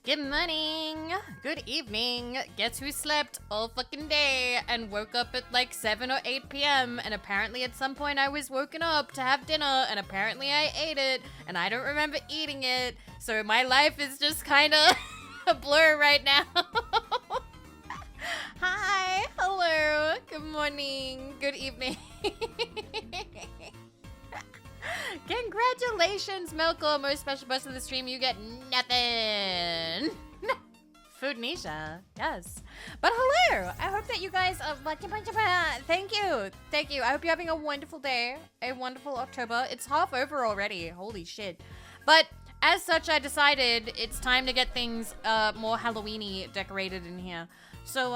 Good morning, good evening. Guess who slept all fucking day and woke up at like 7 or 8 p.m. and apparently at some point I was woken up to have dinner and apparently I ate it and I don't remember eating it. So my life is just kind of a blur right now. Hi, hello, good morning, good evening. Congratulations, Melko, most special person of the stream. You get nothing. Food Nisha, yes. But hello, I hope that you guys are thank you. I hope you're having a wonderful day, a wonderful October. It's half over already, holy shit. But as such, I decided it's time to get things more Halloween-y decorated in here. So,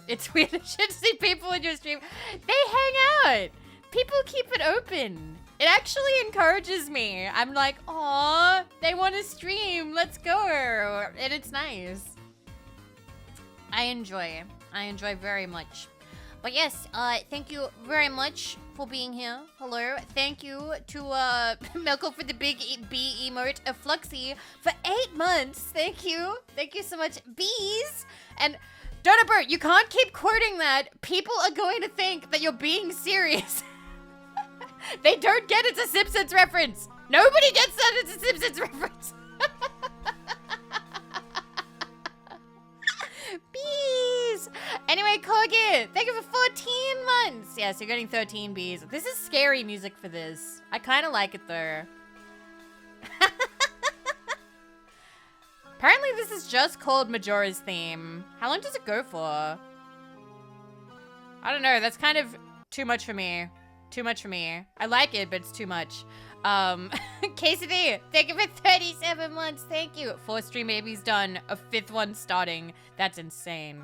it's weird as shit to see people in your stream. They hang out. People keep it open. It actually encourages me. I'm like, aw, they want to stream. Let's go. And it's nice. I enjoy very much. But yes, thank you very much for being here. Hello. Thank you to Melko for the big bee emote, of Fluxy for 8 months. Thank you. Thank you so much, bees. And Donabert, you can't keep quoting that. People are going to think that you're being serious. They don't get it's a Simpsons reference. Nobody gets that it's a Simpsons reference. Bees. Anyway, Corgi, thank you for 14 months. Yes, you're getting 13 bees. This is scary music for this. I kind of like it though. Apparently this is just called Majora's Theme. How long does it go for? I don't know. That's kind of too much for me. Too much for me. I like it, but it's too much. KCD, thank you for 37 months. Thank you. 4 stream babies done. A 5th one starting. That's insane.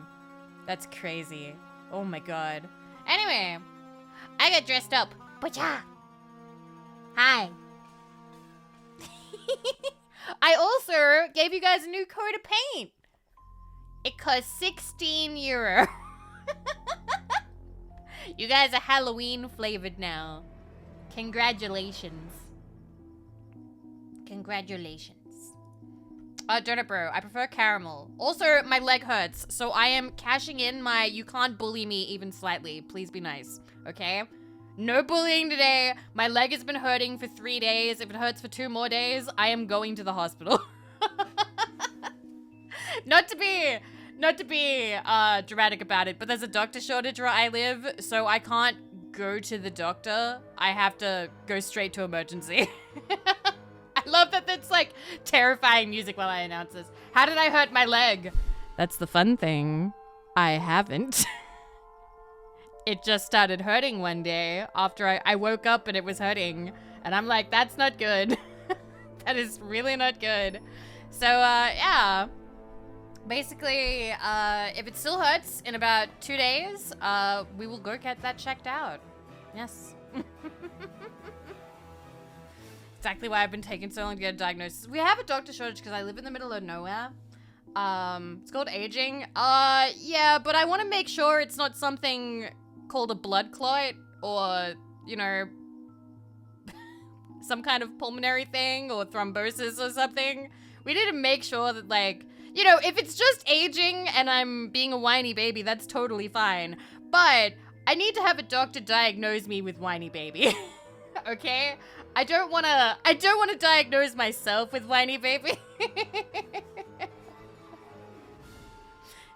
That's crazy. Oh my god. Anyway, I got dressed up. Bacha! Hi. I also gave you guys a new coat of paint. It cost 16 euro. You guys are Halloween flavored now. Congratulations. Congratulations. Donut bro, I prefer caramel. Also, my leg hurts, so I am cashing in my you can't bully me even slightly. Please be nice, okay? No bullying today. My leg has been hurting for 3 days. If it hurts for 2 more days, I am going to the hospital. Not to be dramatic about it, but there's a doctor shortage where I live, so I can't go to the doctor. I have to go straight to emergency. I love that that's like terrifying music while I announce this. How did I hurt my leg? That's the fun thing. I haven't. It just started hurting one day after I woke up and it was hurting. And I'm like, that's not good. That is really not good. So, yeah. Basically, if it still hurts in about 2 days, we will go get that checked out. Yes. Exactly why I've been taking so long to get a diagnosis. We have a doctor shortage because I live in the middle of nowhere. It's called aging. Yeah, but I want to make sure it's not something called a blood clot or, you know, some kind of pulmonary thing or thrombosis or something. We need to make sure that, like, you know, if it's just aging and I'm being a whiny baby, that's totally fine. But I need to have a doctor diagnose me with whiny baby. Okay? I don't wanna diagnose myself with whiny baby.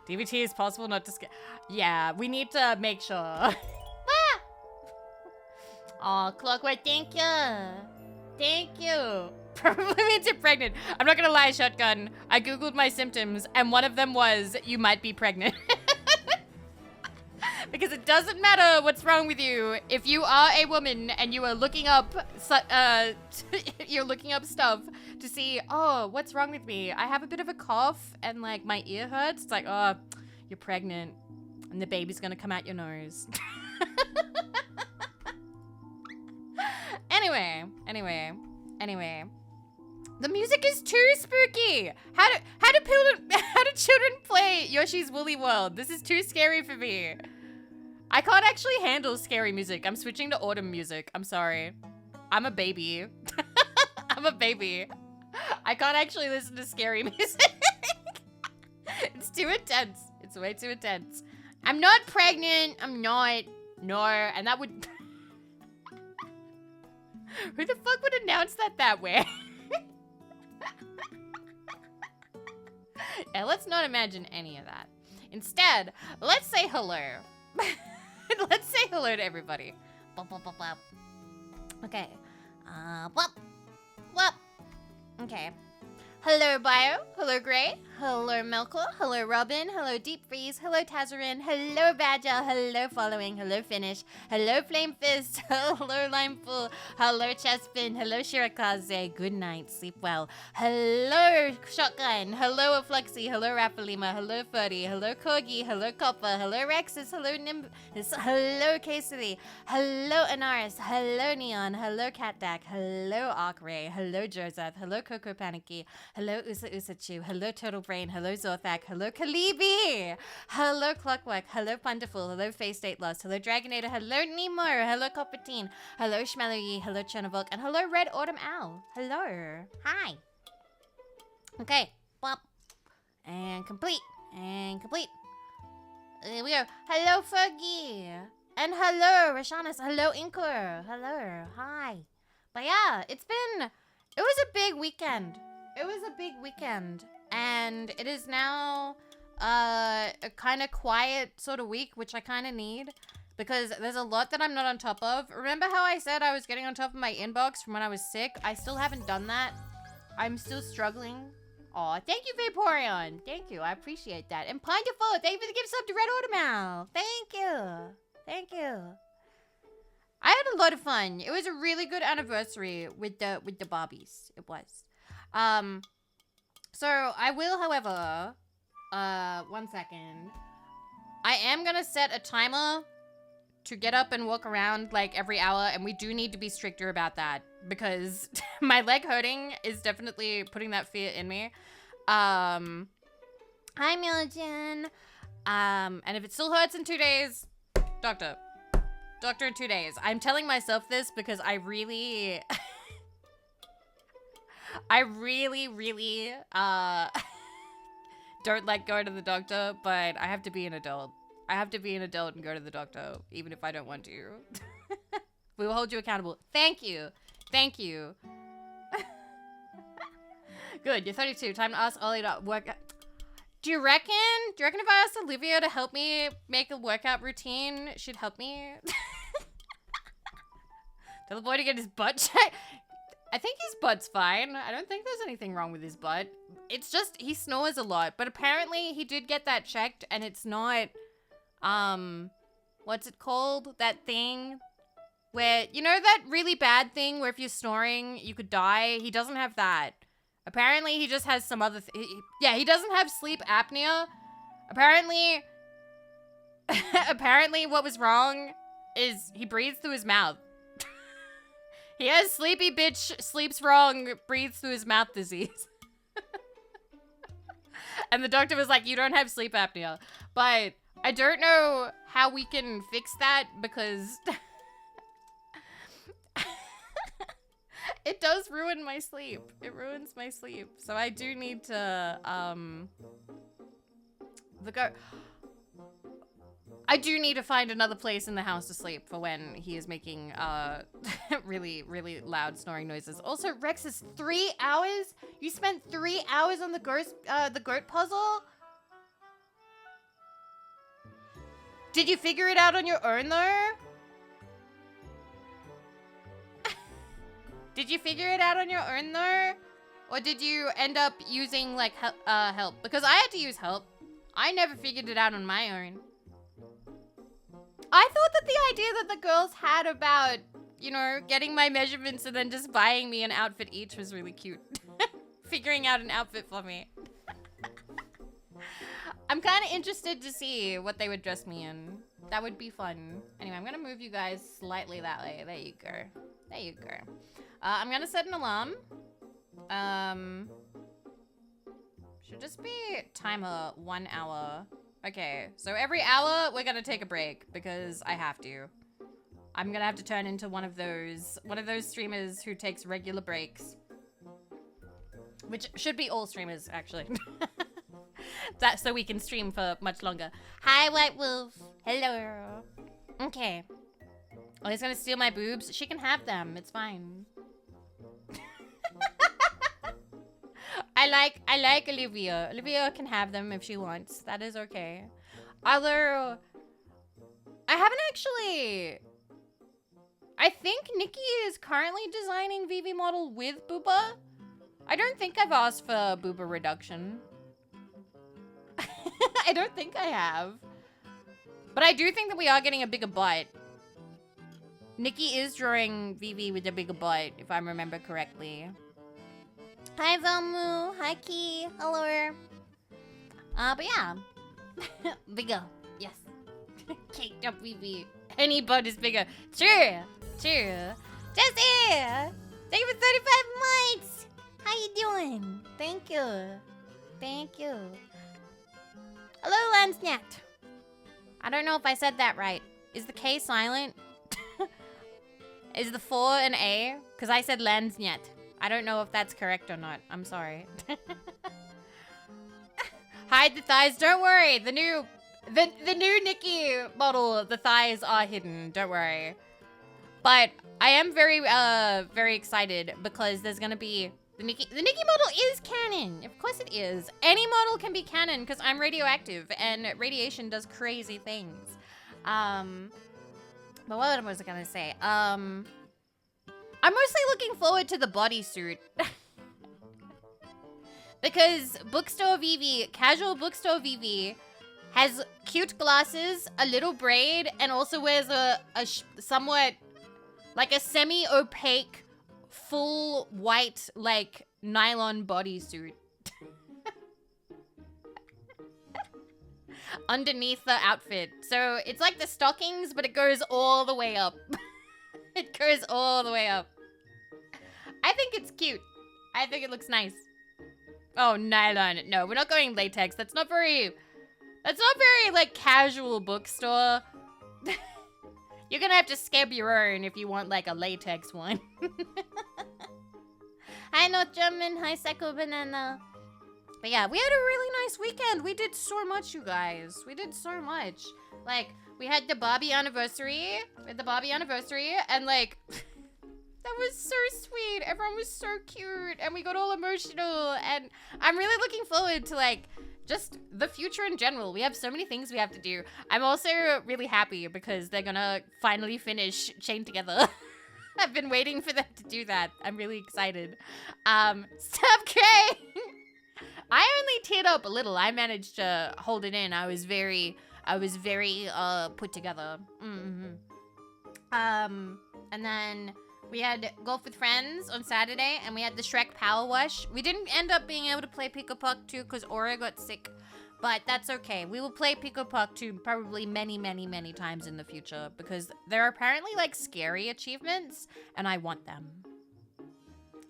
DVT is possible not to scare. Yeah, we need to make sure. Ah! Aw, Clockwork, thank you. Thank you. Probably means you're pregnant. I'm not gonna lie, Shotgun. I googled my symptoms, and one of them was, you might be pregnant. Because it doesn't matter what's wrong with you. If you are a woman and you are looking up, you're looking up stuff to see, oh, what's wrong with me? I have a bit of a cough and like my ear hurts. It's like, oh, you're pregnant and the baby's gonna come out your nose. Anyway. The music is too spooky. How do children play Yoshi's Woolly World? This is too scary for me. I can't actually handle scary music. I'm switching to autumn music. I'm sorry. I'm a baby. I'm a baby. I can't actually listen to scary music. It's too intense. It's way too intense. I'm not pregnant. I'm not. No. And that would... Who the fuck would announce that way? Yeah, let's not imagine any of that. Instead, let's say hello. Let's say hello to everybody. Bop, bop, bop, bop. Okay. Bop. Bop. Okay. Hello, Bio. Hello, Gray. Hello, Melkor. Hello, Robin. Hello, Deep Freeze. Hello, Tazarin. Hello, Badger. Hello, Following. Hello, Finish. Hello, Flame Fist. Hello, Limeful. Hello, Chespin. Hello, Shirakaze. Good night. Sleep well. Hello, Shotgun. Hello, Afluxy. Hello, Rapalima. Hello, Furdy. Hello, Corgi. Hello, Copper. Hello, Rexus. Hello, Hello, Casey. Hello, Anaris. Hello, Neon. Hello, Catdak. Hello, Arkray. Hello, Joseph. Hello, Coco Panicky. Hello, Usa Usachu. Hello, Turtle Brain. Hello, Zorthak. Hello, Kalibi. Hello, Clockwork. Hello, Punderful. Hello, Face State Lost. Hello, Dragonator. Hello, Nemo. Hello, Coppertine. Hello, Schmelloy. Hello, Chernobyl. And hello, Red Autumn Owl. Hello. Hi. Okay. Bop. And complete. And complete. There we go. Hello, Fergie. And hello, Rashanis. Hello, Inkor. Hello. Hi. But yeah, it was a big weekend. It was a big weekend, and it is now a kind of quiet sort of week, which I kind of need, because there's a lot that I'm not on top of. Remember how I said I was getting on top of my inbox from when I was sick? I still haven't done that. I'm still struggling. Aw, thank you, Vaporeon. Thank you, I appreciate that. And Pinderful, thank you for the gift sub to Red Autumn. Thank you. Thank you. I had a lot of fun. It was a really good anniversary with the Barbies. It was. So I will, however, 1 second. I am gonna set a timer to get up and walk around like every hour, and we do need to be stricter about that because my leg hurting is definitely putting that fear in me. Hi, Milton. And if it still hurts in 2 days, doctor in 2 days. I'm telling myself this because I really... I really don't like going to the doctor, but I have to be an adult. I have to be an adult and go to the doctor, even if I don't want to. We will hold you accountable. Thank you. Thank you. Good, you're 32. Time to ask Ollie to work. Do you reckon if I asked Olivia to help me make a workout routine, she'd help me? Tell the boy to get his butt checked. I think his butt's fine. I don't think there's anything wrong with his butt. It's just, he snores a lot. But apparently he did get that checked and it's not, what's it called? That thing where, you know that really bad thing where if you're snoring, you could die? He doesn't have that. Apparently he just has some other, yeah, he doesn't have sleep apnea. Apparently, apparently what was wrong is he breathes through his mouth. He has sleepy bitch, sleeps wrong, breathes through his mouth disease. And the doctor was like, you don't have sleep apnea. But I don't know how we can fix that because it does ruin my sleep. It ruins my sleep. So I do need to, I do need to find another place in the house to sleep for when he is making really loud snoring noises. Also, Rex is 3 hours? You spent 3 hours on the goat puzzle? Did you figure it out on your own though? Did you figure it out on your own though? Or did you end up using like help? Because I had to use help. I never figured it out on my own. I thought that the idea that the girls had about, you know, getting my measurements and then just buying me an outfit each was really cute. Figuring out an outfit for me. I'm kind of interested to see what they would dress me in. That would be fun. Anyway, I'm gonna move you guys slightly that way. There you go. There you go. I'm gonna set an alarm. Should just be timer 1 hour. Okay, so every hour we're gonna take a break because I have to. I'm gonna have to turn into one of those streamers who takes regular breaks. Which should be all streamers, actually. That so we can stream for much longer. Hi, White Wolf. Hello. Okay. Oh, he's gonna steal my boobs? She can have them. It's fine. I like Olivia. Olivia can have them if she wants. That is okay. Although, I haven't actually... I think Nikki is currently designing Vivi model with Booba. I don't think I've asked for Booba reduction. I don't think I have. But I do think that we are getting a bigger butt. Nikki is drawing Vivi with a bigger butt, if I remember correctly. Hi, Velmu. Hi, Key. Hello. But yeah. Bigger. Yes. Caked up Vivi. Any butt is bigger. True. True. Jesse! Thank you for 35 months! How you doing? Thank you. Thank you. Hello, Lansnat. I don't know if I said that right. Is the K silent? Is the 4 an A? Because I said Lansnat. I don't know if that's correct or not. I'm sorry. Hide the thighs. Don't worry. The new Nikki model, the thighs are hidden. Don't worry. But I am very excited because there's gonna be the Nikki model is canon. Of course it is. Any model can be canon because I'm radioactive and radiation does crazy things. But what was I gonna say? I'm mostly looking forward to the bodysuit. Because Bookstore Vivi, casual Bookstore Vivi, has cute glasses, a little braid, and also wears a somewhat, like a semi-opaque, full white, like, nylon bodysuit. Underneath the outfit. So it's like the stockings, but it goes all the way up. It goes all the way up. I think it's cute. I think it looks nice. Oh, nylon. No, we're not going latex. That's not very, like, casual bookstore. You're gonna have to scab your own if you want, like, a latex one. Hi, Not German. Hi, Psycho Banana. But yeah, we had a really nice weekend. We did so much, you guys. We did so much. Like, we had the Barbie anniversary. And, like, that was so sweet. Everyone was so cute. And we got all emotional. And I'm really looking forward to, like, just the future in general. We have so many things we have to do. I'm also really happy because they're gonna finally finish Chained Together. I've been waiting for them to do that. I'm really excited. Stop crying. I only teared up a little. I managed to hold it in. I was very put together. And then we had golf with friends on Saturday, and we had the Shrek Power Wash. We didn't end up being able to play Pico Puck 2 because Aura got sick, but that's okay. We will play Pico Puck 2 probably many, many, many times in the future because there are apparently, like, scary achievements, and I want them.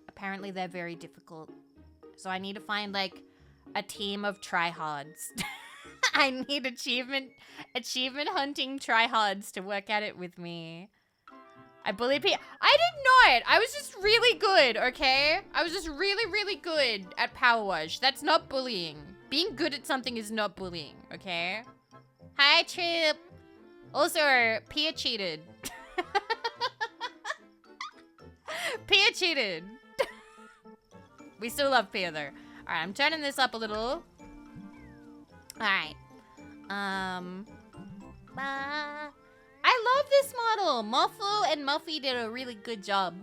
Apparently, they're very difficult. So I need to find, like, a team of tryhards. I need achievement hunting tryhards to work at it with me. I bullied people. I did not. I was just really good, okay? I was just really, really good at Power Wash. That's not bullying. Being good at something is not bullying, okay? Hi, Trip. Also, Pia cheated. Pia cheated. We still love Pia, though. All right, I'm turning this up a little. All right. I love this model. Muffo and Muffy did a really good job.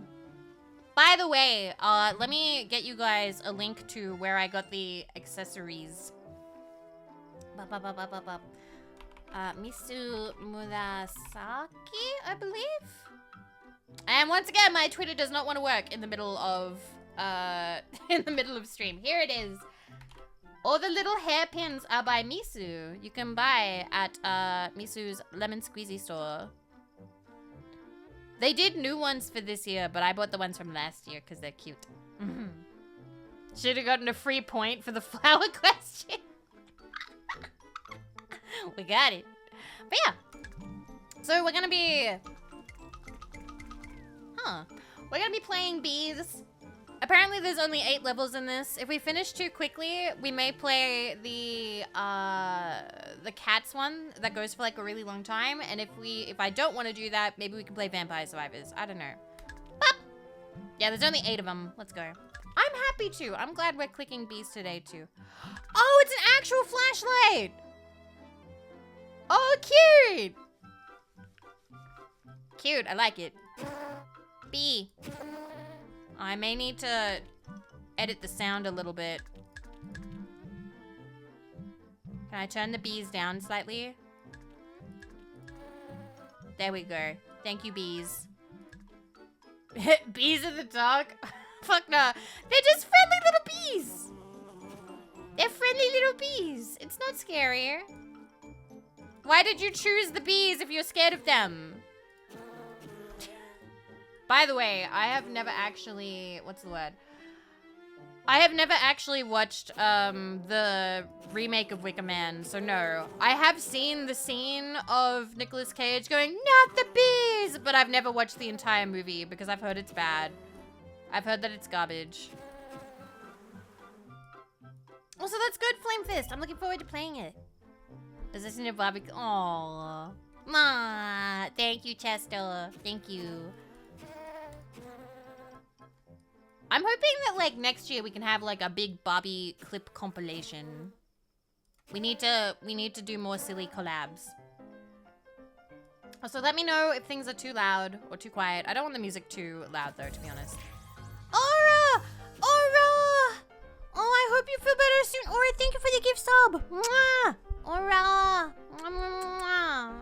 By the way, let me get you guys a link to where I got the accessories. Misu Murasaki, I believe. And once again, my Twitter does not want to work in the middle of stream. Here it is. All the little hairpins are by Misu. You can buy at Misu's Lemon Squeezy store. They did new ones for this year, but I bought the ones from last year because they're cute. Should have gotten a free point for the flower question. We got it. But yeah. So we're gonna be... We're gonna be playing bees. Apparently there's only 8 levels in this. If we finish too quickly, we may play the cats one that goes for like a really long time. And if I don't want to do that, maybe we can play Vampire Survivors. I don't know. But yeah, there's only 8 of them. Let's go. I'm happy to. I'm glad we're clicking bees today too. Oh, it's an actual flashlight. Oh, cute. Cute, I like it. Bee. I may need to edit the sound a little bit. Can I turn the bees down slightly? There we go. Thank you, bees. Bees in the dark? Fuck no. They're just friendly little bees. They're friendly little bees. It's not scary. Why did you choose the bees if you're scared of them? By the way, I have never actually... What's the word? I have never actually watched the remake of Wicker Man, so no. I have seen the scene of Nicolas Cage going, "Not the bees!" But I've never watched the entire movie because I've heard it's bad. I've heard that it's garbage. Also, that's good, Flame Fist. I'm looking forward to playing it. Is this new barbecue? Aww. Ma, thank you, Chester. Thank you. I'm hoping that, like, next year we can have, like, a big Barbie clip compilation. We need to do more silly collabs. Also, let me know if things are too loud or too quiet. I don't want the music too loud, though, to be honest. Aura! Aura! Oh, I hope you feel better soon. Aura, thank you for the gift sub. Mwah! Aura! Mwah!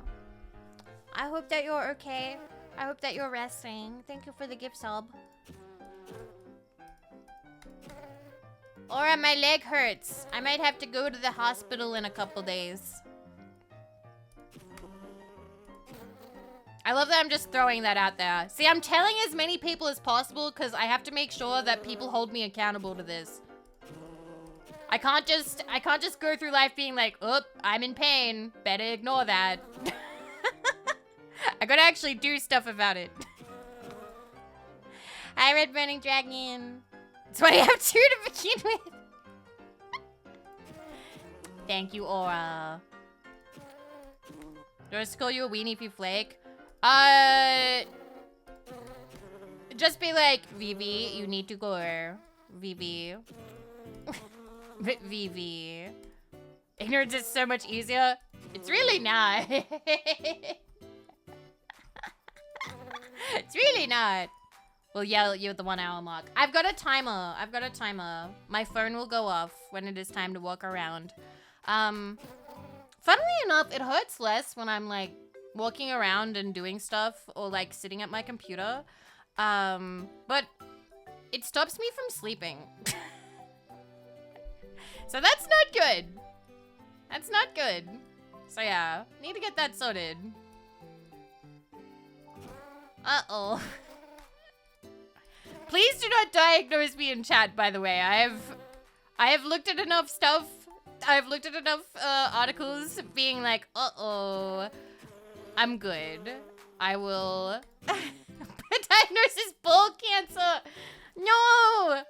I hope that you're okay. I hope that you're resting. Thank you for the gift sub. Aura, my leg hurts. I might have to go to the hospital in a couple days. I love that I'm just throwing that out there. See, I'm telling as many people as possible because I have to make sure that people hold me accountable to this. I can't just go through life being like, "Oh, I'm in pain. Better ignore that." I gotta actually do stuff about it. Hi, Red Burning Dragon. That's why I have 2 to begin with. Thank you, Aura. Do I just call you a weenie if you flake? Just be like, Vivi, you need to go. Vivi. Vivi. Ignorance is so much easier. It's really not. It's really not. We'll yell at you at the 1 hour mark. I've got a timer. I've got a timer. My phone will go off when it is time to walk around. Funnily enough, it hurts less when I'm like walking around and doing stuff or like sitting at my computer. But it stops me from sleeping. So that's not good. That's not good. So yeah, need to get that sorted. Uh-oh. Please do not diagnose me in chat, by the way. I have looked at enough stuff. I've looked at enough articles being like, uh-oh, I'm good. I will diagnosis bull cancer. No,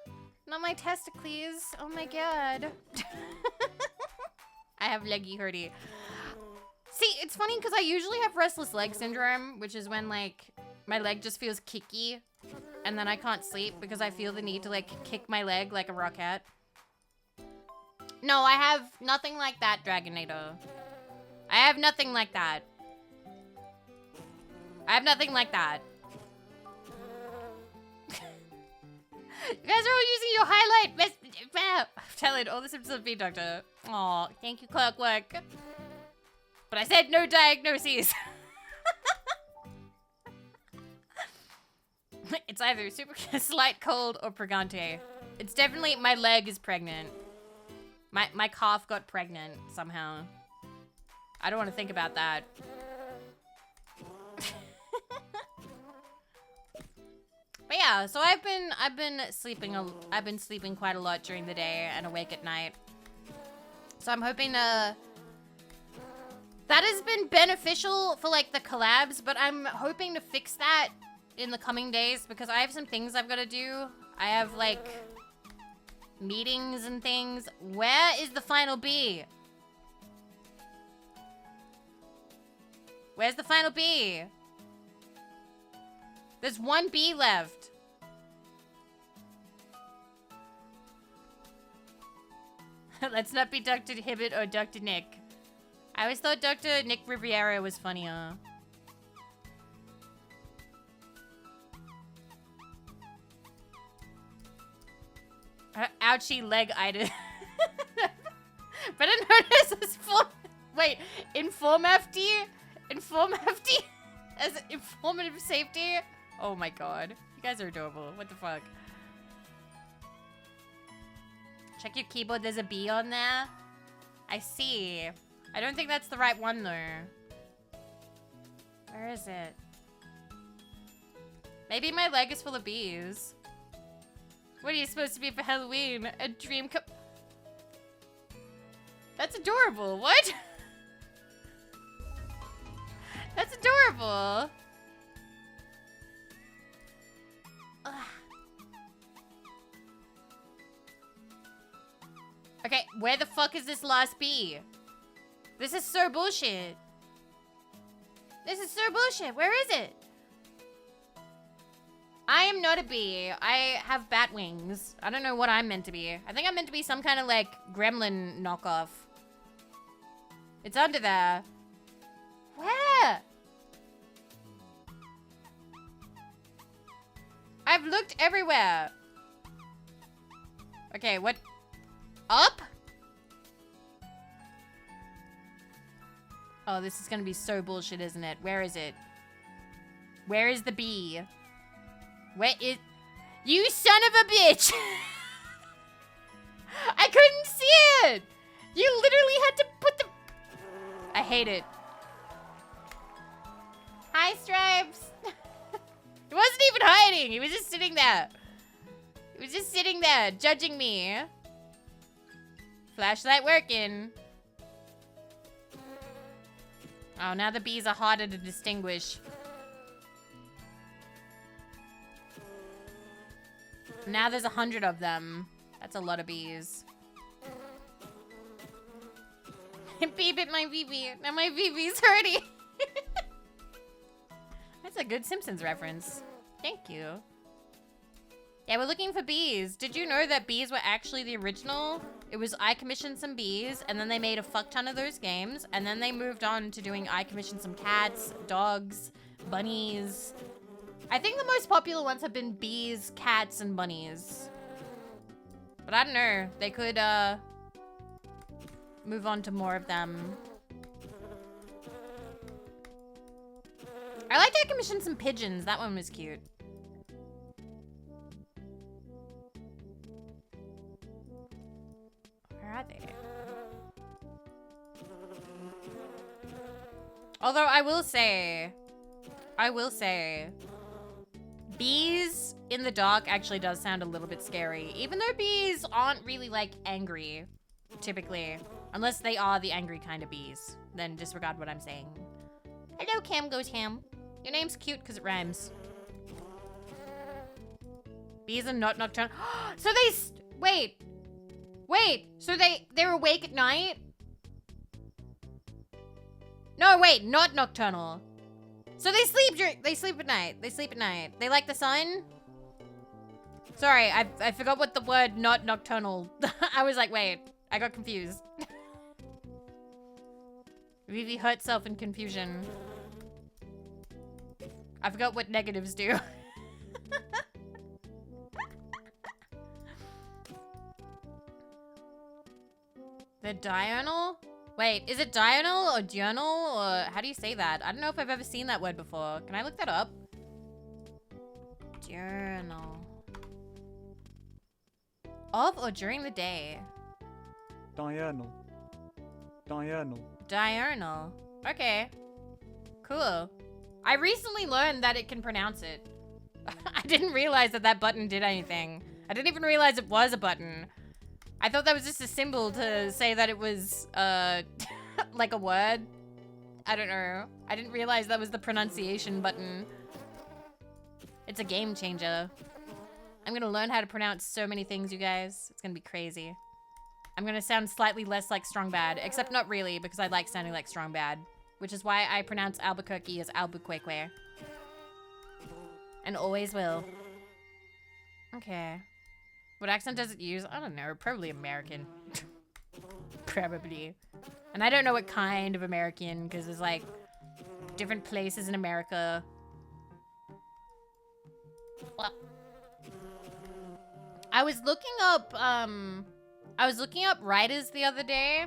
not my testicles. Oh my God. I have leggy hurty. See, it's funny because I usually have restless leg syndrome, which is when like my leg just feels kicky and then I can't sleep because I feel the need to like kick my leg like a rocket. No, I have nothing like that, Dragonator. I have nothing like that. I have nothing like that. You guys are all using your highlight. Tell it all the symptoms of being doctor. Aw, thank you, Clockwork. But I said no diagnoses. It's either super slight cold or pregante. It's definitely my leg is pregnant. My calf got pregnant somehow. I don't want to think about that. But yeah, so I've been sleeping quite a lot during the day and awake at night. So I'm hoping that has been beneficial for like the collabs, but I'm hoping to fix that in the coming days because I have some things I've got to do. I have, like, meetings and things. Where is the final bee? Where's the final bee? There's one bee left. Let's not be Dr. Hibbert or Dr. Nick. I always thought Dr. Nick Riviera was funnier. Ouchie leg itis. But I noticed this wait, Inform FD? Inform FD? As informative safety? Oh my god. You guys are adorable. What the fuck? Check your keyboard, there's a B on there. I see. I don't think that's the right one though. Where is it? Maybe my leg is full of bees. What are you supposed to be for Halloween? A dream cup? That's adorable. What? That's adorable. Ugh. Okay, where the fuck is this last bee? This is so bullshit. This is so bullshit. Where is it? I am not a bee. I have bat wings. I don't know what I'm meant to be. I think I'm meant to be some kind of like gremlin knockoff. It's under there. Where? I've looked everywhere. Okay, what? Up? Oh, this is gonna be so bullshit, isn't it? Where is it? Where is the bee? Where is... You son of a bitch! I couldn't see it! You literally had to put the... I hate it. Hi, Stripes! He wasn't even hiding! He was just sitting there. He was just sitting there, judging me. Flashlight working. Oh, now the bees are harder to distinguish. Now there's 100 of them. That's a lot of bees. Bee bit my Vivi. Now my Vivi's hurting. That's a good Simpsons reference. Thank you. Yeah, we're looking for bees. Did you know that bees were actually the original? It was I commissioned some bees, and then they made a fuck ton of those games, and then they moved on to doing I commissioned some cats, dogs, bunnies. I think the most popular ones have been bees, cats, and bunnies. But I don't know. They could, move on to more of them. I liked I commissioned some pigeons. That one was cute. Where are they? Although I will say, bees in the dark actually does sound a little bit scary. Even though bees aren't really, like, angry, typically. Unless they are the angry kind of bees. Then disregard what I'm saying. Hello, Cam Goes Ham. Your name's cute because it rhymes. Bees are not nocturnal. So they... Wait. Wait. So they're awake at night? No, wait. Not nocturnal. So they sleep at night. They sleep at night. They like the sun? Sorry, I forgot what the word not nocturnal. I was like, wait. I got confused. Vivi hurt self in confusion. I forgot what negatives do. The diurnal? Wait, is it diurnal or diurnal or how do you say that? I don't know if I've ever seen that word before. Can I look that up? Diurnal. Of or during the day? Diurnal. Diurnal. Diurnal. Okay. Cool. I recently learned that it can pronounce it. I didn't realize that that button did anything. I didn't even realize it was a button. I thought that was just a symbol to say that it was, like a word. I don't know. I didn't realize that was the pronunciation button. It's a game changer. I'm gonna learn how to pronounce so many things, you guys. It's gonna be crazy. I'm gonna sound slightly less like Strong Bad, except not really, because I like sounding like Strong Bad, which is why I pronounce Albuquerque as Albuquerque. And always will. Okay. What accent does it use? I don't know. Probably American. Probably. And I don't know what kind of American, because there's like different places in America. Well, I was looking up writers the other day.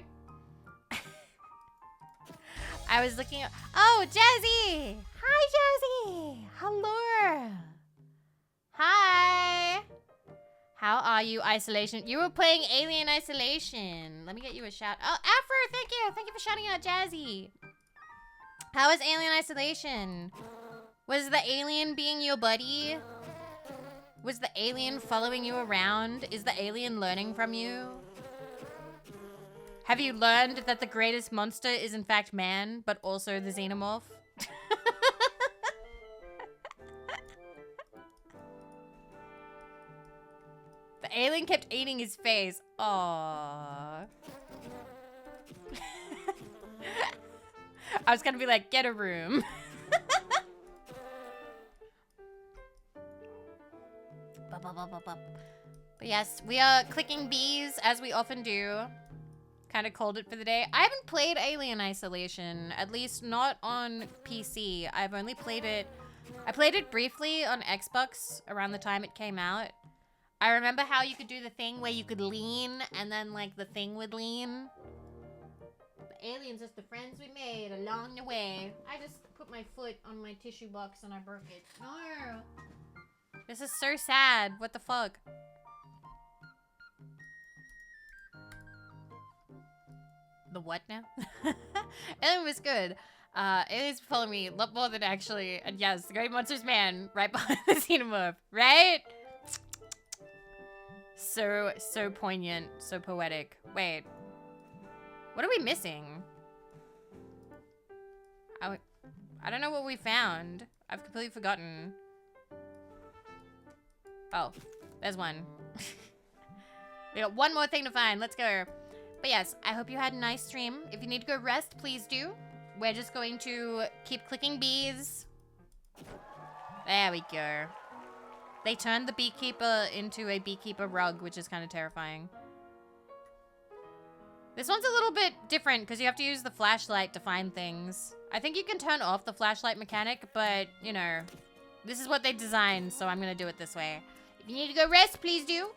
I was looking up. Oh, Jazzy! Hi, Jazzy! Hello! Hi! How are you, Isolation? You were playing Alien Isolation. Let me get you a shout. Oh, Afro, thank you! Thank you for shouting out Jazzy. How is Alien Isolation? Was the alien being your buddy? Was the alien following you around? Is the alien learning from you? Have you learned that the greatest monster is in fact man, but also the xenomorph? The alien kept eating his face. Aww. I was gonna be like, get a room. But yes, we are clicking bees as we often do. Kind of called it for the day. I haven't played Alien Isolation, at least not on PC. I've only played it. I played it briefly on Xbox around the time it came out. I remember how you could do the thing where you could lean and then like the thing would lean. The aliens just the friends we made along the way. I just put my foot on my tissue box and I broke it. No. This is so sad. What the fuck? The what now? Alien was good. Aliens follow me a lot more than actually. And yes, the Great Monsters Man right behind the xenomorph. Right? So poignant. So poetic. Wait. What are we missing? I don't know what we found. I've completely forgotten. Oh, there's one. We got one more thing to find. Let's go. But yes, I hope you had a nice stream. If you need to go rest, please do. We're just going to keep clicking bees. There we go. They turned the beekeeper into a beekeeper rug, which is kind of terrifying. This one's a little bit different because you have to use the flashlight to find things. I think you can turn off the flashlight mechanic, but, you know, this is what they designed, so I'm going to do it this way. If you need to go rest, please do.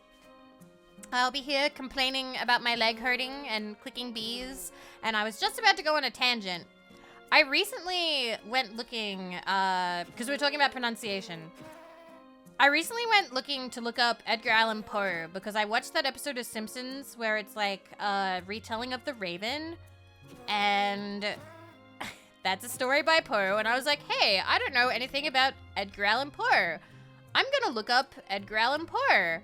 I'll be here complaining about my leg hurting and clicking bees, and I was just about to go on a tangent. I recently went looking, because we were talking about pronunciation. I recently went looking to look up Edgar Allan Poe, because I watched that episode of Simpsons where it's like a retelling of The Raven, and that's a story by Poe, and I was like, hey, I don't know anything about Edgar Allan Poe. I'm gonna look up Edgar Allan Poe.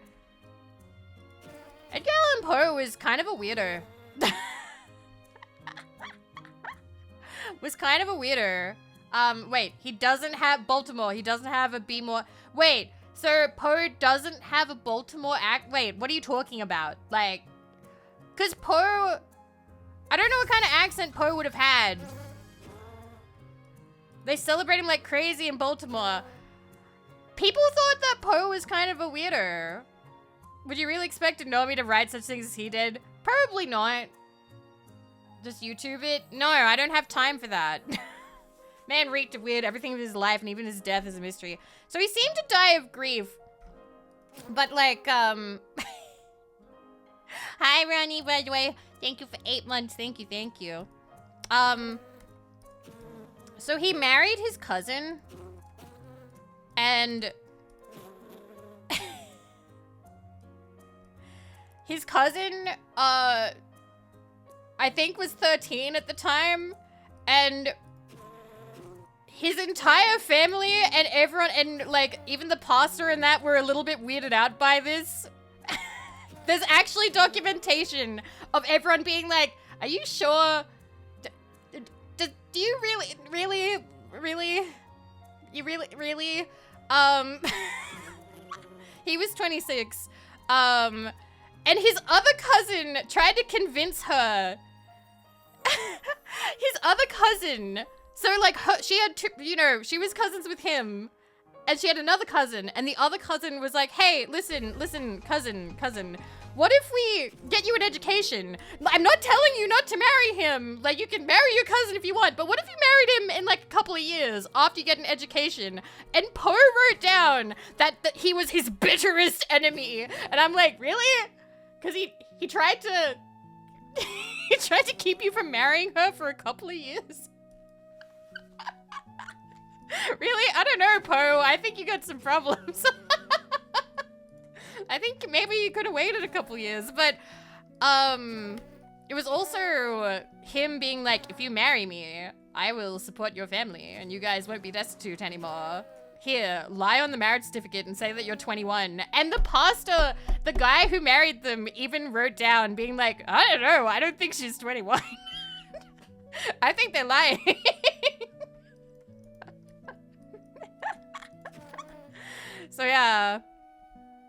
Edgar Allan Poe was kind of a weirdo. Was kind of a weirdo. Wait, he doesn't have Baltimore. He doesn't have a B more. Wait, so Poe doesn't have a Baltimore act? Wait, what are you talking about? Like, cause Poe, I don't know what kind of accent Poe would have had. They celebrate him like crazy in Baltimore. People thought that Poe was kind of a weirdo. Would you really expect Nomi to write such things as he did? Probably not. Just YouTube it? No, I don't have time for that. Man reeked weird. Everything of his life and even his death is a mystery. So he seemed to die of grief. But like, Hi, Ronnie, by the way. Thank you for 8 months. Thank you, thank you. So he married his cousin. And his cousin, I think was 13 at the time, and his entire family and everyone, and like even the pastor and that were a little bit weirded out by this. There's actually documentation of everyone being like, are you sure? Do you really? He was 26. And his other cousin tried to convince her. His other cousin. So like she had two, she was cousins with him. And she had another cousin. And the other cousin was like, hey, listen, cousin. What if we get you an education? I'm not telling you not to marry him. Like, you can marry your cousin if you want, but what if you married him in like a couple of years after you get an education? And Poe wrote down that he was his bitterest enemy. And I'm like, really? Because he tried to he tried to keep you from marrying her for a couple of years. Really? I don't know, Poe. I think you got some problems. I think maybe you could have waited a couple years, but it was also him being like, if you marry me, I will support your family and you guys won't be destitute anymore. Here, lie on the marriage certificate and say that you're 21. And the pastor, the guy who married them, even wrote down being like, I don't know, I don't think she's 21. I think they're lying. So yeah.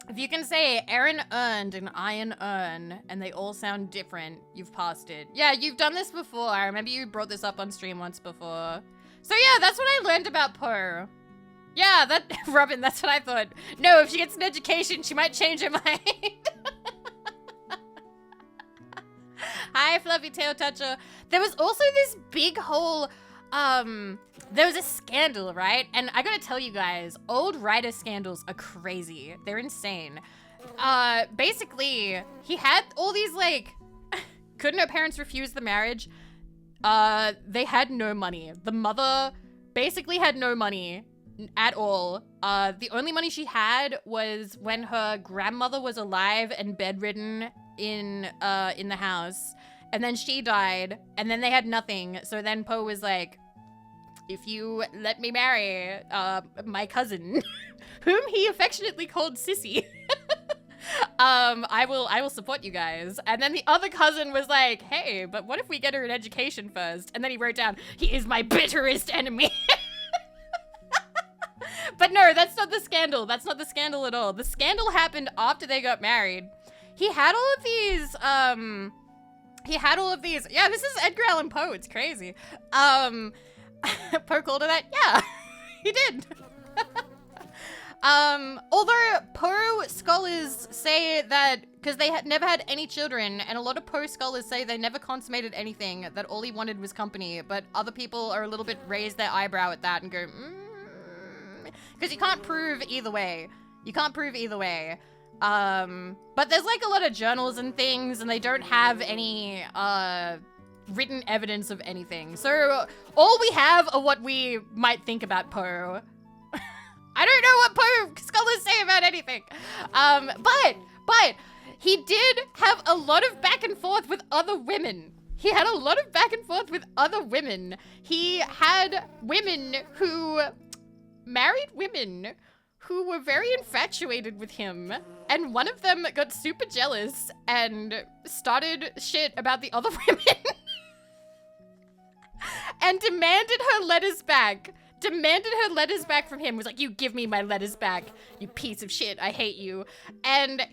If you can say Aaron earned an iron urn and they all sound different, you've passed it. Yeah, you've done this before. I remember you brought this up on stream once before. So yeah, that's what I learned about Poe. Yeah, Robin, that's what I thought. No, if she gets an education, she might change her mind. Hi, Fluffy Tail Toucher. There was also this big whole, there was a scandal, right? And I gotta tell you guys, old writer scandals are crazy. They're insane. Basically, he had all these, like, couldn't her parents refuse the marriage? They had no money. The mother basically had no money at all. The only money she had was when her grandmother was alive and bedridden in the house. And then she died, and then they had nothing. So then Poe was like, if you let me marry my cousin, whom he affectionately called Sissy, I will support you guys. And then the other cousin was like, hey, but what if we get her an education first? And then he wrote down, he is my bitterest enemy. But no, that's not the scandal. That's not the scandal at all. The scandal happened after they got married. He had all of these, yeah, this is Edgar Allan Poe. It's crazy. Poe called her that? Yeah, he did. Although Poe scholars say that, because they had never had any children, and a lot of Poe scholars say they never consummated anything, that all he wanted was company, but other people are a little bit raise their eyebrow at that and go, because you can't prove either way. You can't prove either way. But there's like a lot of journals and things, and they don't have any, written evidence of anything. So all we have are what we might think about Poe. I don't know what Poe scholars say about anything. But he did have a lot of back and forth with other women. He had a lot of back and forth with other women. He had women who married women who were very infatuated with him, and one of them got super jealous and started shit about the other women. And demanded her letters back. Demanded her letters back from him. Was like, you give me my letters back, you piece of shit, I hate you. And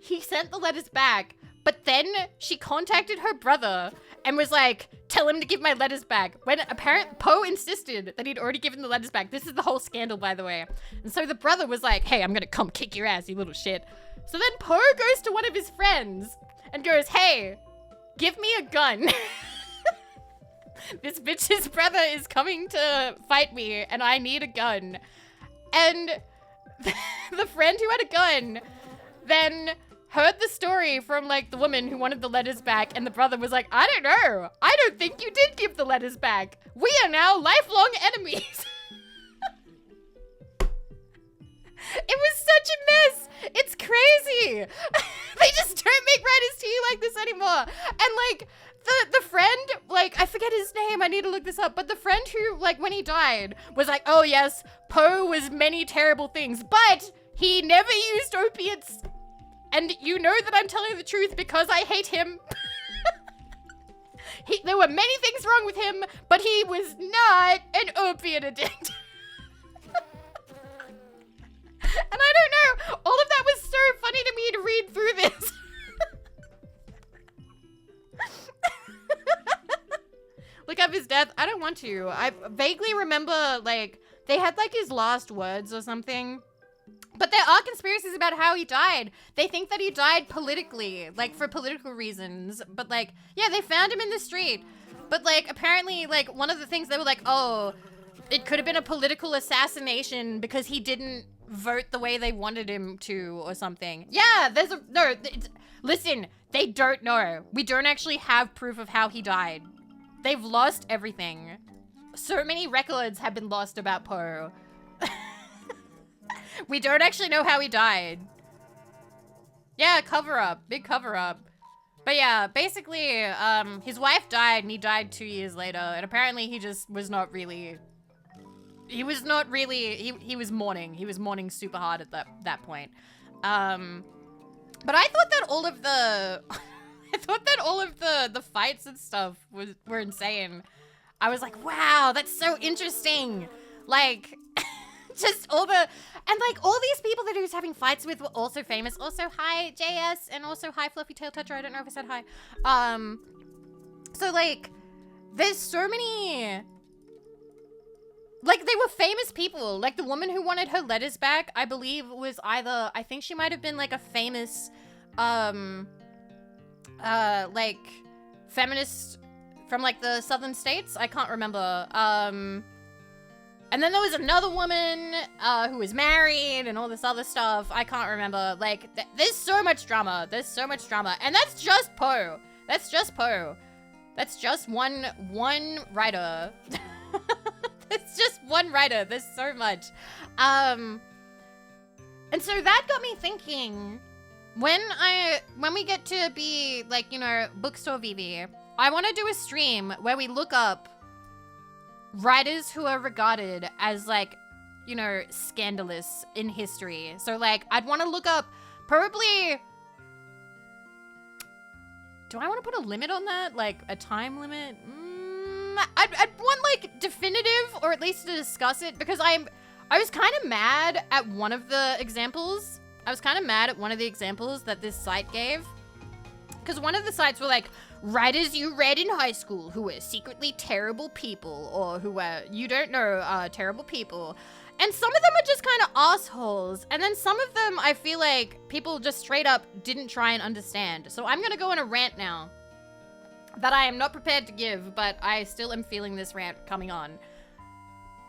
he sent the letters back, but then she contacted her brother and was like, tell him to give my letters back. When apparently Poe insisted that he'd already given the letters back. This is the whole scandal, by the way. And so the brother was like, hey, I'm gonna come kick your ass, you little shit. So then Poe goes to one of his friends and goes, hey, give me a gun. This bitch's brother is coming to fight me and I need a gun. And the friend who had a gun then heard the story from like the woman who wanted the letters back, and the brother was like, I don't know. I don't think you did give the letters back. We are now lifelong enemies. It was such a mess. It's crazy. They just don't make writers' tea like this anymore. And like the friend, like, I forget his name, I need to look this up, but the friend who, like, when he died was like, oh yes, Poe was many terrible things, but he never used opiates. And you know that I'm telling the truth because I hate him. There were many things wrong with him, but he was not an opiate addict. And I don't know, all of that was read through this. Look up his death. I don't want to. I vaguely remember, like, they had, like, his last words or something. But there are conspiracies about how he died. They think that he died politically, like, for political reasons. But, like, yeah, they found him in the street. But, like, apparently, like, one of the things they were like, oh, it could have been a political assassination because he didn't vote the way they wanted him to or something. Yeah, listen, they don't know. We don't actually have proof of how he died. They've lost everything. So many records have been lost about Poe. We don't actually know how he died. Yeah, cover up. Big cover up. But yeah, basically, his wife died and he died 2 years later. And apparently he just was not really... He was not really... He was mourning. He was mourning super hard at that point. But I thought that all of the... I thought that all of the fights and stuff were insane. I was like, wow, that's so interesting. Like... Just all the, and like all these people that he was having fights with were also famous. Also, hi JS, and also hi Fluffy Tail Toucher. I don't know if I said hi. So like, there's so many, like they were famous people. Like the woman who wanted her letters back, I believe was either, I think she might have been like a famous, like feminist from like the southern states. I can't remember. And then there was another woman who was married and all this other stuff. I can't remember. Like, there's so much drama. There's so much drama. And that's just Poe. That's just Poe. That's just one writer. It's just one writer. There's so much. And so that got me thinking, when we get to be, like, you know, Bookstore Vivi, I want to do a stream where we look up writers who are regarded as, like, you know, scandalous in history. So, like, I'd want to look up probably... Do I want to put a limit on that? Like, a time limit? I'd want, like, definitive, or at least to discuss it, because I was kind of mad at one of the examples. I was kind of mad at one of the examples that this site gave. Because one of the sites were like, writers you read in high school who were secretly terrible people, or who were, you don't know, terrible people. And some of them are just kind of assholes. And then some of them, I feel like people just straight up didn't try and understand. So I'm gonna go on a rant now that I am not prepared to give, but I still am feeling this rant coming on.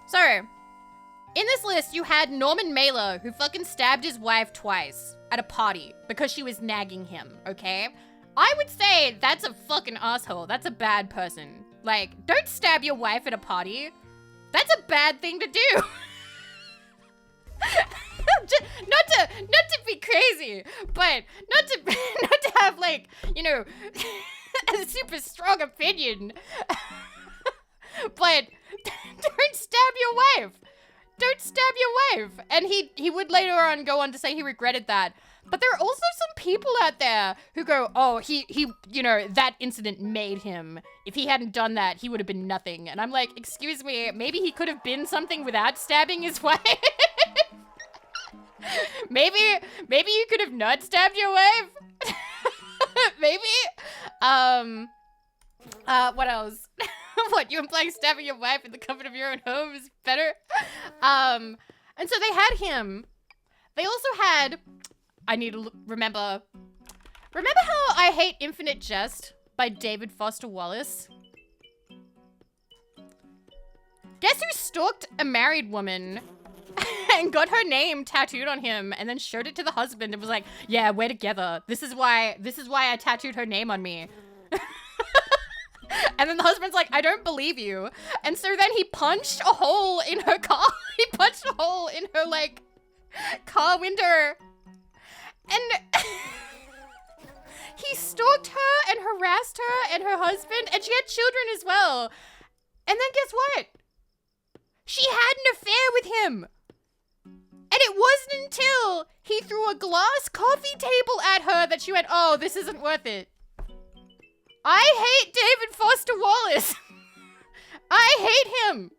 So, in this list, you had Norman Mailer, who fucking stabbed his wife twice at a party because she was nagging him, okay? I would say that's a fucking asshole. That's a bad person. Like, don't stab your wife at a party. That's a bad thing to do. not to be crazy, but not to have, like, you know, a super strong opinion. But don't stab your wife. Don't stab your wife. And he would later on go on to say he regretted that. But there are also some people out there who go, oh, he, you know, that incident made him. If he hadn't done that, he would have been nothing. And I'm like, excuse me, maybe he could have been something without stabbing his wife. maybe you could have not stabbed your wife. Maybe. What else? What, you implying stabbing your wife in the comfort of your own home is better? And so they had him. They also had... I need to remember how I Hate Infinite Jest by David Foster Wallace? Guess who stalked a married woman and got her name tattooed on him and then showed it to the husband and was like, yeah, we're together. This is why I tattooed her name on me. And then the husband's like, I don't believe you. And so then he punched a hole in her car. He punched a hole in her, like, car window. And he stalked her and harassed her and her husband, and she had children as well. And then guess what? She had an affair with him. And it wasn't until he threw a glass coffee table at her that she went, oh, this isn't worth it. I hate David Foster Wallace. I hate him.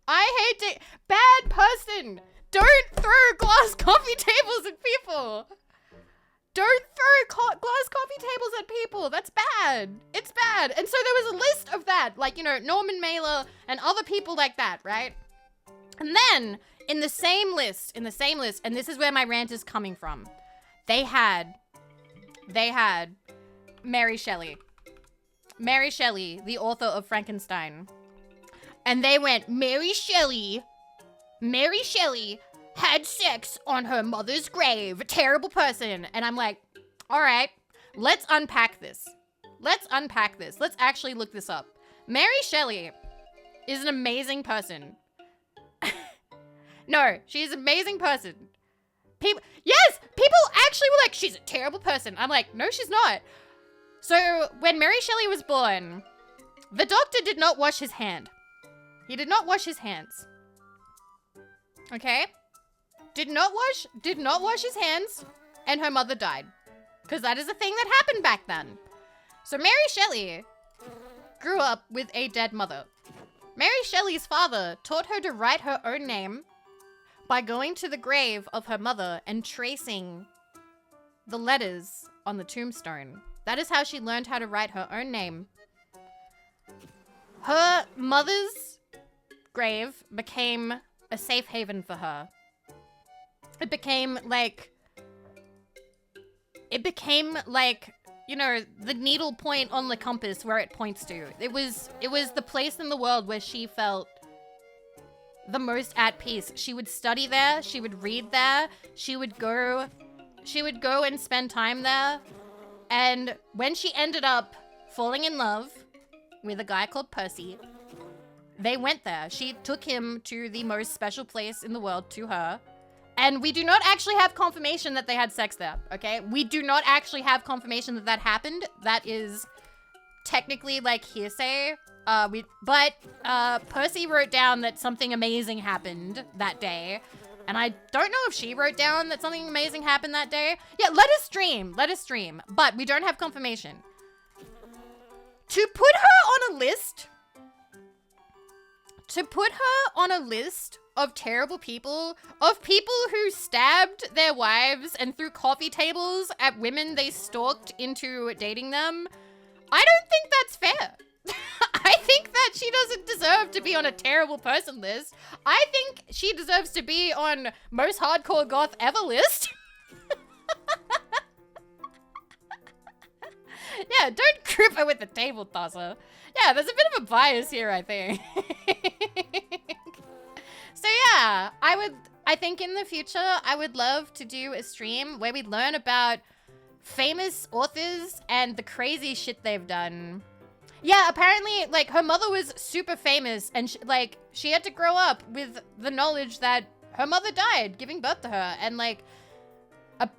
I hate bad person. Don't throw glass coffee tables at people. Don't throw glass coffee tables at people. That's bad. It's bad. And so there was a list of that, like, you know, Norman Mailer and other people like that, right? And then in the same list, and this is where my rant is coming from, they had Mary Shelley. Mary Shelley, the author of Frankenstein. And they went, Mary Shelley had sex on her mother's grave. Terrible person. And I'm like, all right, let's unpack this. Let's actually look this up. Mary Shelley is an amazing person. No, she's an amazing person. People actually were like, she's a terrible person. I'm like, no, she's not. So when Mary Shelley was born, the doctor did not wash his hand. He did not wash his hands. Okay? Did not wash his hands, and her mother died. Because that is a thing that happened back then. So Mary Shelley grew up with a dead mother. Mary Shelley's father taught her to write her own name by going to the grave of her mother and tracing the letters on the tombstone. That is how she learned how to write her own name. Her mother's grave became a safe haven for her. It became like, you know, the needle point on the compass where it points to. It was the place in the world where she felt the most at peace. She would study there. She would read there. She would go and spend time there. And when she ended up falling in love with a guy called Percy, they went there. She took him to the most special place in the world to her. And we do not actually have confirmation that they had sex there, okay? We do not actually have confirmation that that happened. That is technically like hearsay. But Percy wrote down that something amazing happened that day. And I don't know if she wrote down that something amazing happened that day. Yeah, let us stream. But we don't have confirmation. To put her on a list of terrible people, of people who stabbed their wives and threw coffee tables at women they stalked into dating them, I don't think that's fair. I think that she doesn't deserve to be on a terrible person list. I think she deserves to be on most hardcore goth ever list. Yeah, don't group her with the table tosser. Yeah, there's a bit of a bias here, I think. So yeah, I think in the future, I would love to do a stream where we learn about famous authors and the crazy shit they've done. Yeah, apparently, like, her mother was super famous, and she had to grow up with the knowledge that her mother died giving birth to her, and like,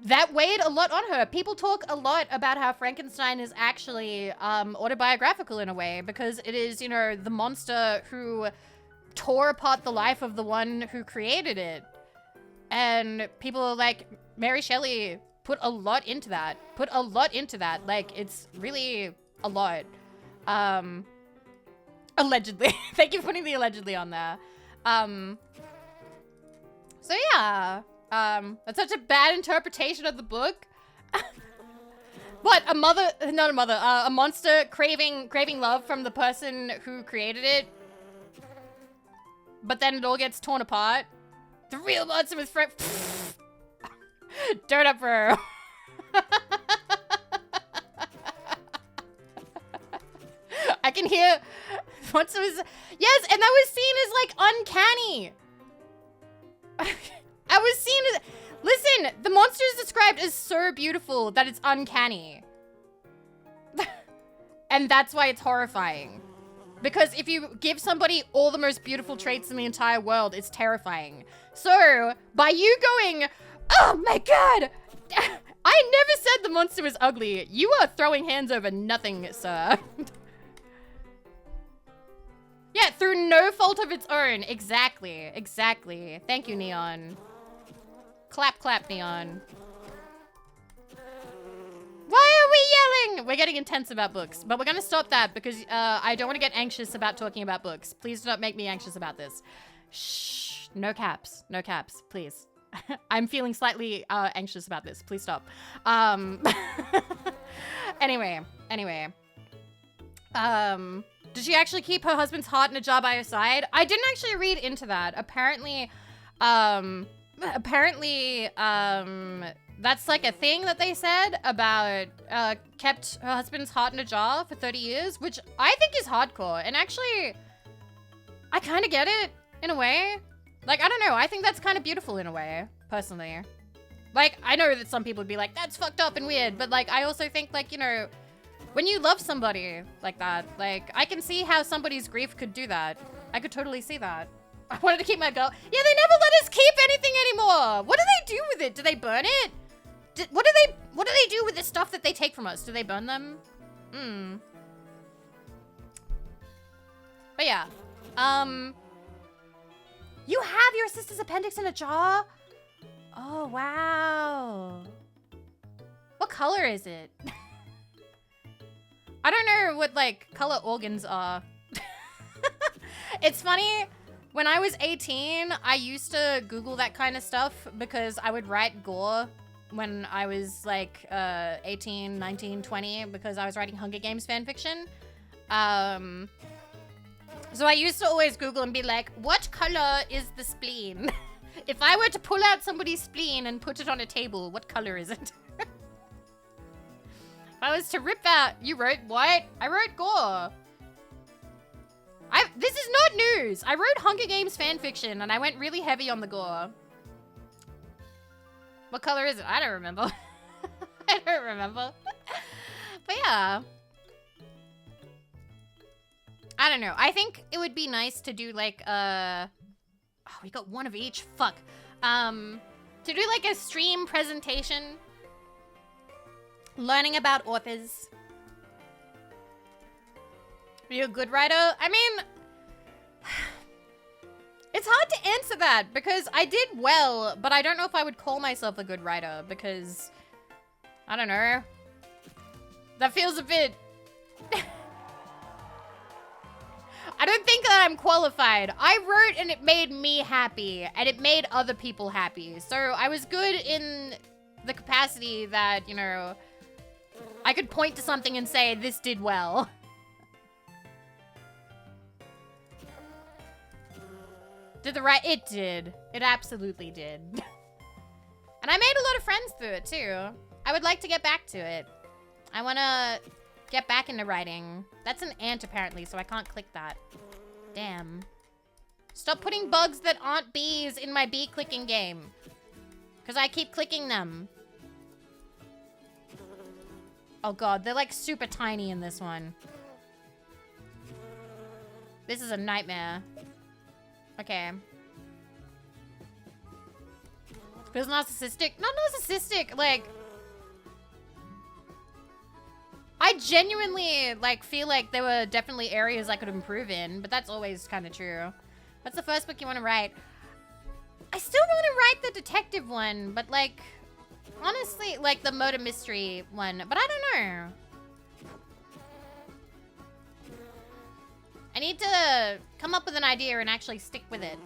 that weighed a lot on her. People talk a lot about how Frankenstein is actually autobiographical in a way, because it is, you know, the monster who tore apart the life of the one who created it. And people are like, Mary Shelley put a lot into that. Like, it's really a lot. Allegedly. Thank you for putting the allegedly on there. So yeah. That's such a bad interpretation of the book. What, a monster craving love from the person who created it, but then it all gets torn apart. The real monster was dirt up her. I can hear monster was, yes, and that was seen as like uncanny. I was seen as, listen, the monster is described as so beautiful that it's uncanny. And that's why it's horrifying. Because if you give somebody all the most beautiful traits in the entire world, it's terrifying. So, by you going, oh my god, I never said the monster was ugly. You are throwing hands over nothing, sir. Yeah, through no fault of its own. Exactly. Thank you, Neon. Clap, clap, Neon. Why are we yelling? We're getting intense about books, but we're gonna stop that because I don't want to get anxious about talking about books. Please do not make me anxious about this. Shh, no caps, please. I'm feeling slightly anxious about this. Please stop. Anyway. Did she actually keep her husband's heart in a jar by her side? I didn't actually read into that. Apparently, that's like a thing that they said about kept her husband's heart in a jar for 30 years, which I think is hardcore. And actually, I kind of get it in a way. Like, I don't know. I think that's kind of beautiful in a way, personally. Like, I know that some people would be like, that's fucked up and weird. But, like, I also think, like, you know, when you love somebody like that, like, I can see how somebody's grief could do that. I could totally see that. I wanted to keep my girl. Yeah, they never let us keep anything anymore. What do they do with it? Do they burn it? What do they do with the stuff that they take from us? Do they burn them? But yeah. You have your sister's appendix in a jar? Oh, wow. What color is it? I don't know what, like, color organs are. It's funny, when I was 18, I used to Google that kind of stuff because I would write gore when I was, like, 18, 19, 20, because I was writing Hunger Games fanfiction. So I used to always Google and be like, what color is the spleen? If I were to pull out somebody's spleen and put it on a table, what color is it? If I was to rip out... You wrote what? I wrote gore. This is not news. I wrote Hunger Games fanfiction and I went really heavy on the gore. What color is it? I don't remember. I don't remember. But yeah. I don't know. I think it would be nice to do like oh, we got one of each. Fuck. To do like a stream presentation. Learning about authors. Are you a good writer? I mean, it's hard to answer that because I did well, but I don't know if I would call myself a good writer because, I don't know. That feels a bit... I don't think that I'm qualified. I wrote and it made me happy and it made other people happy. So I was good in the capacity that, you know, I could point to something and say, this did well. Did the right? It did. It absolutely did. And I made a lot of friends through it too. I would like to get back to it. I want to get back into writing. That's an ant apparently, so I can't click that. Damn. Stop putting bugs that aren't bees in my bee clicking game. Because I keep clicking them. Oh god, they're like super tiny in this one. This is a nightmare. Okay. Feels narcissistic? Not narcissistic, like... I genuinely, like, feel like there were definitely areas I could improve in, but that's always kind of true. What's the first book you want to write? I still want to write the detective one, but, like, honestly, like, the murder mystery one, but I don't know. I need to come up with an idea and actually stick with it.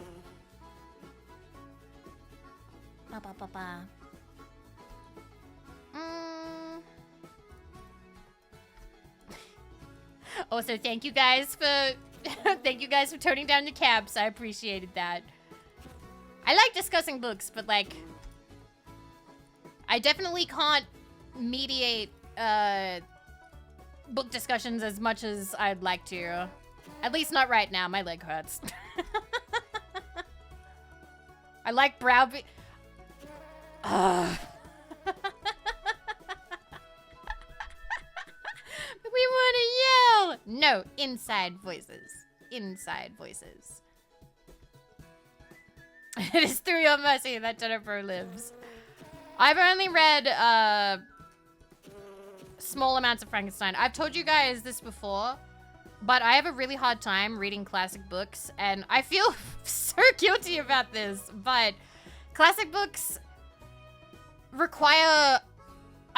Ba, ba, ba, ba. Also, thank you guys for toning down the cabs. I appreciated that. I like discussing books, but like, I definitely can't mediate book discussions as much as I'd like to. At least not right now. My leg hurts. I like browbeat. We want to yell. No, inside voices. Inside voices. It is through your mercy that Jennifer lives. I've only read small amounts of Frankenstein. I've told you guys this before, but I have a really hard time reading classic books, and I feel so guilty about this, but classic books require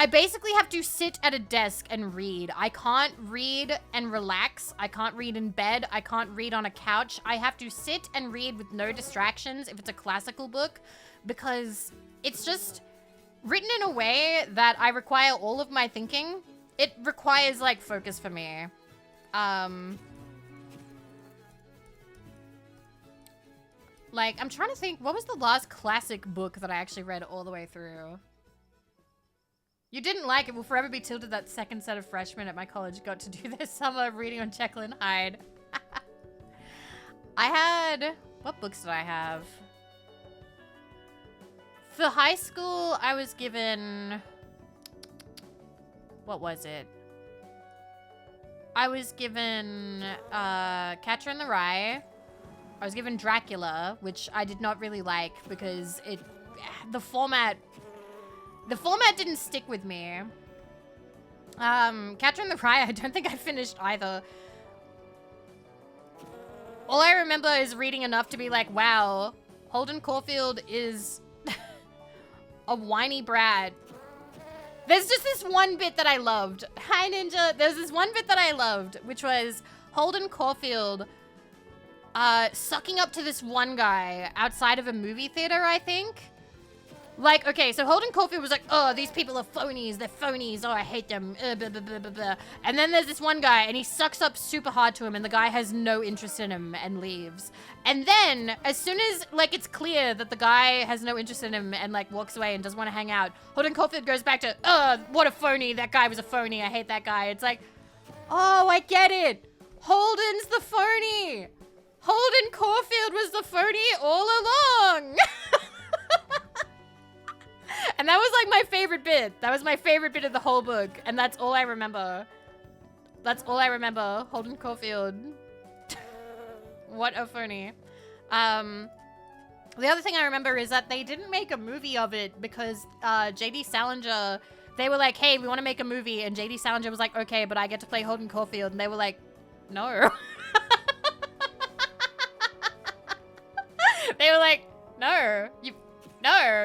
I basically have to sit at a desk and read. I can't read and relax. I can't read in bed. I can't read on a couch. I have to sit and read with no distractions if it's a classical book, because it's just written in a way that I require all of my thinking. It requires, like, focus for me. Like, I'm trying to think, what was the last classic book that I actually read all the way through? You didn't like it. Will forever be tilted that second set of freshmen at my college got to do this summer of reading on Jekyll and Hyde. I had... What books did I have? For high school, I was given... What was it? I was given Catcher in the Rye. I was given Dracula, which I did not really like because the format didn't stick with me. Catcher in the Rye, I don't think I finished either. All I remember is reading enough to be like, wow, Holden Caulfield is a whiny brat. There's just this one bit that I loved. Hi, Ninja. There's this one bit that I loved, which was Holden Caulfield sucking up to this one guy outside of a movie theater, I think. Like, okay, so Holden Caulfield was like, oh, these people are phonies. They're phonies. Oh, I hate them. Blah, blah, blah, blah, blah. And then there's this one guy, and he sucks up super hard to him, and the guy has no interest in him and leaves. And then, as soon as, like, it's clear that the guy has no interest in him and, like, walks away and doesn't want to hang out, Holden Caulfield goes back to, oh, what a phony. That guy was a phony. I hate that guy. It's like, oh, I get it. Holden's the phony. Holden Caulfield was the phony all along. And that was like my favorite bit. That was my favorite bit of the whole book. And that's all I remember. That's all I remember. Holden Caulfield. What a phony. The other thing I remember is that they didn't make a movie of it because J.D. Salinger, they were like, hey, we want to make a movie. And J.D. Salinger was like, okay, but I get to play Holden Caulfield. And they were like, no. They were like, no,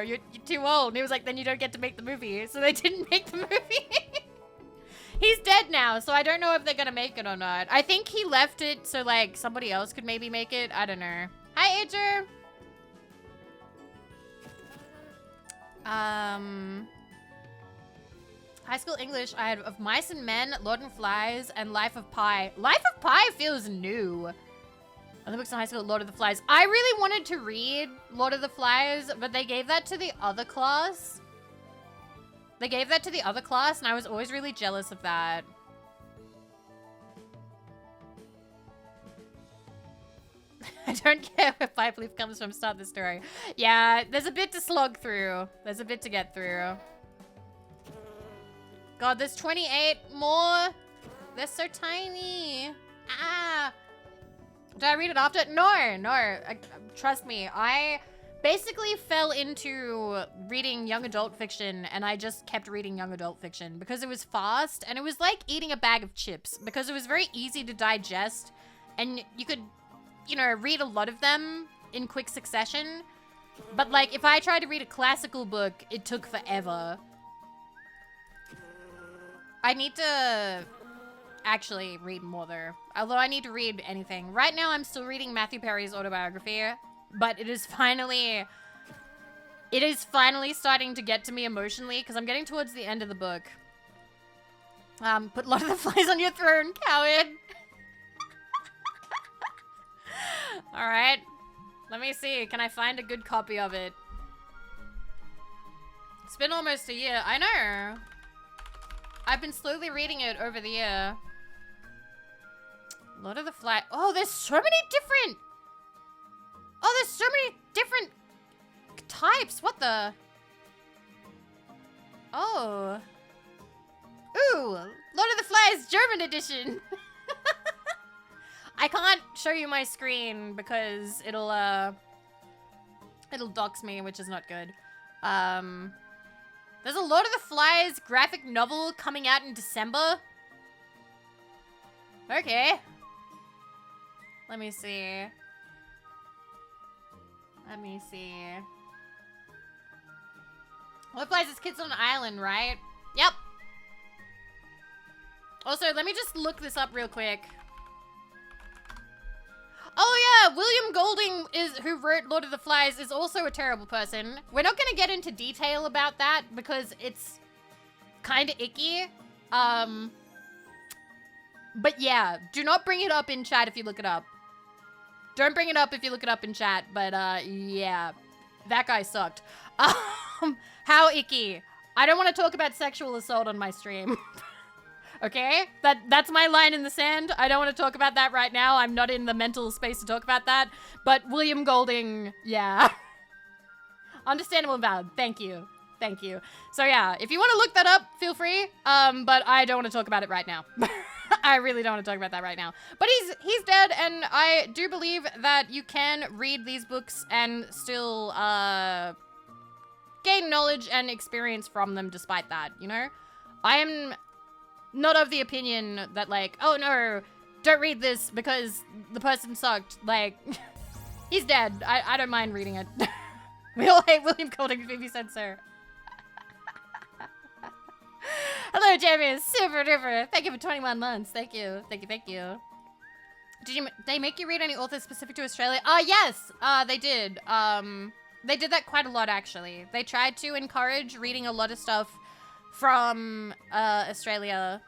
you're too old. And he was like, then you don't get to make the movie. So they didn't make the movie. He's dead now, so I don't know if they're gonna make it or not. I think he left it so, like, somebody else could maybe make it. I don't know. Hi, Ager. High school English, I had Of Mice and Men, Lord and Flies, and Life of Pi. Life of Pi feels new. Other books in high school, Lord of the Flies. I really wanted to read Lord of the Flies, but they gave that to the other class. They gave that to the other class, and I was always really jealous of that. I don't care where Pipe Leaf comes from, start the story. Yeah, there's a bit to slog through. There's a bit to get through. God, there's 28 more. They're so tiny. Ah. Did I read it after? No. Trust me. I basically fell into reading young adult fiction, and I just kept reading young adult fiction because it was fast, and it was like eating a bag of chips because it was very easy to digest, and you could, you know, read a lot of them in quick succession. But, like, if I tried to read a classical book, it took forever. I need to actually read more, though. Although I need to read anything. Right now, I'm still reading Matthew Perry's autobiography, but it is finally starting to get to me emotionally because I'm getting towards the end of the book. Put Lord of the Flies on your throne, coward. All right. Let me see. Can I find a good copy of it? It's been almost a year. I know. I've been slowly reading it over the year. Lord of the Flies. Oh, there's so many different... Oh, there's so many different types. What the... Oh. Ooh, Lord of the Flies German edition. I can't show you my screen because it'll dox me, which is not good. There's a Lord of the Flies graphic novel coming out in December. Okay. Let me see. Lord of the Flies is Kids on an Island, right? Yep. Also, let me just look this up real quick. Oh yeah, William Golding who wrote Lord of the Flies is also a terrible person. We're not gonna get into detail about that because it's kind of icky. But yeah, do not bring it up in chat if you look it up. Don't bring it up if you look it up in chat, but yeah, that guy sucked. How icky. I don't want to talk about sexual assault on my stream. Okay? That's my line in the sand. I don't want to talk about that right now. I'm not in the mental space to talk about that. But William Golding, yeah. Understandable and valid. Thank you. Thank you. So yeah, if you want to look that up, feel free. But I don't want to talk about it right now. I really don't want to talk about that right now. But he's dead, and I do believe that you can read these books and still gain knowledge and experience from them despite that, you know? I am not of the opinion that, like, oh no, don't read this because the person sucked. Like, he's dead. I don't mind reading it. We all hate William Golding, Vivi said so. Hello, Jamie. Super duper. Thank you for 21 months. Thank you. Thank you. Thank you. Did they make you read any authors specific to Australia? Yes. They did. They did that quite a lot, actually. They tried to encourage reading a lot of stuff from Australia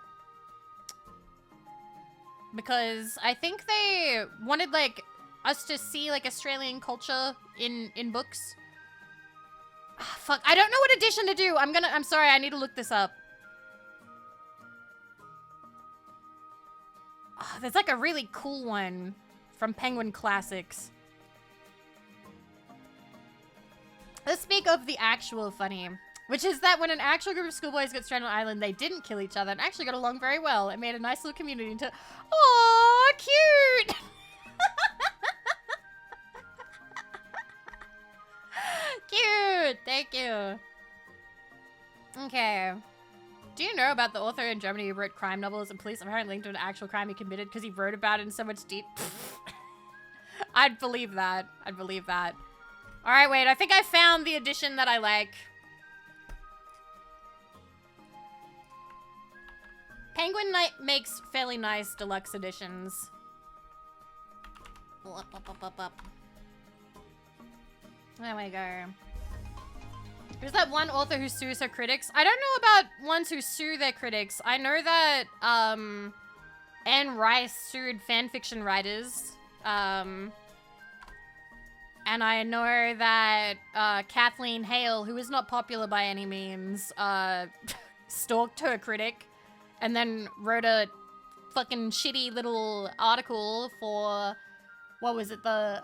because I think they wanted, like, us to see, like, Australian culture in books. Fuck, I don't know what edition to do. I'm sorry, I need to look this up. Oh, there's like a really cool one from Penguin Classics. Let's speak of the actual funny, which is that when an actual group of schoolboys got stranded on an island, they didn't kill each other and actually got along very well. It made a nice little community until... Aww, cute! Cute! Thank you. Okay. Do you know about the author in Germany who wrote crime novels and police apparently linked to an actual crime he committed because he wrote about it in so much detail? I'd believe that. I'd believe that. Alright, wait. I think I found the edition that I like. Penguin makes fairly nice deluxe editions. Up. There we go. Who's that one author who sues her critics? I don't know about ones who sue their critics. I know that Anne Rice sued fanfiction writers. And I know that Kathleen Hale, who is not popular by any means, stalked her critic and then wrote a fucking shitty little article for, what was it, the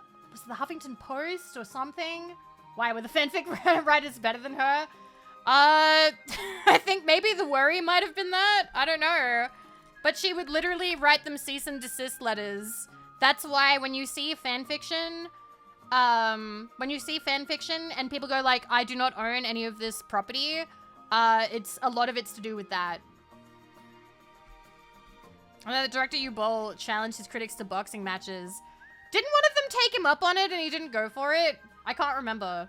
Huffington Post or something? Why were the fanfic writers better than her? I think maybe the worry might have been that. I don't know. But she would literally write them cease and desist letters. That's why when you see fanfiction, and people go like, I do not own any of this property, it's a lot of it's to do with that. And then the director Yu Bol challenged his critics to boxing matches. Didn't one of them take him up on it and he didn't go for it? I can't remember.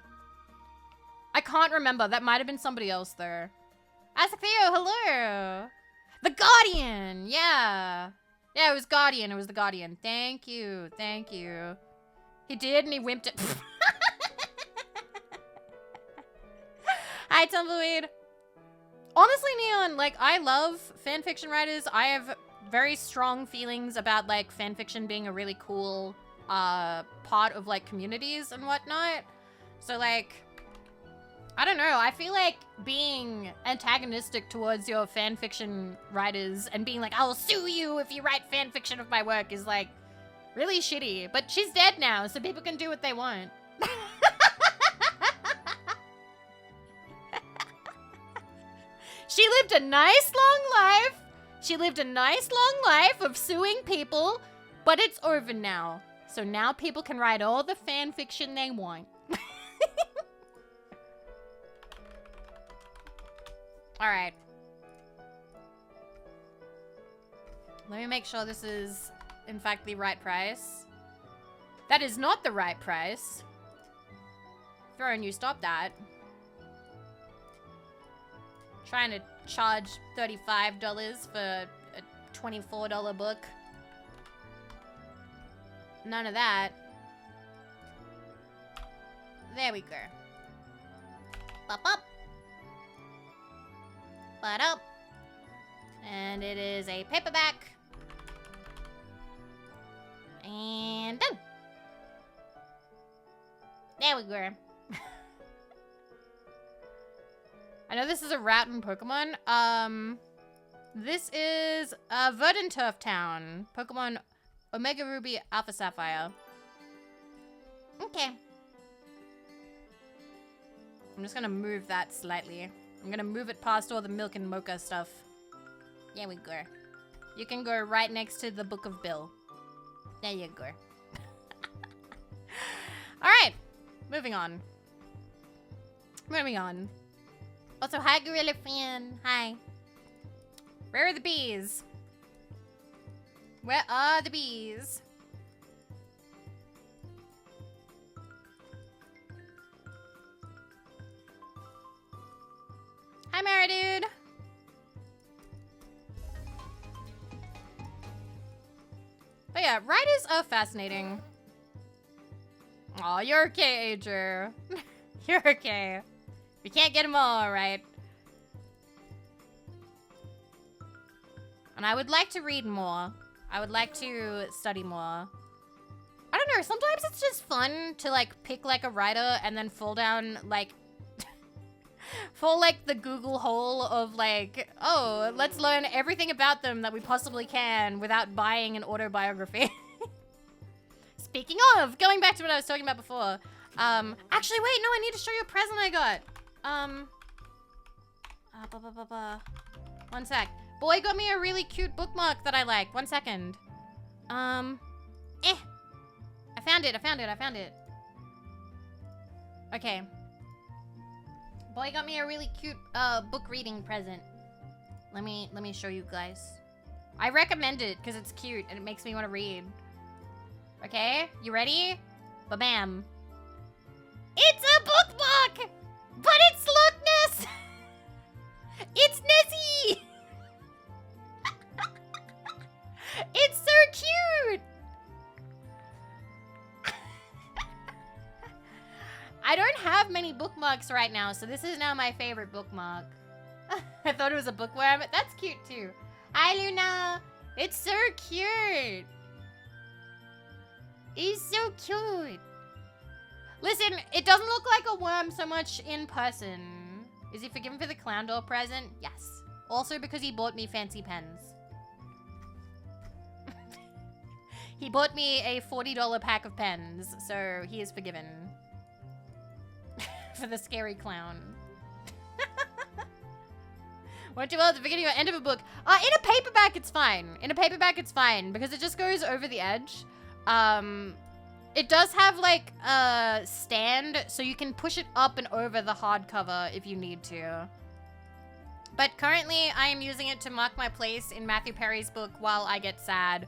That might have been somebody else, though. Ask Theo, hello. The Guardian, yeah. Yeah, it was Guardian. It was the Guardian. Thank you. Thank you. He did, and he wimped it. Hi, Tumbleweed. Honestly, Neon, like, I love fanfiction writers. I have very strong feelings about, like, fanfiction being a really cool part of, like, communities and whatnot. So, like, I don't know. I feel like being antagonistic towards your fanfiction writers and being like, I'll sue you if you write fanfiction of my work is, like, really shitty. But she's dead now, so people can do what they want. She lived a nice long life. She lived a nice long life of suing people, but it's over now. So now people can write all the fan fiction they want. All right. Let me make sure this is, in fact, the right price. That is not the right price. Throwing you, stop that. Trying to charge $35 for a $24 book. None of that. There we go. Up, up. But up. And it is a paperback. And done. There we go. I know this is a rat in Pokemon. This is Verdanturf Town. Pokemon Omega Ruby Alpha Sapphire. Okay. I'm just gonna move that slightly. I'm gonna move it past all the milk and mocha stuff. There we go. You can go right next to the Book of Bill. There you go. Alright. Moving on. Moving on. Also, hi Gorilla Fan. Hi. Where are the bees? Where are the bees? Hi, Maridude. But yeah, writers are fascinating. Aw, you're okay, Ager. You're okay. We can't get them all, right? And I would like to read more. I would like to study more. I don't know, sometimes it's just fun to, like, pick, like, a writer and then fall down, like, fall, like, the Google hole of, like, oh, let's learn everything about them that we possibly can without buying an autobiography. Speaking of, going back to what I was talking about before. Actually, wait, no, I need to show you a present I got. One sec. Boy got me a really cute bookmark that I like. One second. I found it. Okay. Boy got me a really cute book reading present. Let me show you guys. I recommend it because it's cute and it makes me want to read. Okay, you ready? Ba-bam. It's a bookmark! But it's Loch Ness! It's Nessie! It's so cute! I don't have many bookmarks right now, so this is now my favorite bookmark. I thought it was a bookworm, but that's cute too. Hi, Luna! It's so cute! It's so cute! Listen, it doesn't look like a worm so much in person. Is he forgiven for the clown doll present? Yes. Also because he bought me fancy pens. He bought me a $40 pack of pens, so he is forgiven. For the scary clown. Won't do well at the beginning or end of a book. In a paperback, it's fine. In a paperback, it's fine because it just goes over the edge. It does have like a stand, so you can push it up and over the hardcover if you need to. But currently, I am using it to mark my place in Matthew Perry's book while I get sad.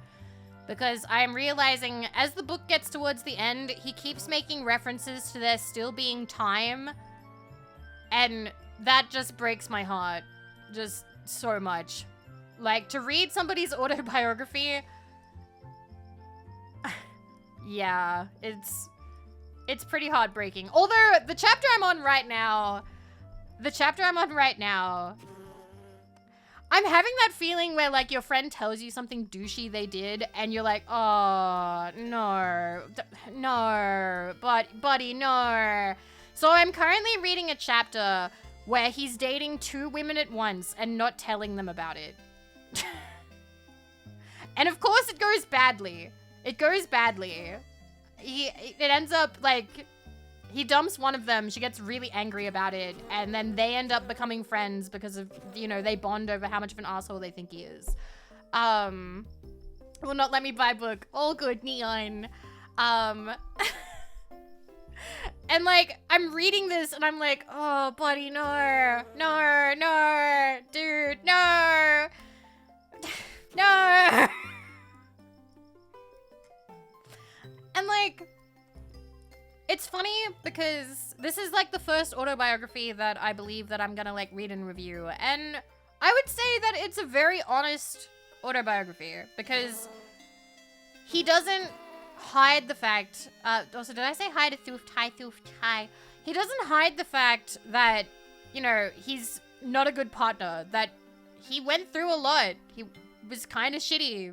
Because I'm realizing as the book gets towards the end, he keeps making references to there still being time. And that just breaks my heart. Just so much. Like, to read somebody's autobiography... yeah, it's pretty heartbreaking. Although, the chapter I'm on right now... I'm having that feeling where, like, your friend tells you something douchey they did, and you're like, oh, no, buddy, no. So I'm currently reading a chapter where he's dating 2 women at once and not telling them about it. And of course it goes badly. It goes badly. It ends up, like... He dumps one of them, she gets really angry about it, and then they end up becoming friends because of, you know, they bond over how much of an asshole they think he is. Will not let me buy book. All good, Neon. And, like, I'm reading this, and I'm like, oh, buddy, no, dude, no. No. And, like... It's funny because this is like the first autobiography that I believe that I'm gonna like read and review, and I would say that it's a very honest autobiography because he doesn't hide the fact, also, did I say hi to Thoof Thai? He doesn't hide the fact that, you know, he's not a good partner, that he went through a lot. He was kind of shitty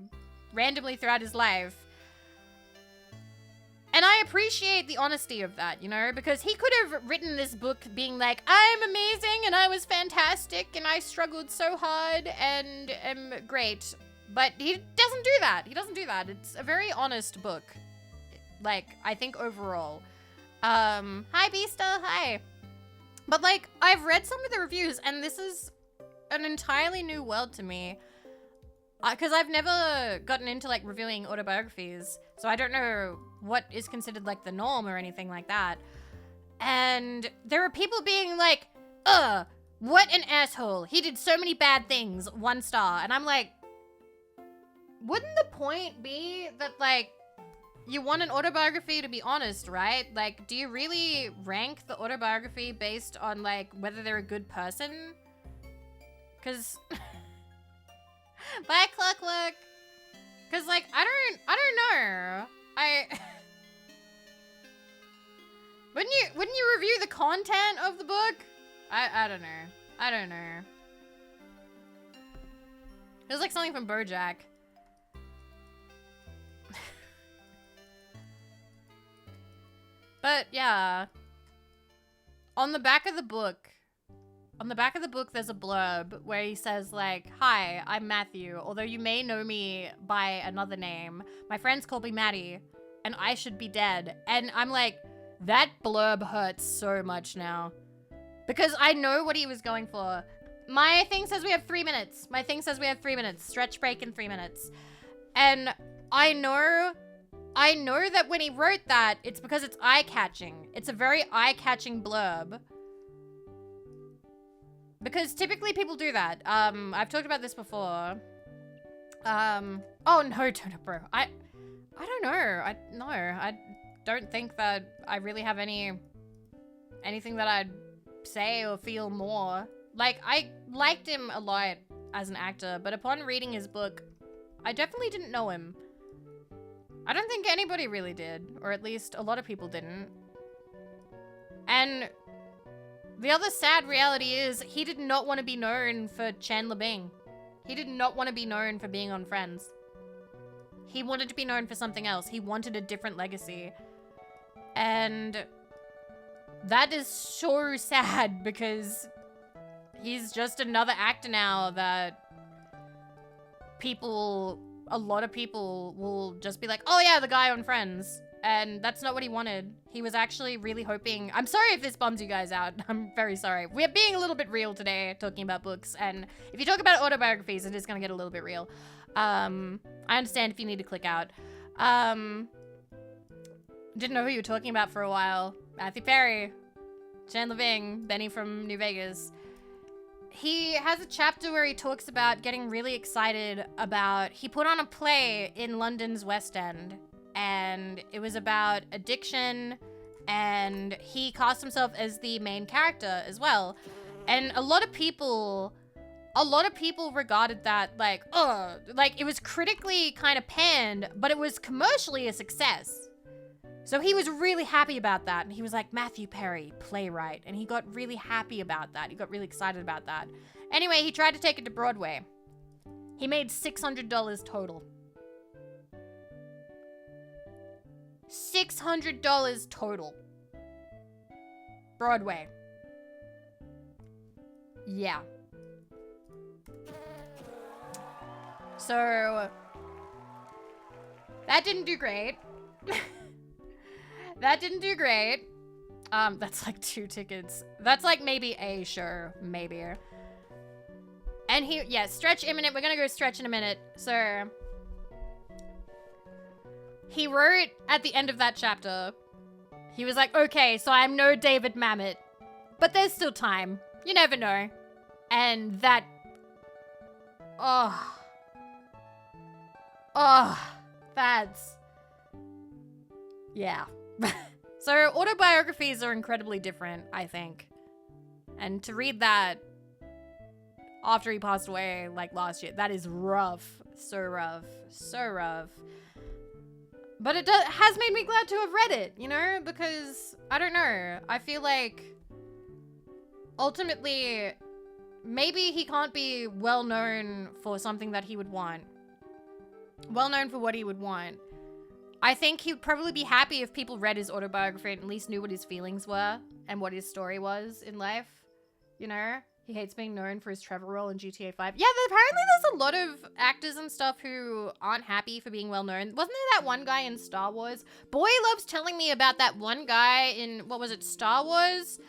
randomly throughout his life. And I appreciate the honesty of that, you know, because he could have written this book being like, I'm amazing and I was fantastic and I struggled so hard and am great. But he doesn't do that. He doesn't do that. It's a very honest book. Like, I think overall. Hi, Beasta. Hi. But, like, I've read some of the reviews and this is an entirely new world to me. Because I've never gotten into, like, reviewing autobiographies. So I don't know what is considered, like, the norm or anything like that. And there are people being like, what an asshole. He did so many bad things. 1 star. And I'm like, wouldn't the point be that, like, you want an autobiography to be honest, right? Like, do you really rank the autobiography based on, like, whether they're a good person? Because... Bye, Cluck. Because, like, I don't know. Wouldn't you review the content of the book? I don't know. I don't know. It was like something from BoJack. But, yeah. On the back of the book, there's a blurb where he says, like, hi, I'm Matthew. Although you may know me by another name. My friends call me Maddie, and I should be dead. And I'm like, that blurb hurts so much now. Because I know what he was going for. My thing says we have 3 minutes. Stretch break in 3 minutes. And I know that when he wrote that, it's because it's eye-catching. It's a very eye-catching blurb. Because typically people do that. I've talked about this before. Oh no, bro. I don't know. I don't think that I really have anything that I'd say or feel more. Like, I liked him a lot as an actor, but upon reading his book, I definitely didn't know him. I don't think anybody really did, or at least a lot of people didn't. And the other sad reality is he did not want to be known for Chandler Bing. He did not want to be known for being on Friends. He wanted to be known for something else. He wanted a different legacy. And that is so sad because he's just another actor now that a lot of people will just be like, oh yeah, the guy on Friends. And that's not what he wanted. He was actually really hoping... I'm sorry if this bums you guys out. I'm very sorry. We're being a little bit real today, talking about books. And if you talk about autobiographies, it is going to get a little bit real. I understand if you need to click out. Didn't know who you were talking about for a while. Matthew Perry. Chandler Bing. Benny from New Vegas. He has a chapter where he talks about getting really excited about... He put on a play in London's West End. And it was about addiction, and he cast himself as the main character as well. And a lot of people regarded that like, like it was critically kind of panned, but it was commercially a success. So he was really happy about that, and he was like, Matthew Perry, playwright, and he got really happy about that. He got really excited about that. Anyway, he tried to take it to Broadway. He made $600 total. $600 total. Broadway. Yeah. So that didn't do great. That didn't do great. That's like 2 tickets. That's like maybe a show, maybe. And yeah, stretch imminent. We're gonna go stretch in a minute. So he wrote at the end of that chapter, he was like, okay, so I'm no David Mamet, but there's still time. You never know. And that, that's, yeah. So autobiographies are incredibly different, I think. And to read that, after he passed away like last year. That is rough. So rough. So rough. But it has made me glad to have read it, you know? Because, I don't know. I feel like ultimately, maybe he can't be well known for something that he would want. Well known for what he would want. I think he'd probably be happy if people read his autobiography and at least knew what his feelings were and what his story was in life. You know? He hates being known for his Trevor role in GTA 5. Yeah, apparently there's a lot of actors and stuff who aren't happy for being well known. Wasn't there that one guy in Star Wars? Boy loves telling me about that one guy in, what was it, Star Wars?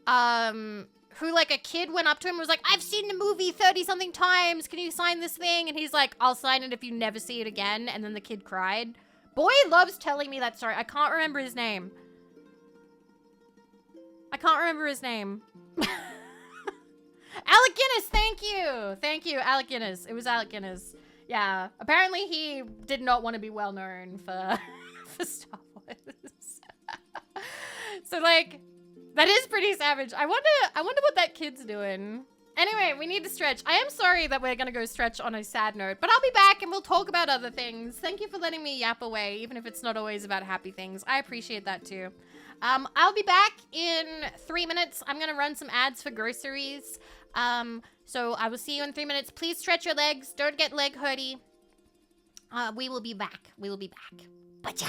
Who, like, a kid went up to him and was like, I've seen the movie 30-something times. Can you sign this thing? And he's like, I'll sign it if you never see it again. And then the kid cried. Boy loves telling me that story. I can't remember his name. I can't remember his name. Alec Guinness, thank you. Thank you, Alec Guinness. It was Alec Guinness. Yeah, apparently he did not want to be well known for, for Star Wars. So, like, that is pretty savage. I wonder what that kid's doing. Anyway, we need to stretch. I am sorry that we're gonna go stretch on a sad note, but I'll be back and we'll talk about other things. Thank you for letting me yap away, even if it's not always about happy things. I appreciate that too. I'll be back in 3 minutes. I'm gonna run some ads for groceries. So I will see you in 3 minutes. Please stretch your legs. Don't get leg hurty. We will be back. We will be back. Bacha!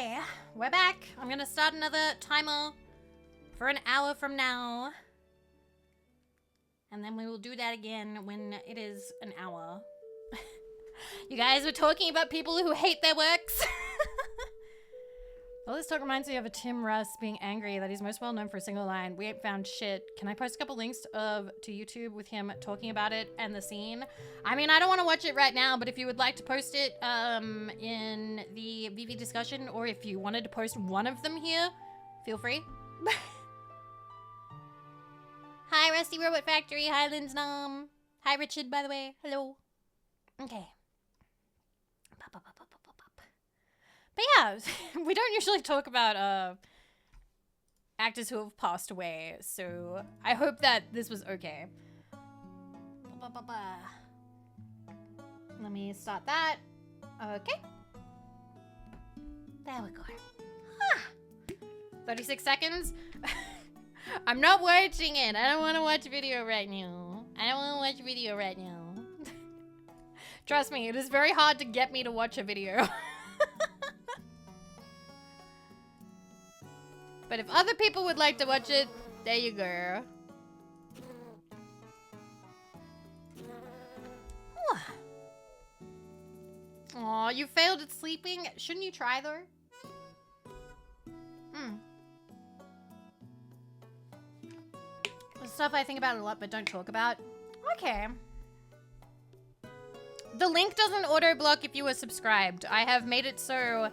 Okay, we're back. I'm gonna start another timer for an hour from now. And then we will do that again when it is an hour. You guys were talking about people who hate their works. All this talk reminds me of a Tim Russ being angry that he's most well known for a single line. We ain't found shit. Can I post a couple links to YouTube with him talking about it and the scene? I mean, I don't want to watch it right now, but if you would like to post it in the Vivi discussion, or if you wanted to post one of them here, feel free. Hi, Rusty Robot Factory. Hi, Linsnom. Hi, Richard, by the way. Hello. Okay. But yeah, we don't usually talk about actors who have passed away, so I hope that this was okay. Let me start that. Okay. There we go. Huh. 36 seconds. I'm not watching it. I don't want to watch video right now. Trust me, it is very hard to get me to watch a video. But if other people would like to watch it, there you go. Aw, you failed at sleeping? Shouldn't you try, though? Stuff I think about a lot but don't talk about. Okay. The link doesn't auto-block if you are subscribed. I have made it so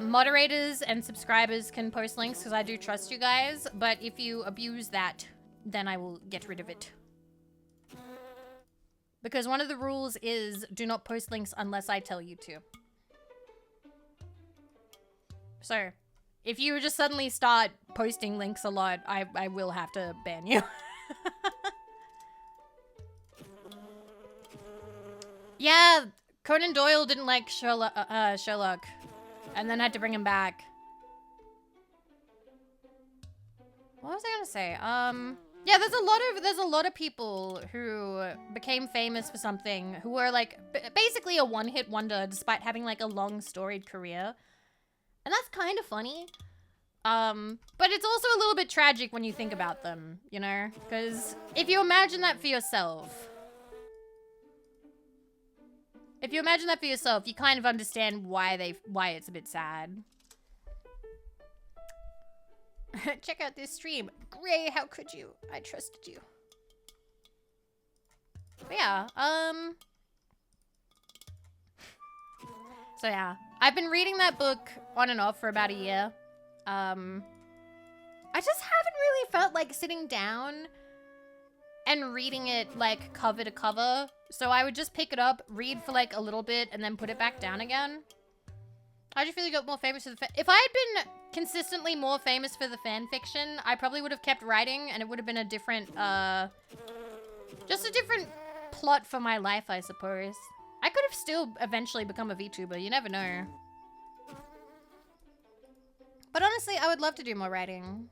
moderators and subscribers can post links because I do trust you guys. But if you abuse that, then I will get rid of it. Because one of the rules is do not post links unless I tell you to. So, if you just suddenly start posting links a lot, I will have to ban you. Yeah, Conan Doyle didn't like Sherlock, and then had to bring him back. What was I gonna say? Yeah, there's a lot of people who became famous for something who were like basically a one-hit wonder despite having like a long storied career. And that's kind of funny. But it's also a little bit tragic when you think about them, you know? Because if you imagine that for yourself, you kind of understand why it's a bit sad. Check out this stream. Gray, how could you? I trusted you. But yeah, so yeah, I've been reading that book on and off for about a year. I just haven't really felt like sitting down and reading it like cover to cover. So I would just pick it up, read for like a little bit, and then put it back down again. How'd you feel you got more famous for the if I had been consistently more famous for the fan fiction, I probably would have kept writing and it would have been a different, just a different plot for my life, I suppose. I could have still eventually become a VTuber, you never know. But honestly, I would love to do more writing.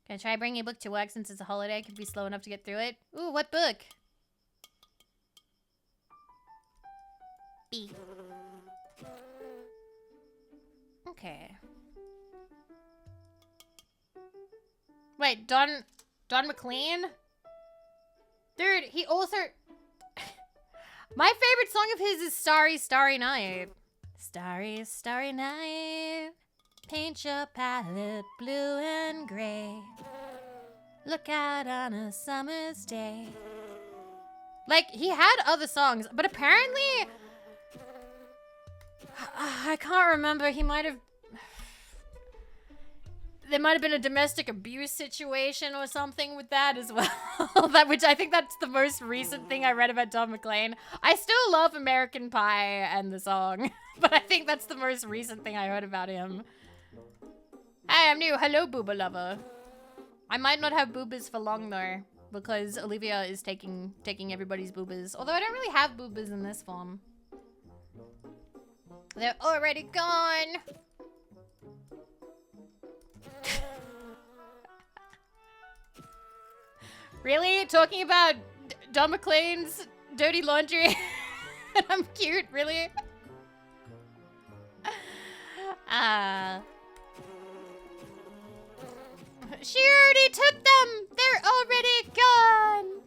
Can I try bringing a book to work since it's a holiday? Could be slow enough to get through it. Ooh, what book? B. Okay. Wait, Don McLean? Dude, he also... My favorite song of his is Starry, Starry Night. Starry, starry night. Paint your palette blue and gray. Look out on a summer's day. Like, he had other songs, but apparently... I can't remember. He might have... There might have been a domestic abuse situation or something with that as well. Which I think that's the most recent thing I read about Don McLean. I still love American Pie and the song, but I think that's the most recent thing I heard about him. Hey, I'm new. Hello, booba lover. I might not have boobas for long though, because Olivia is taking everybody's boobas. Although I don't really have boobas in this form. They're already gone. Really? Talking about Don McLean's dirty laundry? And I'm cute, really? She already took them! They're already gone!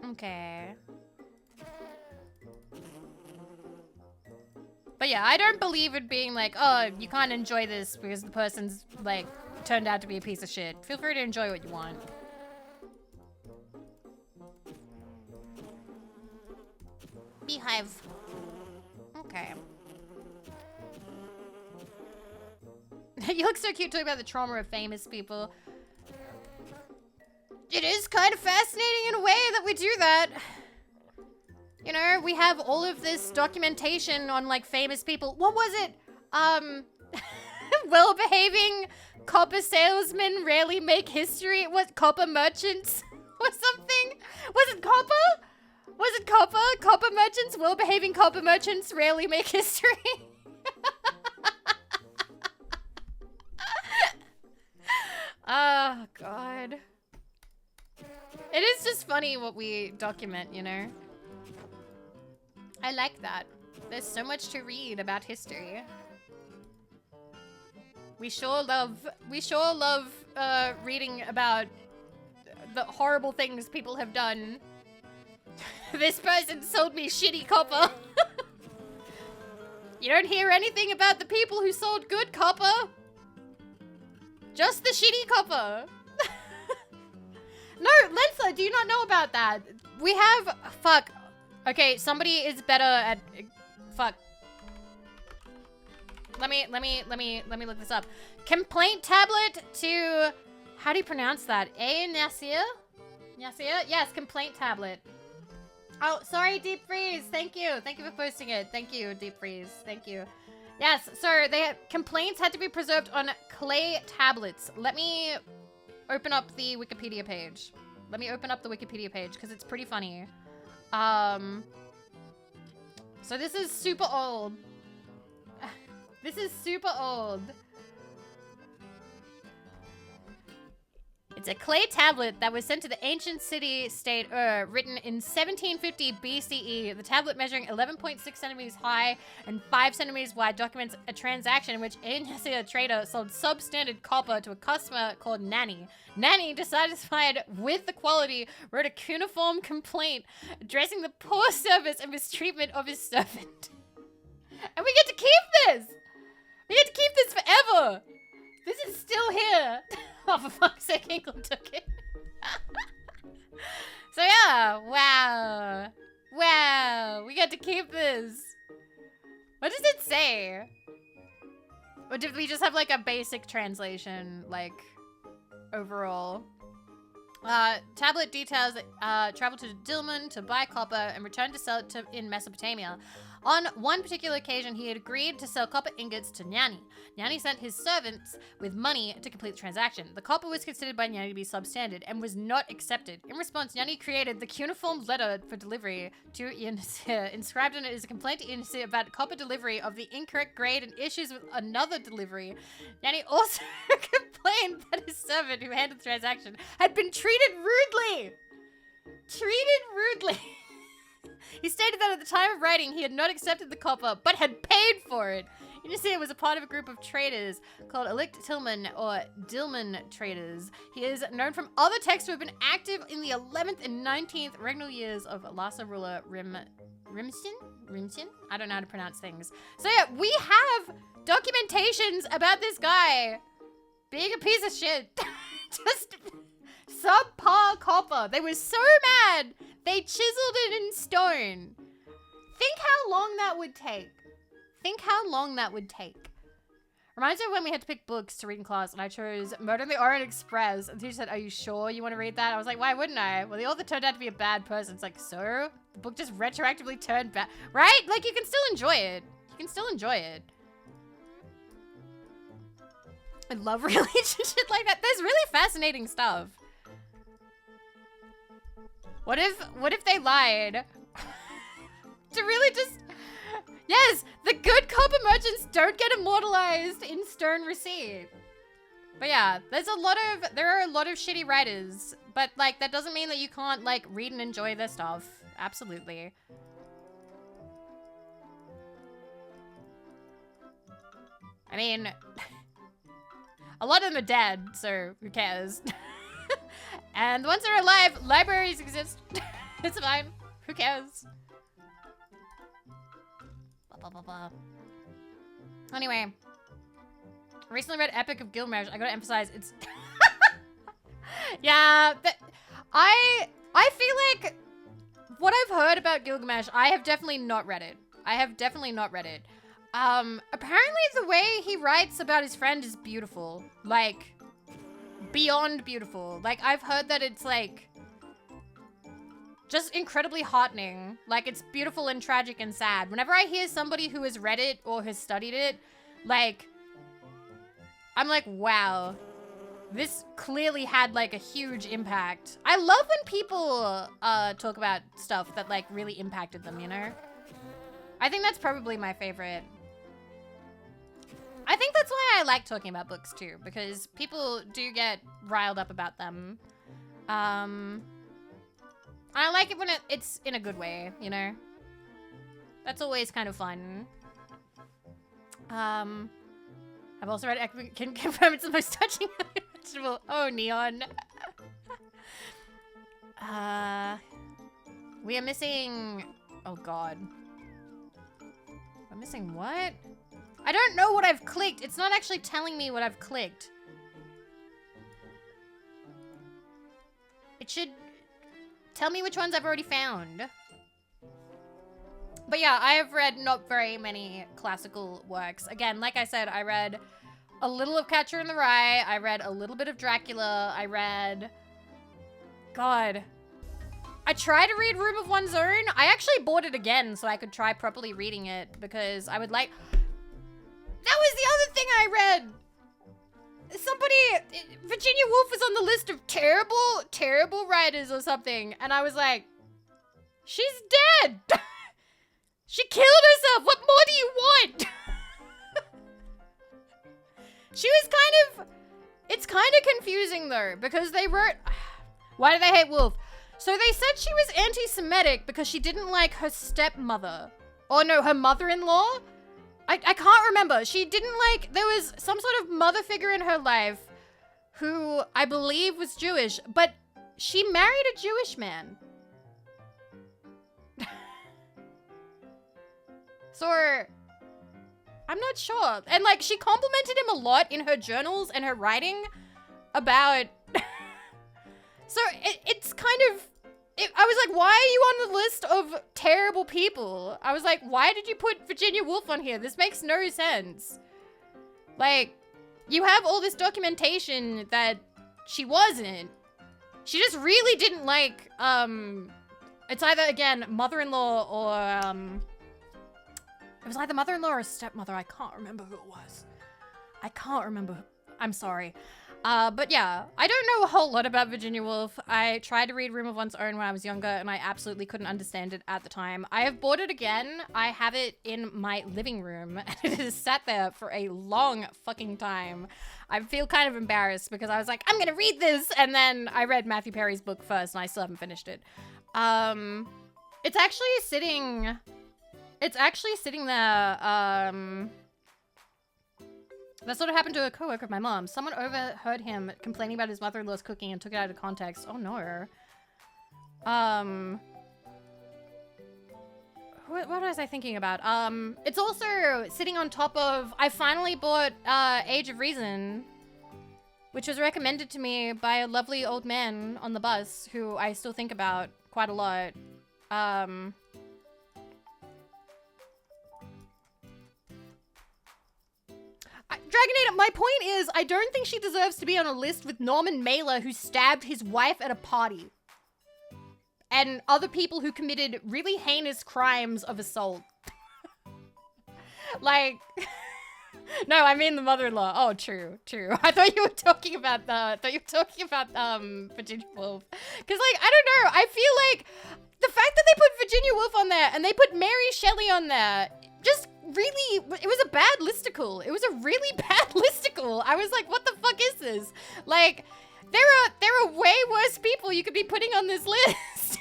Okay. But yeah, I don't believe in being like, oh, you can't enjoy this because the person's like turned out to be a piece of shit. Feel free to enjoy what you want. Beehive. Okay. You look so cute talking about the trauma of famous people. It is kind of fascinating in a way that we do that. You know, we have all of this documentation on like famous people. What was it? Well-behaving copper salesmen rarely make history. What, copper merchants or something? Was it copper? Was it copper? Copper merchants, well-behaving copper merchants rarely make history. Oh, God. It is just funny what we document, you know? I like that. There's so much to read about history. We sure love reading about the horrible things people have done. This person sold me shitty copper. You don't hear anything about the people who sold good copper. Just the shitty copper. No, Lensa, do you not know about that? We have, fuck. Okay, somebody is better at, fuck. Let me look this up. Complaint tablet to, how do you pronounce that? Nasir? Nasir? Yes, complaint tablet. Oh, sorry, Deep Freeze. Thank you. Thank you for posting it. Thank you, Deep Freeze. Thank you. Yes, so complaints had to be preserved on clay tablets. Let me open up the Wikipedia page. Let me open up the Wikipedia page because it's pretty funny. So this is super old. This is super old. It's a clay tablet that was sent to the ancient city-state written in 1750 BCE. The tablet, measuring 11.6 centimeters high and 5 centimeters wide, documents a transaction in which a trader sold substandard copper to a customer called Nanny. Nanny, dissatisfied with the quality, wrote a cuneiform complaint addressing the poor service and mistreatment of his servant. And we get to keep this! We get to keep this forever! This is still here! Oh, for fuck's sake, England took it. So yeah, wow. Wow, we get to keep this. What does it say? Or did we just have like a basic translation, like, overall? Tablet details traveled to Dilmun to buy copper and returned to sell it in Mesopotamia. On one particular occasion, he had agreed to sell copper ingots to Nyani. Nyani sent his servants with money to complete the transaction. The copper was considered by Nyani to be substandard and was not accepted. In response, Nyani created the cuneiform letter for delivery to Yanasir. Inscribed in it is a complaint to Yanasir about copper delivery of the incorrect grade and issues with another delivery. Nyani also complained that his servant who handled the transaction had been treated rudely. He stated that at the time of writing, he had not accepted the copper, but had paid for it. Yanasir was a part of a group of traders called Elikt Tilman or Dilmun traders. He is known from other texts to have been active in the 11th and 19th regnal years of Lhasa ruler Rimsin? I don't know how to pronounce things. So yeah, we have documentations about this guy being a piece of shit. Just subpar copper. They were so mad. They chiseled it in stone. Think how long that would take. Reminds me of when we had to pick books to read in class and I chose Murder in the Orient Express. And the teacher said, are you sure you want to read that? I was like, why wouldn't I? Well, the author turned out to be a bad person. It's like, so? The book just retroactively turned bad. Right? Like, you can still enjoy it. I love shit like that. There's really fascinating stuff. What if they lied? To really just... Yes, the good copper merchants just don't get immortalized in stern receipt. But yeah, there are a lot of shitty writers, but like that doesn't mean that you can't like read and enjoy their stuff. Absolutely. I mean, a lot of them are dead, so who cares? And the ones that are alive, libraries exist. It's fine. Who cares? Blah, blah, blah, blah. Anyway, I recently read Epic of Gilgamesh. I gotta emphasize, it's... Yeah, I feel like what I've heard about Gilgamesh, I have definitely not read it. Apparently the way he writes about his friend is beautiful. Like, beyond beautiful. Like, I've heard that it's, like, just incredibly heartening. Like, it's beautiful and tragic and sad. Whenever I hear somebody who has read it or has studied it, like, I'm like, wow. This clearly had, like, a huge impact. I love when people talk about stuff that, like, really impacted them, you know? I think that's probably my favorite. I think that's why I like talking about books too, because people do get riled up about them. I like it when it's in a good way, you know? That's always kind of fun. I've also read, can confirm it's the most touching vegetable. Oh, Neon. We are missing, oh God. We're missing what? I don't know what I've clicked. It's not actually telling me what I've clicked. It should tell me which ones I've already found. But yeah, I have read not very many classical works. Again, like I said, I read a little of Catcher in the Rye. I read a little bit of Dracula. I read... God. I tried to read Room of One's Own. I actually bought it again so I could try properly reading it because I would like... That was the other thing I read! Virginia Woolf was on the list of terrible writers or something. And I was like, she's dead! She killed herself! What more do you want? She was it's kind of confusing though, because they wrote, why do they hate Woolf? So they said she was anti-Semitic because she didn't like her stepmother. Oh no, her mother-in-law? I can't remember. She didn't like, there was some sort of mother figure in her life who I believe was Jewish, but she married a Jewish man. So, I'm not sure. And like, she complimented him a lot in her journals and her writing about, so it's kind of, I was like, why are you on the list of terrible people? I was like, why did you put Virginia Woolf on here? This makes no sense. Like, you have all this documentation that she wasn't. She just really didn't like, it's either, again, mother-in-law or, it was either mother-in-law or stepmother. I can't remember who it was. I can't remember. I'm sorry. But yeah, I don't know a whole lot about Virginia Woolf. I tried to read Room of One's Own when I was younger, and I absolutely couldn't understand it at the time. I have bought it again. I have it in my living room, and it has sat there for a long fucking time. I feel kind of embarrassed because I was like, I'm gonna read this, and then I read Matthew Perry's book first, and I still haven't finished it. It's actually sitting there, that sort of happened to a coworker of my mom. Someone overheard him complaining about his mother-in-law's cooking and took it out of context. Oh no. What was I thinking about? It's also sitting on top of, I finally bought Age of Reason, which was recommended to me by a lovely old man on the bus who I still think about quite a lot. Dragonator, my point is, I don't think she deserves to be on a list with Norman Mailer, who stabbed his wife at a party. And other people who committed really heinous crimes of assault. Like, no, I mean the mother-in-law. Oh, true. I thought you were talking about Virginia Woolf. Cause like, I don't know, I feel like the fact that they put Virginia Woolf on there and they put Mary Shelley on there just it was a bad listicle. It was a really bad listicle. I was like, what the fuck is this? Like, there are way worse people you could be putting on this list.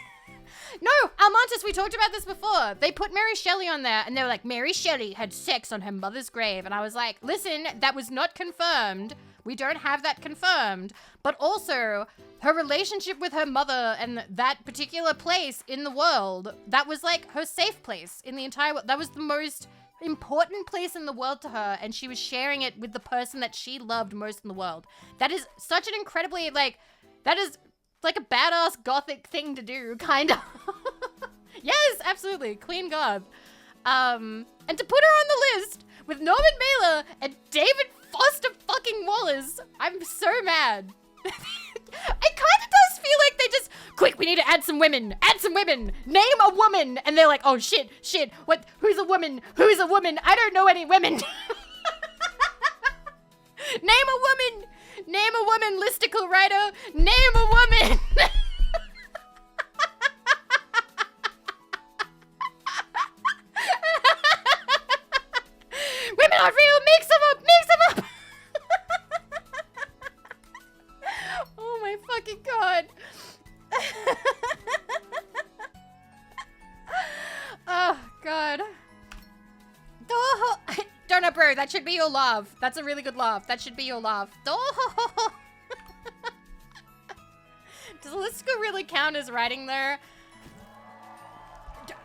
No, Almontis, we talked about this before. They put Mary Shelley on there, and they were like, Mary Shelley had sex on her mother's grave. And I was like, listen, that was not confirmed. We don't have that confirmed. But also, her relationship with her mother and that particular place in the world, that was like her safe place in the entire world. That was the most important place in the world to her, and she was sharing it with the person that she loved most in the world. That is such an incredibly, like, that is like a badass gothic thing to do, kind of. Yes, absolutely. Queen Goth. And to put her on the list with Norman Mailer and David Foster fucking Wallace, I'm so mad. It kind of does feel like they just, quick, we need to add some women, name a woman. And they're like, oh shit, what, who's a woman, I don't know any women. Name a woman, listicle writer, name a woman. Women are real, mix them up. Oh my fucking god. Oh god. Donut Bro, that should be your laugh. That's a really good laugh. That should be your laugh. Does listicle really count as writing there?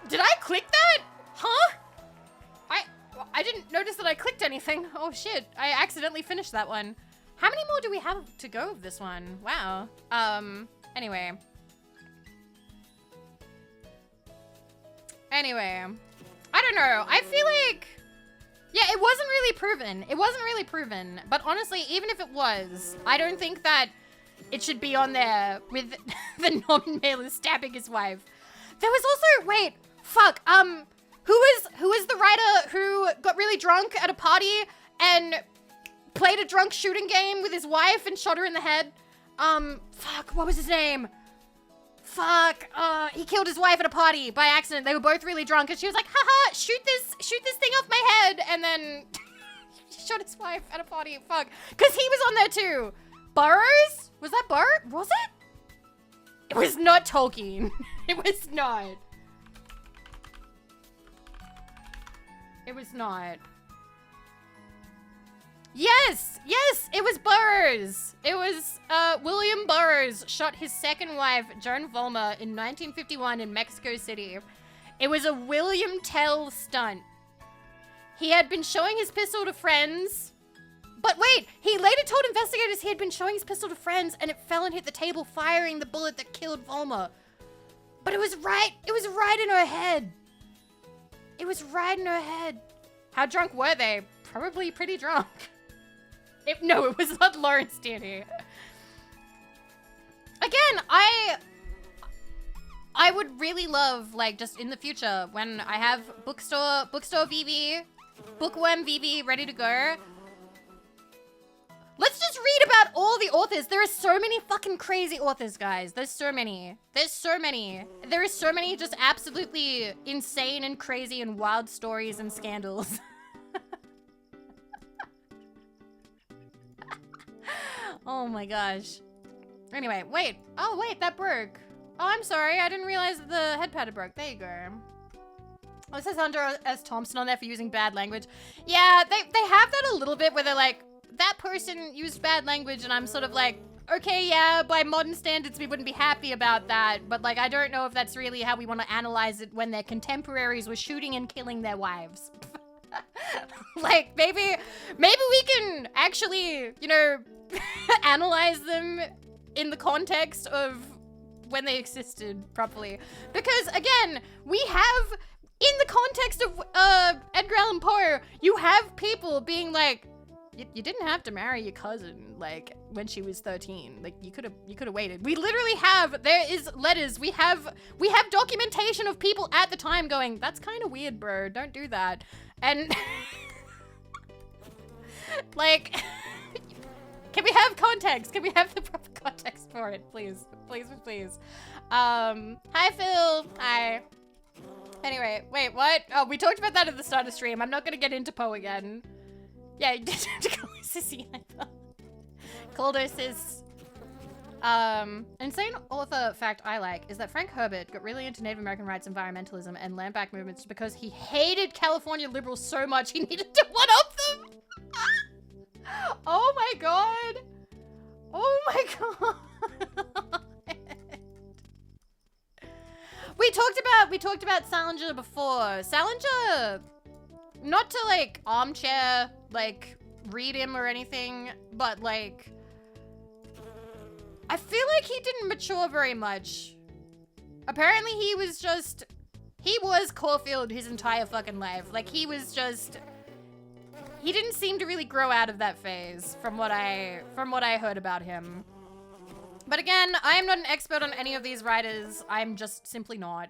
Did I click that? Huh? I didn't notice that I clicked anything. Oh shit, I accidentally finished that one. How many more do we have to go of this one? Wow. Anyway. I don't know. I feel like, yeah, it wasn't really proven. But honestly, even if it was, I don't think that it should be on there with the Norman Mailer stabbing his wife. There was also, wait, fuck, who was the writer who got really drunk at a party and played a drunk shooting game with his wife and shot her in the head? Fuck, what was his name? Fuck, he killed his wife at a party by accident. They were both really drunk and she was like, haha, shoot this thing off my head. And then she shot his wife at a party, fuck. Cause he was on there too. Burroughs? Was that Burroughs? Was it? It was not Tolkien. It was not. It was not. Yes, it was Burroughs. It was William Burroughs shot his second wife, Joan Vollmer, in 1951 in Mexico City. It was a William Tell stunt. He had been showing his pistol to friends. But wait, he later told investigators he had been showing his pistol to friends and it fell and hit the table, firing the bullet that killed Vollmer. But it was right in her head. It was right in her head. How drunk were they? Probably pretty drunk. No, it was not Lawrence Tierney. Again, I would really love, like, just in the future, when I have bookstore Vivi, bookworm Vivi ready to go, let's just read about all the authors. There are so many fucking crazy authors, guys. There's so many. There is so many just absolutely insane and crazy and wild stories and scandals. Oh my gosh. Anyway, wait. Oh, wait, that broke. Oh, I'm sorry. I didn't realize that the head pad broke. There you go. Oh, it says Hunter S. Thompson on there for using bad language. Yeah, they have that a little bit where they're like, that person used bad language, and I'm sort of like, okay, yeah, by modern standards, we wouldn't be happy about that, but like, I don't know if that's really how we want to analyze it when their contemporaries were shooting and killing their wives. Like, maybe we can actually, you know, analyze them in the context of when they existed properly. Because, again, we have, in the context of Edgar Allan Poe, you have people being like, you didn't have to marry your cousin, like, when she was 13. Like, you could have waited. We literally have, there is letters. We have documentation of people at the time going, that's kind of weird, bro. Don't do that. And, like, can we have context? Can we have the proper context for it, please? Please, please. Hi, Phil. Hi. Anyway, wait, what? Oh, we talked about that at the start of stream. I'm not gonna get into Poe again. Yeah, you didn't have to call me sissy either. Caldo sis. Insane author fact I like is that Frank Herbert got really into Native American rights, environmentalism, and land back movements because he hated California liberals so much he needed to one-up them. Oh my god. Oh my god. We talked about Salinger before. Salinger, not to like armchair like read him or anything, but like I feel like he didn't mature very much. Apparently he was Caulfield his entire fucking life. Like he didn't seem to really grow out of that phase from what I heard about him. But again, I am not an expert on any of these writers. I'm just simply not.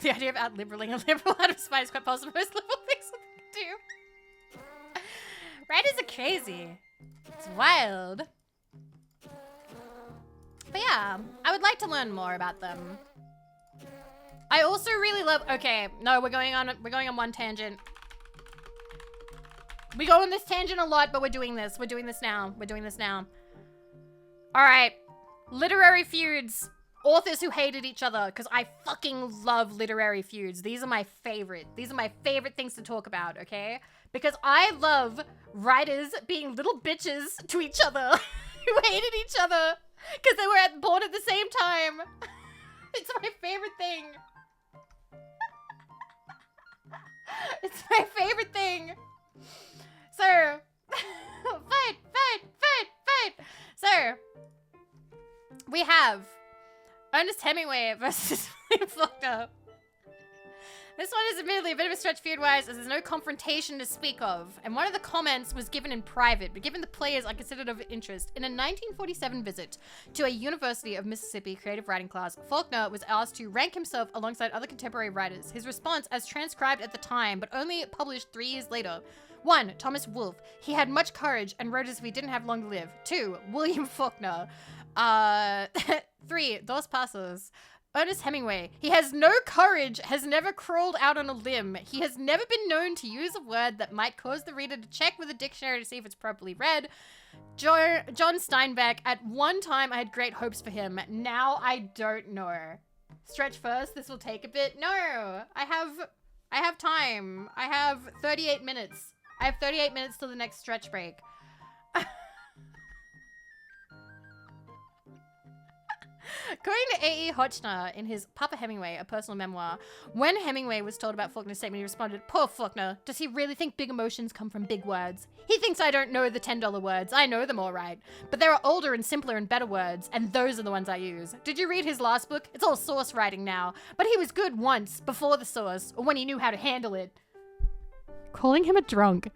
The idea of out-liberaling a liberal out of spite is quite possible. Most liberal things do. Writers are crazy. It's wild. But yeah, I would like to learn more about them. I also really love, okay, no, we're going on one tangent. We go on this tangent a lot, but we're doing this. We're doing this now. All right, literary feuds. Authors who hated each other, because I fucking love literary feuds. These are my favorite. These are my favorite things to talk about, okay? Because I love writers being little bitches to each other who hated each other because they were born at the same time. It's my favorite thing. It's my favorite thing. So, fight. So, we have Ernest Hemingway versus William Faulkner. This one is admittedly a bit of a stretch feud-wise, as there's no confrontation to speak of, and one of the comments was given in private, but given the players are considered of interest. In a 1947 visit to a University of Mississippi creative writing class, Faulkner was asked to rank himself alongside other contemporary writers. His response, as transcribed at the time, but only published 3 years later: 1. Thomas Wolfe. He had much courage and wrote as if he didn't have long to live. 2. William Faulkner. 3. Dos Passos. Ernest Hemingway. He has no courage, has never crawled out on a limb. He has never been known to use a word that might cause the reader to check with a dictionary to see if it's properly read. John Steinbeck. At one time, I had great hopes for him. Now I don't know. Stretch first. This will take a bit. No, I have time. I have 38 minutes. I have 38 minutes till the next stretch break. According to A.E. Hochner in his Papa Hemingway, a personal memoir, when Hemingway was told about Faulkner's statement, he responded, "Poor Faulkner, does he really think big emotions come from big words? He thinks I don't know the $10 words. I know them all right. But there are older and simpler and better words, and those are the ones I use. Did you read his last book? It's all source writing now. But he was good once, before the source, or when he knew how to handle it." Calling him a drunk.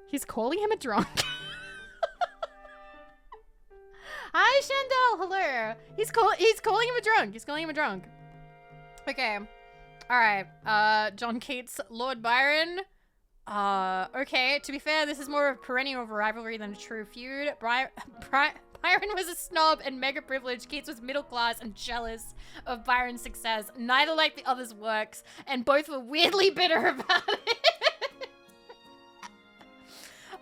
He's calling him a drunk. Hi, Chandel. Hello. He's calling him a drunk. He's calling him a drunk. Okay. All right. John Keats, Lord Byron. Okay. To be fair, this is more of a perennial rivalry than a true feud. Byron was a snob and mega privileged. Keats was middle class and jealous of Byron's success. Neither liked the other's works, and both were weirdly bitter about it.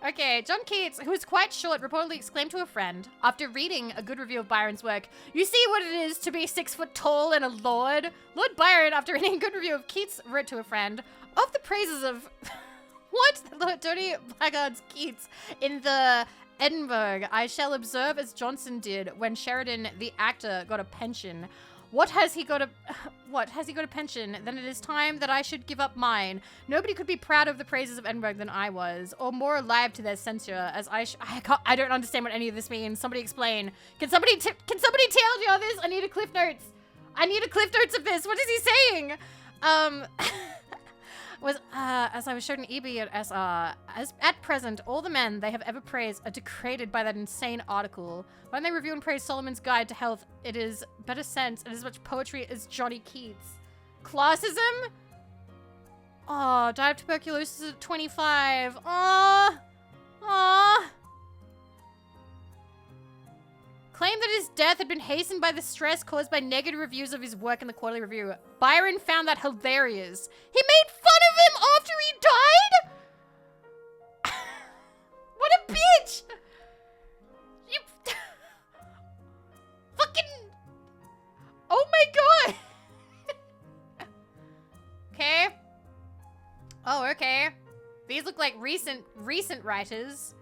Okay, John Keats, who was quite short, reportedly exclaimed to a friend, after reading a good review of Byron's work, "You see what it is to be 6 foot tall and a lord?" Lord Byron, after reading a good review of Keats, wrote to a friend, "Of the praises of..." What? Lord Tony Blackguard's Keats in the Edinburgh, I shall observe as Johnson did when Sheridan, the actor, got a pension. What has he got a pension? Then it is time that I should give up mine. Nobody could be prouder of the praises of Edinburgh than I was, or more alive to their censure, as I don't understand what any of this means. Somebody explain. Can somebody tell me all this? I need a Cliff Notes. I need a Cliff Notes of this. What is he saying? As I was shown in EB at SR, as at present, all the men they have ever praised are degraded by that insane article. When they review and praise Solomon's Guide to Health, it is better sense and as much poetry as Johnny Keats. Classism? Oh, died of tuberculosis at 25. Aww. claimed that his death had been hastened by the stress caused by negative reviews of his work in the quarterly review. Byron found that hilarious. He made fun of him after he died? What a bitch! You... Fucking... Oh my god! Okay. Oh, okay. These look like recent writers.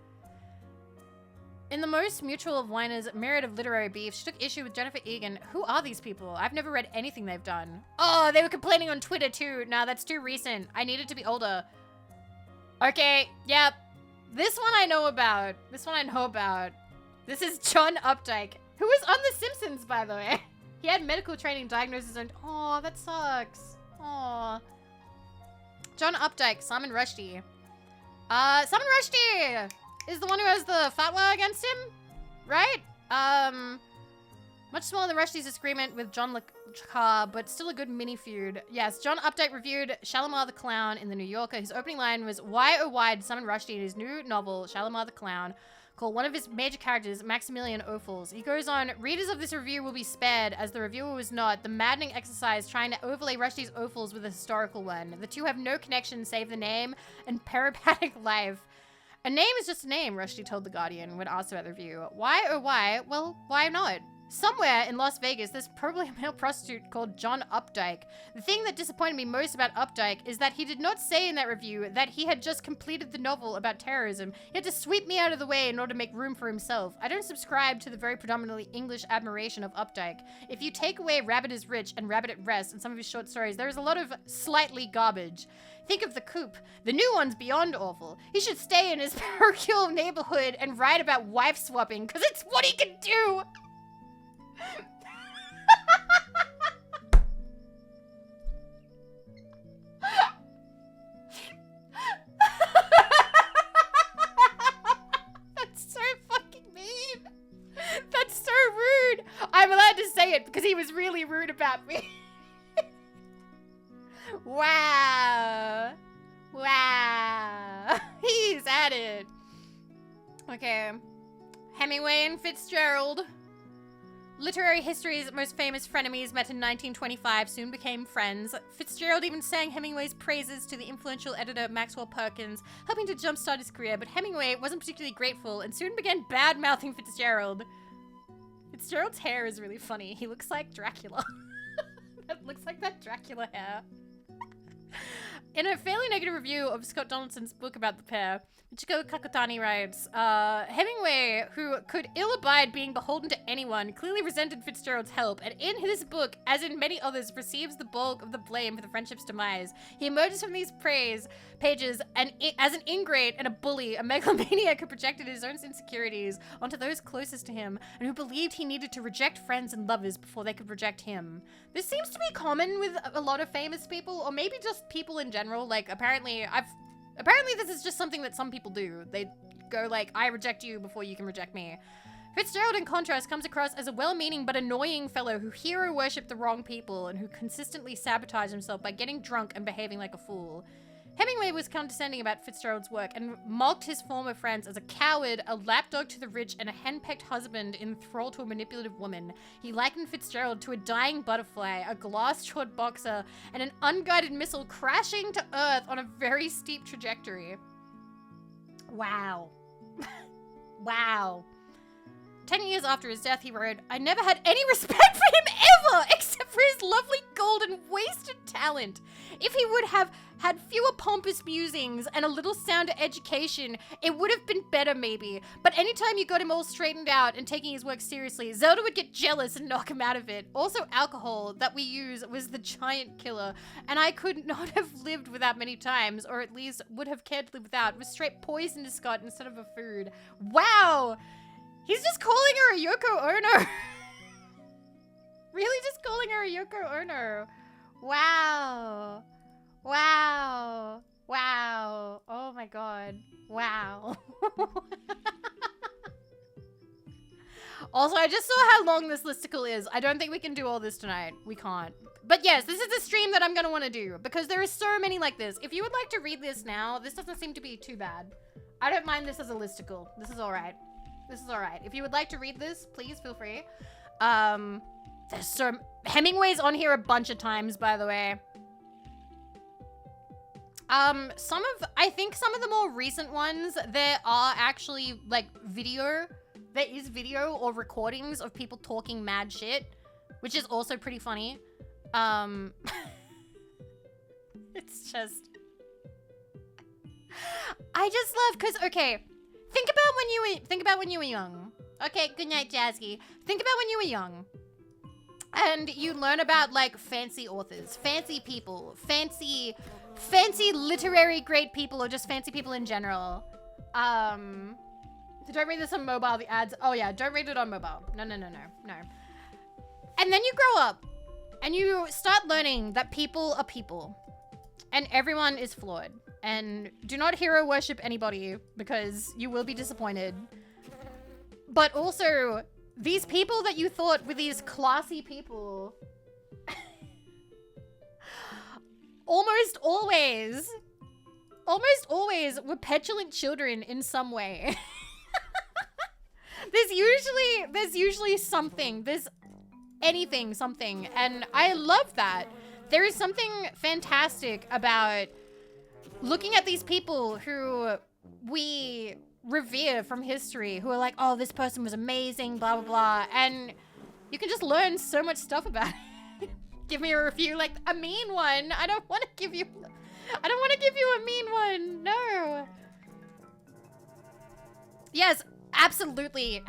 In the most mutual of Weiner's myriad of literary beef, she took issue with Jennifer Egan. Who are these people? I've never read anything they've done. Oh, they were complaining on Twitter too. Nah, that's too recent. I needed to be older. Okay, yep. This one I know about. This is John Updike, who was on The Simpsons, by the way. He had medical training, diagnosis, and oh, that sucks. Oh. John Updike, Salman Rushdie. Salman Rushdie is the one who has the fatwa against him, right? Much smaller than Rushdie's disagreement with John Le Carre, but still a good mini feud. Yes, John Updike reviewed Shalimar the Clown in The New Yorker. His opening line was, "Why oh why did Salman Rushdie in his new novel, Shalimar the Clown, call one of his major characters Maximilian Ophuls?" He goes on, "Readers of this review will be spared, as the reviewer was not, the maddening exercise trying to overlay Rushdie's Ophuls with a historical one. The two have no connection save the name and peripatetic life. A name is just a name," Rushdie told The Guardian when asked about the review. Why oh why? Well, why not? Somewhere in Las Vegas, there's probably a male prostitute called John Updike. The thing that disappointed me most about Updike is that he did not say in that review that he had just completed the novel about terrorism. He had to sweep me out of the way in order to make room for himself. I don't subscribe to the very predominantly English admiration of Updike. If you take away Rabbit is Rich and Rabbit at Rest and some of his short stories, there is a lot of slightly garbage. Think of The Coop. The new one's beyond awful. He should stay in his parochial neighborhood and write about wife swapping, because it's what he can do! That's so fucking mean. That's so rude. I'm allowed to say it because he was really rude about me. Wow. Wow. He's at it. Okay. Hemingway and Fitzgerald. Literary history's most famous frenemies met in 1925, soon became friends. Fitzgerald even sang Hemingway's praises to the influential editor Maxwell Perkins, helping to jumpstart his career, but Hemingway wasn't particularly grateful and soon began bad-mouthing Fitzgerald. Fitzgerald's hair is really funny. He looks like Dracula. That looks like that Dracula hair. In a fairly negative review of Scott Donaldson's book about the pair, Michiko Kakutani writes, Hemingway, who could ill abide being beholden to anyone, clearly resented Fitzgerald's help, and in this book, as in many others, receives the bulk of the blame for the friendship's demise. He emerges from these pages as an ingrate and a bully, a megalomaniac who projected his own insecurities onto those closest to him, and who believed he needed to reject friends and lovers before they could reject him. This seems to be common with a lot of famous people, or maybe just people in general. Like, apparently this is just something that some people do. They go like, I reject you before you can reject me. Fitzgerald, in contrast, comes across as a well-meaning but annoying fellow who hero-worshipped the wrong people and who consistently sabotaged himself by getting drunk and behaving like a fool. Hemingway was condescending about Fitzgerald's work and mocked his former friends as a coward, a lapdog to the rich, and a henpecked husband in thrall to a manipulative woman. He likened Fitzgerald to a dying butterfly, a glass-jawed boxer, and an unguided missile crashing to Earth on a very steep trajectory. Wow. Wow. 10 years after his death, he wrote, I never had any respect for him ever, except for his lovely golden wasted talent. If he would have had fewer pompous musings and a little sounder education, it would have been better maybe. But anytime you got him all straightened out and taking his work seriously, Zelda would get jealous and knock him out of it. Also, alcohol that we use was the giant killer, and I could not have lived without many times, or at least would have cared to live without. It was straight poison to Scott instead of a food. Wow! He's just calling her a Yoko Ono. Really just calling her a Yoko Ono. Wow. Wow. Wow. Oh my god. Wow. Also, I just saw how long this listicle is. I don't think we can do all this tonight. We can't. But yes, this is a stream that I'm going to want to do because there are so many like this. If you would like to read this now, this doesn't seem to be too bad. I don't mind this as a listicle. This is all right. This is all right. If you would like to read this, please feel free. There's so Hemingway's on here a bunch of times, by the way. I think some of the more recent ones, there are actually like video. There is video or recordings of people talking mad shit, which is also pretty funny. It's just, I just love, cause okay, think about when you were young. Okay, good night, Jazzy. Think about when you were young. And you learn about like fancy authors, fancy people, fancy literary great people, or just fancy people in general. Don't read this on mobile, the ads. Oh yeah, don't read it on mobile. No. And then you grow up and you start learning that people are people and everyone is flawed. And do not hero worship anybody because you will be disappointed. But also, these people that you thought were these classy people almost always were petulant children in some way. There's usually something. There's anything, something. And I love that. There is something fantastic about looking at these people who we revere from history, who are like, oh, this person was amazing, blah, blah, blah. And you can just learn so much stuff about it. Give me a review, like a mean one. I don't want to give you a mean one. No. Yes, absolutely.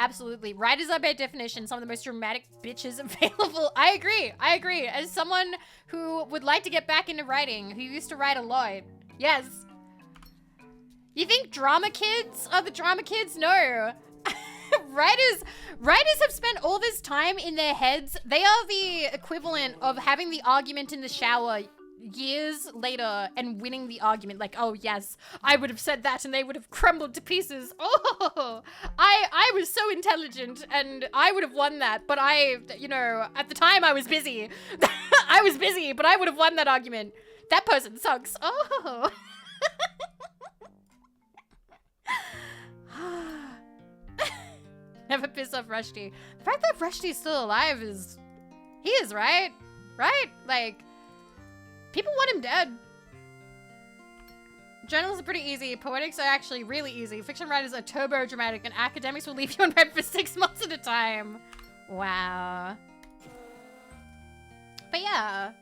Writers are by definition some of the most dramatic bitches available. I agree. As someone who would like to get back into writing, who used to write a lot. Yes. You think drama kids are the drama kids? No. Writers have spent all this time in their heads. They are the equivalent of having the argument in the shower years later and winning the argument. Like, oh yes, I would have said that and they would have crumbled to pieces. Oh, I was so intelligent and I would have won that. But at the time I was busy. I was busy, but I would have won that argument. That person sucks. Oh. Never piss off Rushdie. The fact that Rushdie's still alive is... He is, right? Right? Like, people want him dead. Journals are pretty easy. Poetics are actually really easy. Fiction writers are turbo dramatic, and academics will leave you on red for 6 months at a time. Wow. But yeah.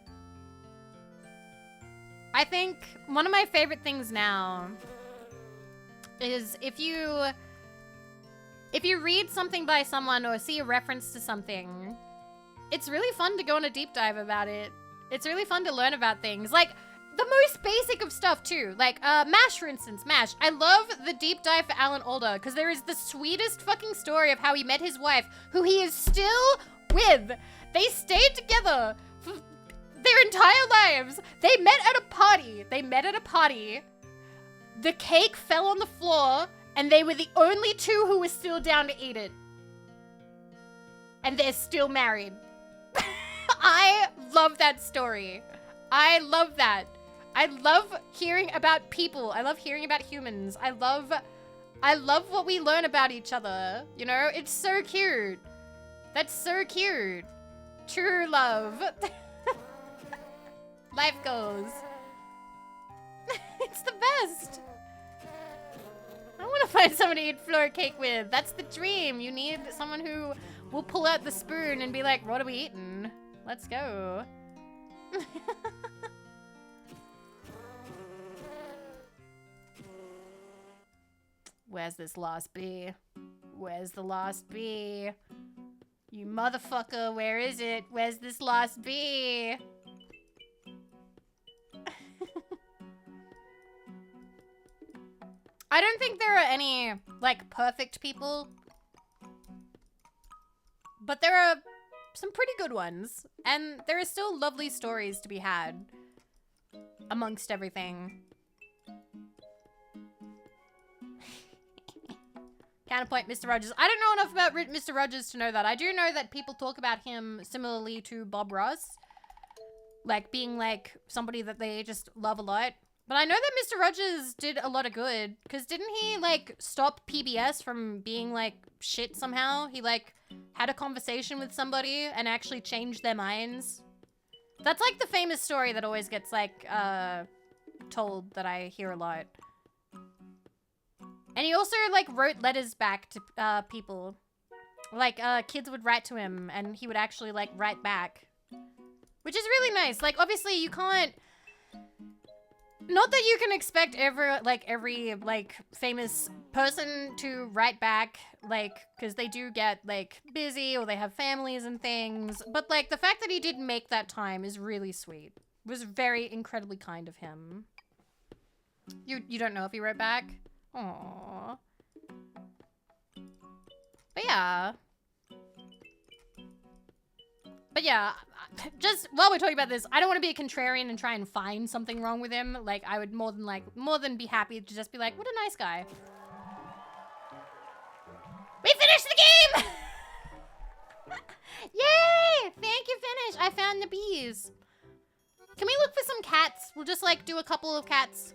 I think one of my favorite things now is if you read something by someone or see a reference to something, it's really fun to go on a deep dive about it. It's really fun to learn about things. Like, the most basic of stuff, too. Like, MASH, for instance. MASH. I love the deep dive for Alan Alda, because there is the sweetest fucking story of how he met his wife, who he is still with. They stayed together for their entire lives. They met at a party. The cake fell on the floor, and they were the only two who were still down to eat it. And they're still married. I love that story. I love that. I love hearing about people. I love hearing about humans. I love what we learn about each other. You know, it's so cute. That's so cute. True love. Life goals. It's the best. I want to find someone to eat flour cake with. That's the dream. You need someone who will pull out the spoon and be like, what are we eating? Let's go. Where's this lost bee? Where's the lost bee? You motherfucker, where is it? Where's this lost bee? I don't think there are any, like, perfect people. But there are some pretty good ones. And there are still lovely stories to be had amongst everything. Counterpoint, Mr. Rogers. I don't know enough about Mr. Rogers to know that. I do know that people talk about him similarly to Bob Ross. Like, being, like, somebody that they just love a lot. But I know that Mr. Rogers did a lot of good, because didn't he, like, stop PBS from being, like, shit somehow? He, like, had a conversation with somebody and actually changed their minds. That's, like, the famous story that always gets, like, told that I hear a lot. And he also, like, wrote letters back to people. Like, kids would write to him, and he would actually, like, write back. Which is really nice. Like, obviously, you can't... Not that you can expect every famous person to write back, like, because they do get, like, busy or they have families and things. But, like, the fact that he did make that time is really sweet. It was very incredibly kind of him. You don't know if he wrote back? Aww. But yeah. But yeah, just while we're talking about this, I don't want to be a contrarian and try and find something wrong with him. Like, I would more than be happy to just be like, what a nice guy. We finished the game! Yay! Thank you, Finish. I found the bees. Can we look for some cats? We'll just, like, do a couple of cats.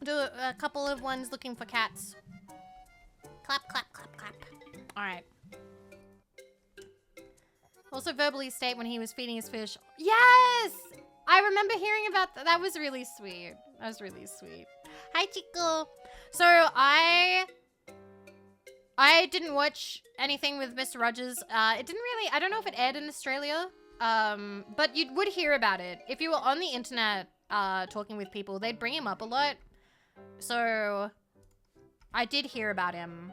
Do a couple of ones looking for cats. Clap, clap, clap, clap. All right. Also verbally state when he was feeding his fish. Yes! I remember hearing about that. That was really sweet. That was really sweet. Hi, Chico. So I didn't watch anything with Mr. Rogers. It didn't really, I don't know if it aired in Australia. But you would hear about it. If you were on the internet talking with people, they'd bring him up a lot. So I did hear about him.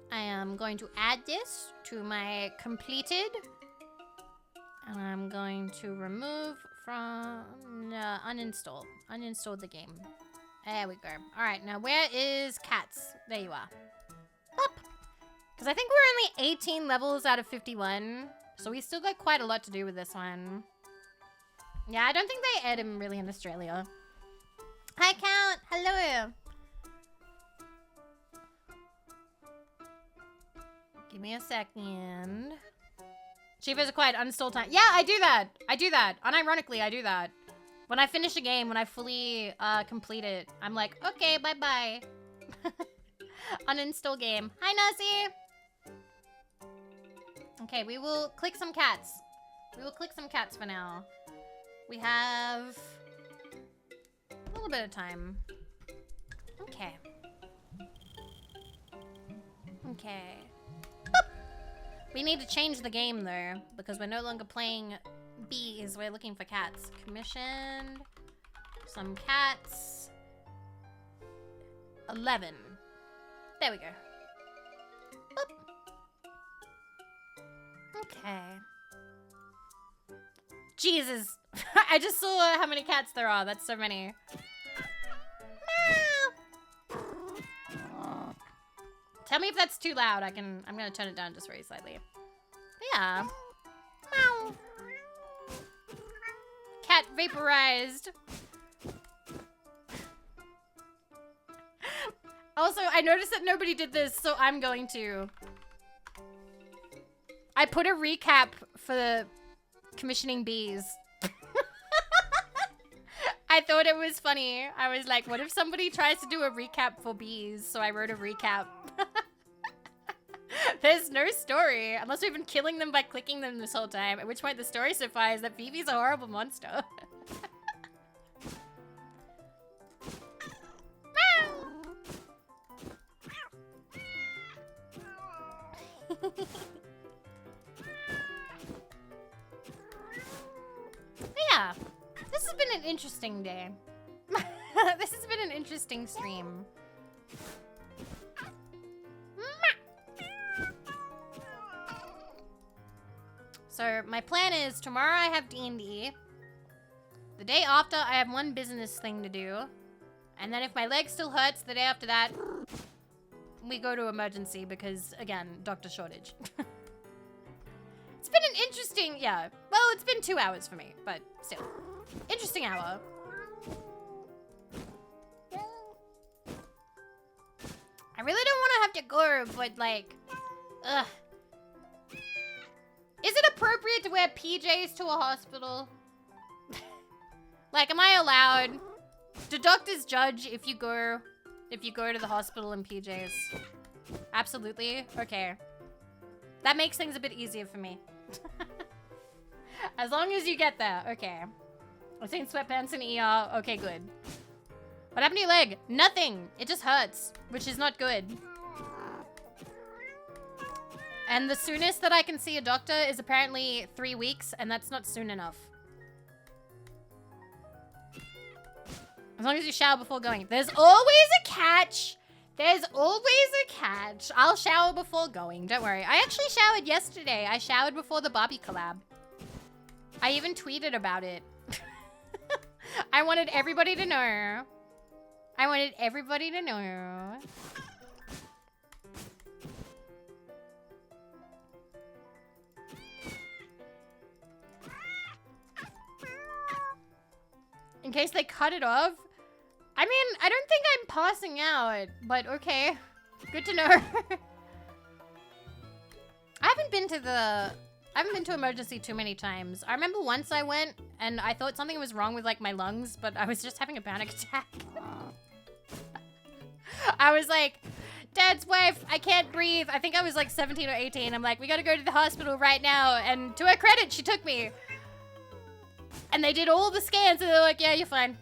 I am going to add this to my completed. And I'm going to remove from uninstall. Uninstall the game. There we go. All right, now where is cats? There you are. Up. Because I think we're only 18 levels out of 51. So we still got quite a lot to do with this one. Yeah, I don't think they aired him really in Australia. Hi, Count. Hello. Give me a second. Shivers are quiet, uninstall time. Yeah, I do that. I do that. Unironically, I do that. When I finish a game, when I fully complete it, I'm like, okay, bye-bye. Uninstall game. Hi, Nasi. Okay, we will click some cats. We will click some cats for now. We have a little bit of time. Okay. Okay. We need to change the game, though, because we're no longer playing bees. We're looking for cats. Commissioned. Some cats. 11. There we go. Boop. Okay. Jesus. I just saw how many cats there are. That's so many. Tell me if that's too loud. I'm gonna turn it down just very slightly. Yeah. Meow. Cat vaporized. Also, I noticed that nobody did this, so I'm going to. I put a recap for the commissioning bees. I thought it was funny. I was like, what if somebody tries to do a recap for bees? So I wrote a recap. There's no story, unless we've been killing them by clicking them this whole time, at which point the story so far is that Vivi's a horrible monster. Yeah, this has been an interesting day. This has been an interesting stream. So my plan is tomorrow I have D&D. The day after I have one business thing to do. And then if my leg still hurts, the day after that, we go to emergency because, again, doctor shortage. It's been an interesting, yeah. Well, it's been 2 hours for me, but still. Interesting hour. I really don't want to have to go, but like, ugh. Is it appropriate to wear PJs to a hospital? Like, am I allowed? Do doctors judge if you go to the hospital in PJs? Absolutely. Okay. That makes things a bit easier for me. As long as you get there. Okay. I've seen sweatpants in ER. Okay, good. What happened to your leg? Nothing. It just hurts, which is not good. And the soonest that I can see a doctor is apparently 3 weeks, and that's not soon enough. As long as you shower before going. There's always a catch. There's always a catch. I'll shower before going. Don't worry. I actually showered yesterday. I showered before the Barbie collab. I even tweeted about it. I wanted everybody to know. I wanted everybody to know. In case they cut it off. I mean, I don't think I'm passing out, but okay. Good to know. I haven't been to emergency too many times. I remember once I went and I thought something was wrong with like my lungs, but I was just having a panic attack. I was like, Dad's wife, I can't breathe. I think I was like 17 or 18. I'm like, we gotta go to the hospital right now. And to her credit, she took me. And they did all the scans and they're like, yeah, you're fine.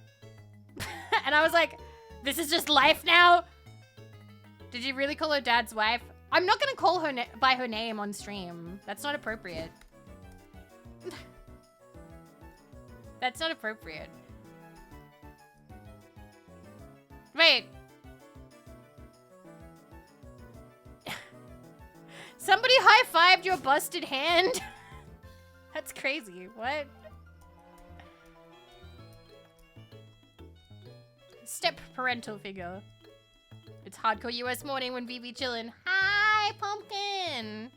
And I was like, this is just life now? Did you really call her Dad's wife? I'm not gonna call her by her name on stream. That's not appropriate. That's not appropriate. Wait. Somebody high-fived your busted hand? That's crazy. What? Step parental figure. It's hardcore US morning when Vivi chillin'. Hi, Pumpkin!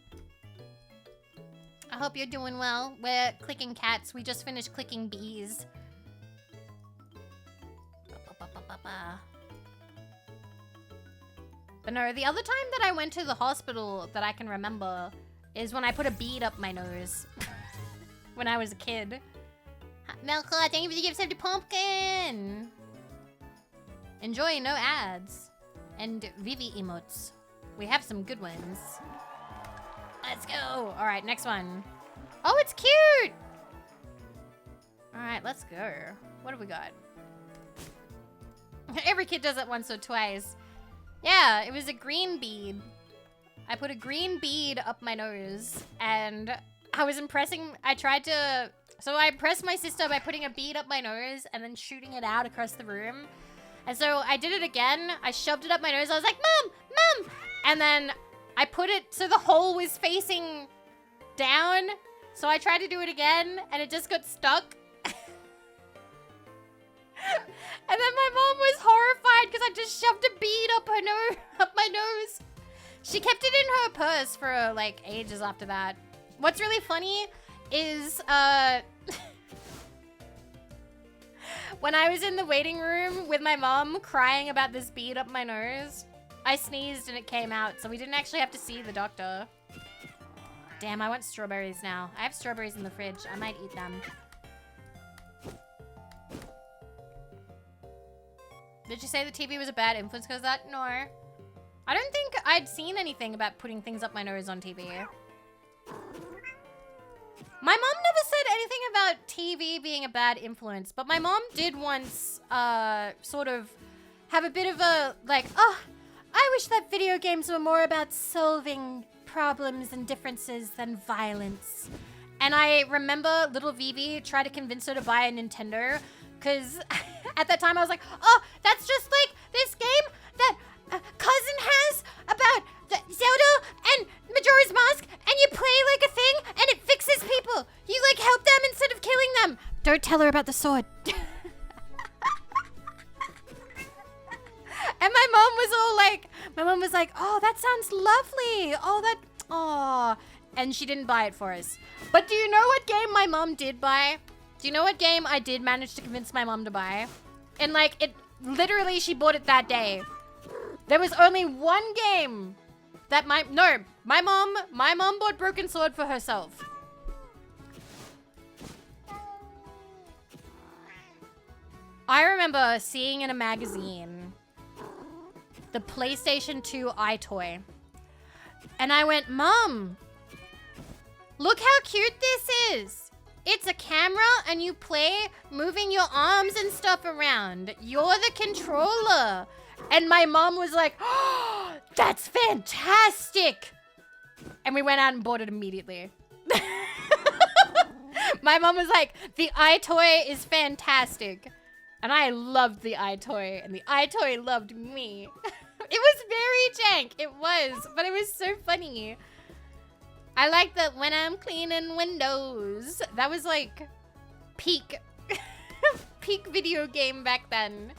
I hope you're doing well. We're clicking cats. We just finished clicking bees. But no, the other time that I went to the hospital that I can remember is when I put a bead up my nose. When I was a kid. Melka, thank you for the gift of the Pumpkin! Enjoy, no ads. And Vivi emotes. We have some good ones. Let's go. All right, next one. Oh, it's cute. All right, let's go. What have we got? Every kid does it once or twice. Yeah, it was a green bead. I put a green bead up my nose and I was impressing. So I impressed my sister by putting a bead up my nose and then shooting it out across the room. And so I did it again. I shoved it up my nose. I was like, Mom, Mom. And then I put it so the hole was facing down. So I tried to do it again and it just got stuck. And then my mom was horrified because I just shoved a bead up my nose. She kept it in her purse for like ages after that. What's really funny is when I was in the waiting room with my mom crying about this bead up my nose, I sneezed and it came out, so we didn't actually have to see the doctor. Damn, I want strawberries now. I have strawberries in the fridge. I might eat them. Did you say the TV was a bad influence because of that? No. I don't think I'd seen anything about putting things up my nose on TV. My mom never said anything about TV being a bad influence, but my mom did once sort of have a bit of a, like, oh, I wish that video games were more about solving problems and differences than violence. And I remember little Vivi tried to convince her to buy a Nintendo, because at that time I was like, oh, that's just like this game that cousin has about the Zelda and Majora's Mask, and you play like a thing and it fixes people. You like help them instead of killing them. Don't tell her about the sword. And my mom was like, oh, that sounds lovely. Oh. And she didn't buy it for us. But do you know what game my mom did buy? Do you know what game I did manage to convince my mom to buy? And like, it literally, she bought it that day. There was only one game that my mom bought Broken Sword for herself. I remember seeing in a magazine the PlayStation 2 iToy. And I went, Mom, look how cute this is. It's a camera and you play moving your arms and stuff around. You're the controller. And my mom was like, oh, that's fantastic. And we went out and bought it immediately. My mom was like, the iToy is fantastic. And I loved the iToy, and the iToy loved me. It was very jank. It was, but it was so funny. I like that when I'm cleaning windows. That was like peak, peak video game back then.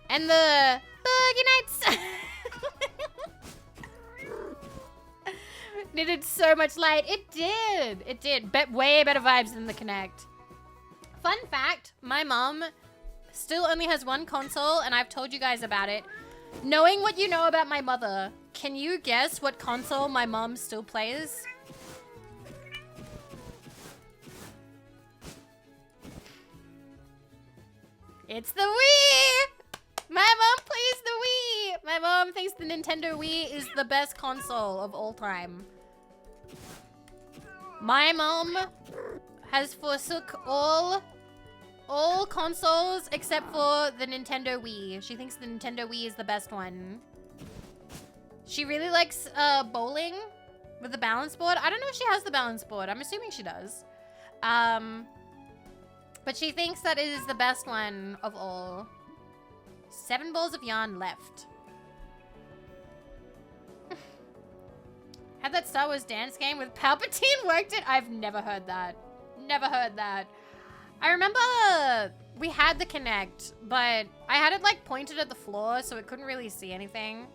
And the Boogie Nights. Needed so much light. It did. It did. Way better vibes than the Kinect. Fun fact, my mom still only has one console, and I've told you guys about it. Knowing what you know about my mother, can you guess what console my mom still plays? It's the Wii! My mom plays the Wii! My mom thinks the Nintendo Wii is the best console of all time. My mom has forsook all consoles except for the Nintendo Wii. She thinks the Nintendo Wii is the best one. She really likes bowling with the balance board. I don't know if she has the balance board. I'm assuming she does. But she thinks that it is the best one of all. 7 balls of yarn left. Had that Star Wars dance game with Palpatine worked it? I've never heard that. Never heard that. I remember we had the Kinect, but I had it like pointed at the floor so it couldn't really see anything.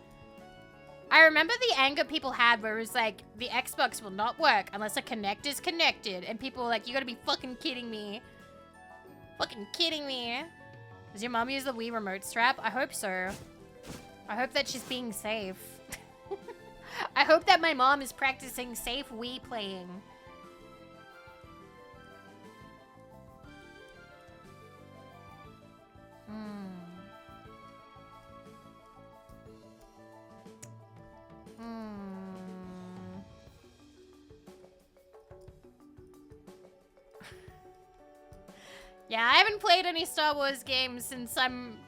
I remember the anger people had where it was like, the Xbox will not work unless a Kinect is connected. And people were like, you gotta be fucking kidding me. Fucking kidding me. Does your mom use the Wii remote strap? I hope so. I hope that she's being safe. I hope that my mom is practicing safe Wii playing. Yeah, I haven't played any Star Wars games since I'm...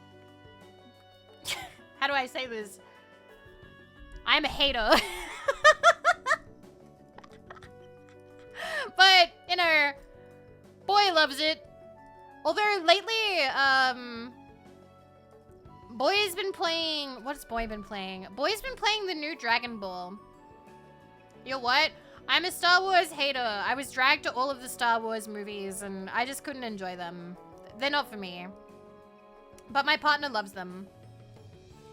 How do I say this? I'm a hater. But, you know, boy loves it. Although lately, Boy's been playing... What's Boy been playing? Boy's been playing the new Dragon Ball. You know what? I'm a Star Wars hater. I was dragged to all of the Star Wars movies and I just couldn't enjoy them. They're not for me. But my partner loves them.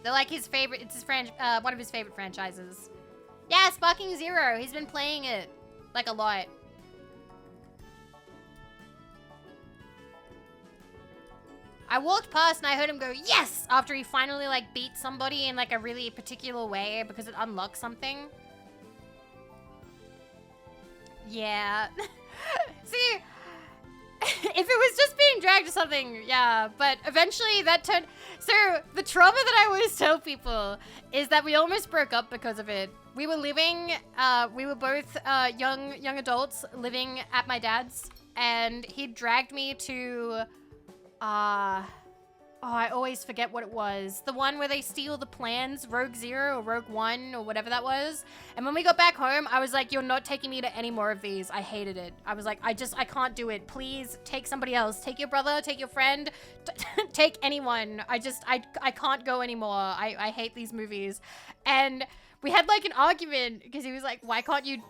They're like his favorite, it's his one of his favorite franchises. Yeah, Sparking Zero. He's been playing it like a lot. I walked past and I heard him go, yes! After he finally like beat somebody in like a really particular way because it unlocked something. Yeah. See, if it was just being dragged to something, yeah. But eventually that turned... So the trauma that I always tell people is that we almost broke up because of it. We were living, we were both young adults living at my dad's. And he dragged me to... Oh, I always forget what it was. The one where they steal the plans, Rogue Zero or Rogue One or whatever that was. And when we got back home, I was like, you're not taking me to any more of these. I hated it. I was like, I can't do it. Please take somebody else. Take your brother, take your friend, take anyone. I can't go anymore. I hate these movies. And we had like an argument because he was like, why can't you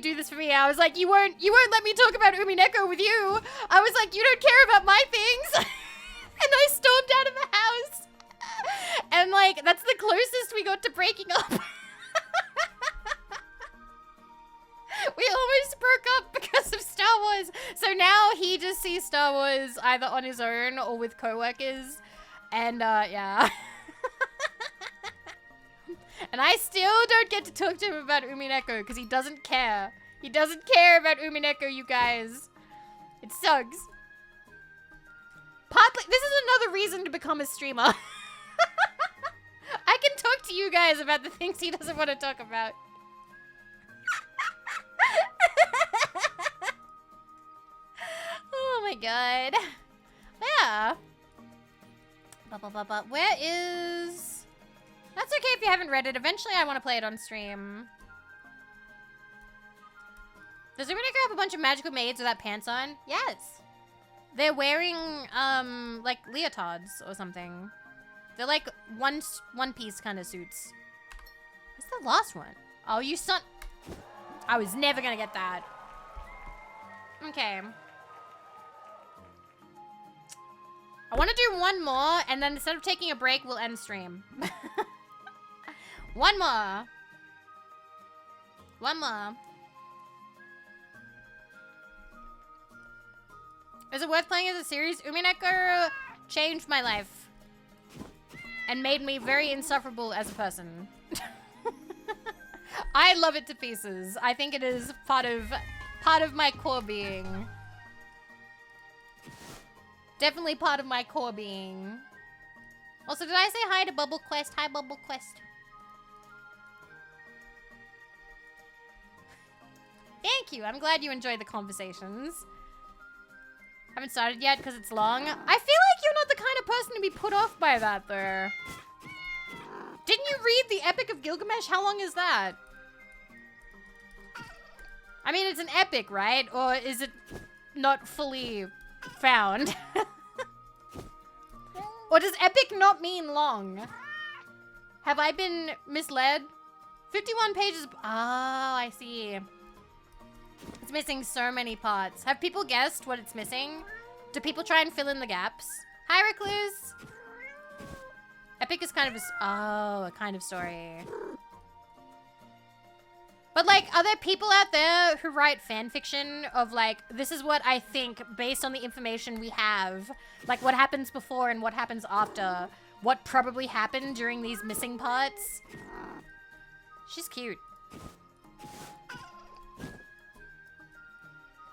do this for me? I was like, you won't let me talk about Umineko with you. I was like, you don't care about my things. And I stormed out of the house. And like, that's the closest we got to breaking up. We almost broke up because of Star Wars. So now he just sees Star Wars either on his own or with coworkers. And yeah. And I still don't get to talk to him about Umineko because he doesn't care. He doesn't care about Umineko, you guys. It sucks. Partly, this is another reason to become a streamer. I can talk to you guys about the things he doesn't want to talk about. Oh my god. Yeah. Where is... That's okay if you haven't read it. Eventually I want to play it on stream. Does everybody have a bunch of magical maids without pants on? Yes. They're wearing, like leotards or something. They're like one-piece kind of suits. What's the last one? Oh, you son... I was never gonna get that. Okay. I want to do one more, and then instead of taking a break, we'll end stream. One more. One more. Is it worth playing as a series? Umineko changed my life. And made me very insufferable as a person. I love it to pieces. I think it is part of my core being. Definitely part of my core being. Also, did I say hi to Bubble Quest? Hi, Bubble Quest. Thank you. I'm glad you enjoyed the conversations. Haven't started yet because it's long. I feel like you're not the kind of person to be put off by that, though. Didn't you read the Epic of Gilgamesh? How long is that? I mean, it's an epic, right? Or is it not fully found? Or does epic not mean long? Have I been misled? 51 pages. Oh, I see. It's missing so many parts. Have people guessed what it's missing? Do people try and fill in the gaps? Hi, Recluse. Epic is kind of a kind of story. But like, are there people out there who write fan fiction of like, this is what I think based on the information we have, like what happens before and what happens after, what probably happened during these missing parts? She's cute.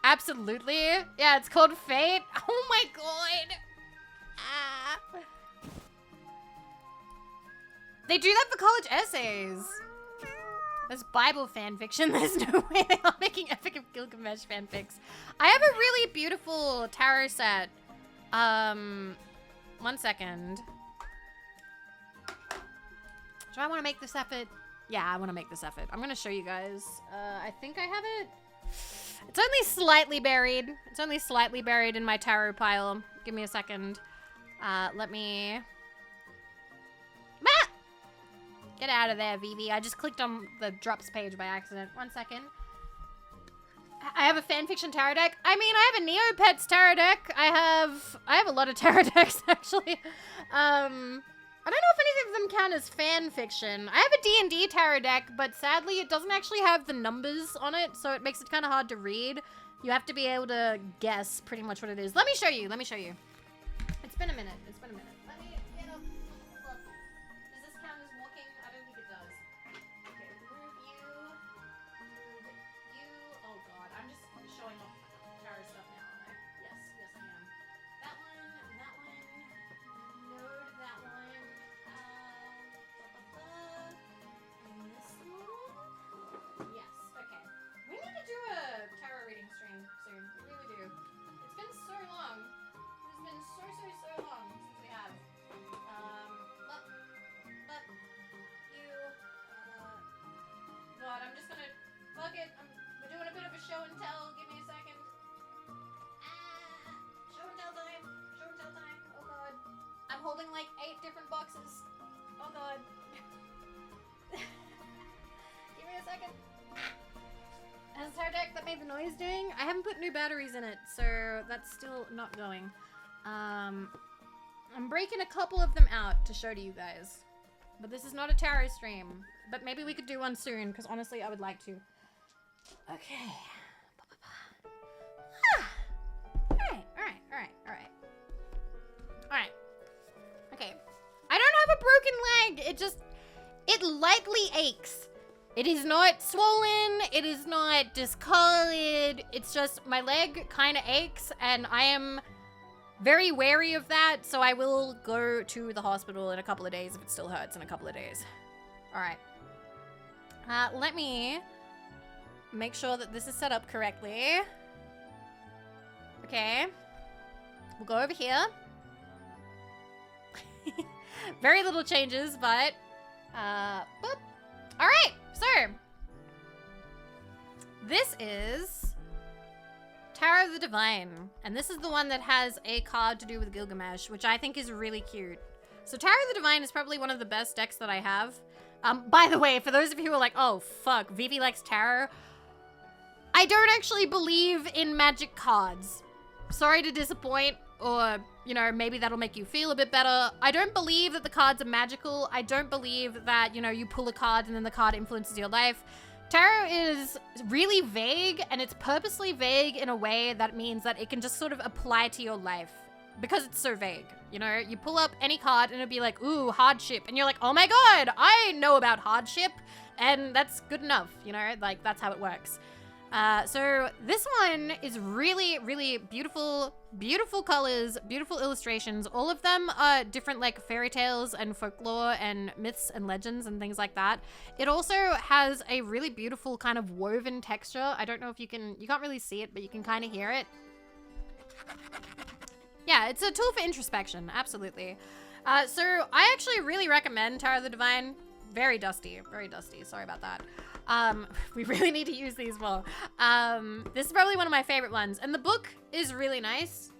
Absolutely. Yeah, it's called Fate. Oh my god. Ah. They do that for college essays. There's Bible fan fiction. There's no way they are making Epic of Gilgamesh fanfics. I have a really beautiful tarot set. 1 second. Do I want to make this effort? Yeah, I want to make this effort. I'm going to show you guys. I think I have it. It's only slightly buried. It's only slightly buried in my tarot pile. Give me a second. Let me... Ah! Get out of there, Vivi. I just clicked on the drops page by accident. 1 second. I have a fanfiction tarot deck. I mean, I have a Neopets tarot deck. I have a lot of tarot decks, actually. I don't know if any of them count as fan fiction. I have a D&D tarot deck, but sadly it doesn't actually have the numbers on it, so it makes it kind of hard to read. You have to be able to guess pretty much what it is. Let me show you. Let me show you. It's been a minute. It's been a minute. Let me get up. Look. Does this count as walking? I don't think it does. Okay, move you. Move you. Oh god, I'm just showing off tarot stuff now, aren't I? Yes, yes I am. That one, that one. Node that one. And this one. Yes, okay. We need to do a tarot reading stream soon. We really do. It's been so long. It's been so long since we have. But you. God, I'm just gonna fuck it. We're doing a bit of a show and tell. Give me a second. Show and tell time. Show and tell time. Oh god. I'm holding like 8 different boxes. Oh god. Give me a second. How's the tarot deck that made the noise doing? I haven't put new batteries in it, so that's still not going. I'm breaking a couple of them out to show to you guys. But this is not a tarot stream. But maybe we could do one soon, because honestly, I would like to. Okay. Alright. Okay. I don't have a broken leg. It lightly aches. It is not swollen. It is not discolored. It's just my leg kind of aches, and I am very wary of that, so I will go to the hospital in a couple of days if it still hurts in a couple of days. All right. Let me make sure that this is set up correctly. Okay. We'll go over here. Very little changes, but boop. All right, so this is Tarot of the Divine, and this is the one that has a card to do with Gilgamesh, which I think is really cute. So Tarot of the Divine is probably one of the best decks that I have. By the way, for those of you who are like, oh fuck, Vivi likes tarot, I don't actually believe in magic cards. Sorry to disappoint, or, you know, maybe that'll make you feel a bit better. I don't believe that the cards are magical. I don't believe that, you know, you pull a card and then the card influences your life. Tarot is really vague, and it's purposely vague in a way that means that it can just sort of apply to your life because it's so vague. You know, you pull up any card and it'll be like, ooh, hardship. And you're like, oh my God, I know about hardship. And that's good enough, you know, like that's how it works. So this one is really, really beautiful, beautiful colors, beautiful illustrations. All of them are different, like fairy tales and folklore and myths and legends and things like that. It also has a really beautiful kind of woven texture. I don't know if you can't really see it, but you can kind of hear it. Yeah, it's a tool for introspection, absolutely. So I actually really recommend Tarot of the Divine. Very dusty, sorry about that. We really need to use these more. This is probably one of my favorite ones. And the book is really nice.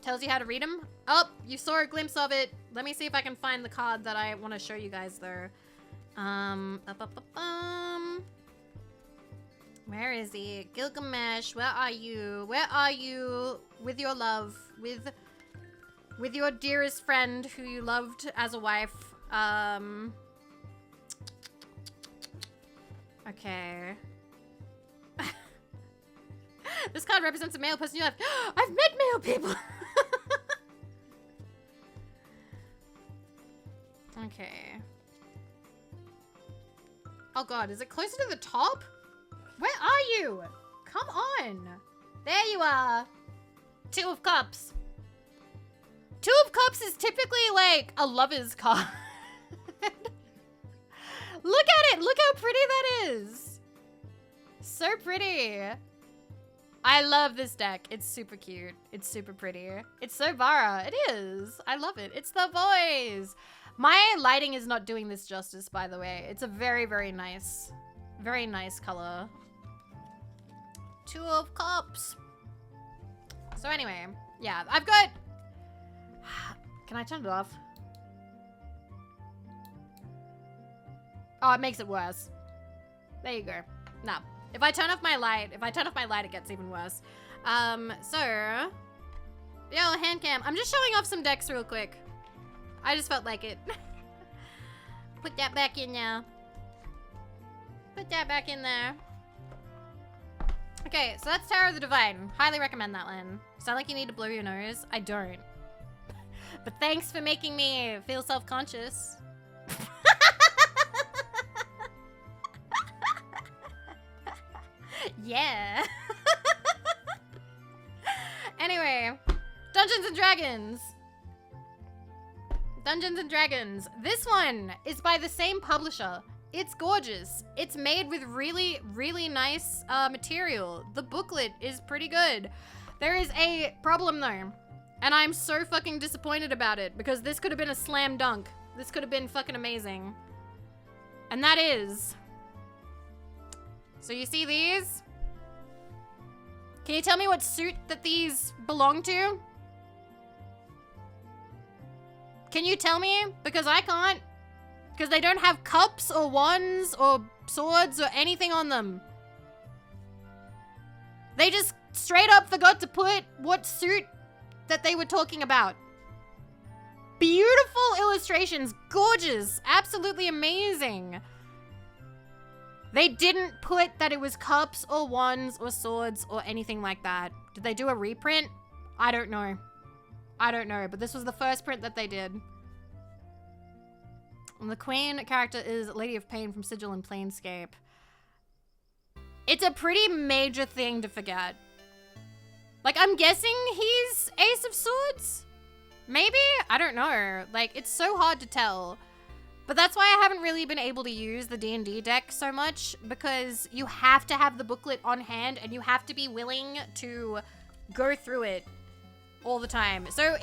Tells you how to read them. Oh, you saw a glimpse of it. Let me see if I can find the card that I want to show you guys though. Where is he? Gilgamesh, where are you? Where are you with your love? With your dearest friend who you loved as a wife. Okay. This card represents a male person in your life. I've met male people. Okay. Oh God, is it closer to the top? Where are you? Come on. There you are. Two of Cups. Two of Cups is typically like a lover's card. Look at it! Look how pretty that is! So pretty. I love this deck. It's super cute. It's super pretty. It's so Vara. It is. I love it. It's the boys. My lighting is not doing this justice, by the way. It's a very, very nice color. Two of Cups. So anyway, yeah, I've got... Can I turn it off? Oh, it makes it worse. There you go. No. If I turn off my light, it gets even worse. So... Yo, hand cam. I'm just showing off some decks real quick. I just felt like it. Put that back in now. Put that back in there. Okay, so that's Tarot of the Divine. Highly recommend that one. Sound like you need to blow your nose? I don't. But thanks for making me feel self-conscious. Yeah. Anyway, Dungeons and Dragons. Dungeons and Dragons. This one is by the same publisher. It's gorgeous. It's made with really, really nice material. The booklet is pretty good. There is a problem though, and I'm so fucking disappointed about it because this could have been a slam dunk. This could have been fucking amazing. And that is... So you see these? Can you tell me what suit that these belong to? Can you tell me? Because I can't. Because they don't have cups or wands or swords or anything on them. They just straight up forgot to put what suit that they were talking about. Beautiful illustrations. Gorgeous. Absolutely amazing. They didn't put that it was cups or wands or swords or anything like that. Did they do a reprint? I don't know. I don't know, but this was the first print that they did. And the queen character is Lady of Pain from Sigil and Planescape. It's a pretty major thing to forget. Like, I'm guessing he's Ace of Swords? Maybe? I don't know. Like, it's so hard to tell. But that's why I haven't really been able to use the D&D deck so much, because you have to have the booklet on hand and you have to be willing to go through it all the time. So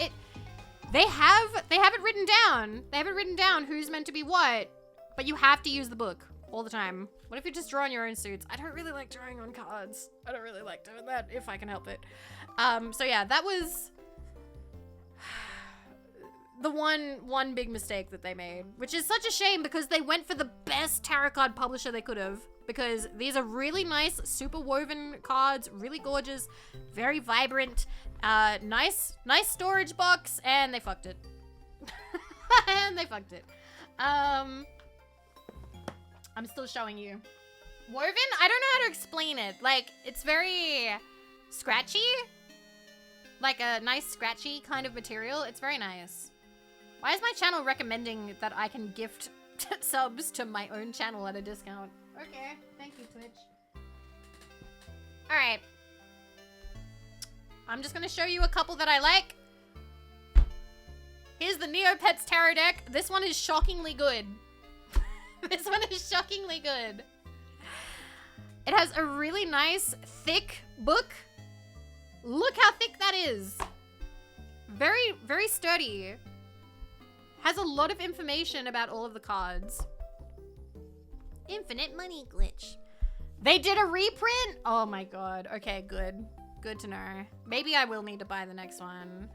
they have it written down. They have it written down who's meant to be what, but you have to use the book all the time. What if you just draw on your own suits? I don't really like drawing on cards. I don't really like doing that if I can help it. So yeah, that was the one big mistake that they made, which is such a shame because they went for the best tarot card publisher they could have, because these are really nice, super woven cards, really gorgeous, very vibrant, nice storage box, and they fucked it. And they fucked it. I'm still showing you. Woven? I don't know how to explain it. Like, it's very scratchy. Like a nice scratchy kind of material. It's very nice. Why is my channel recommending that I can gift subs to my own channel at a discount? Okay, thank you, Twitch. Alright. I'm just gonna show you a couple that I like. Here's the Neopets Tarot deck. This one is shockingly good. This one is shockingly good. It has a really nice, thick book. Look how thick that is. Very, very sturdy. Has a lot of information about all of the cards. Infinite money glitch. They did a reprint? Oh my god. Okay, good. Good to know. Maybe I will need to buy the next one.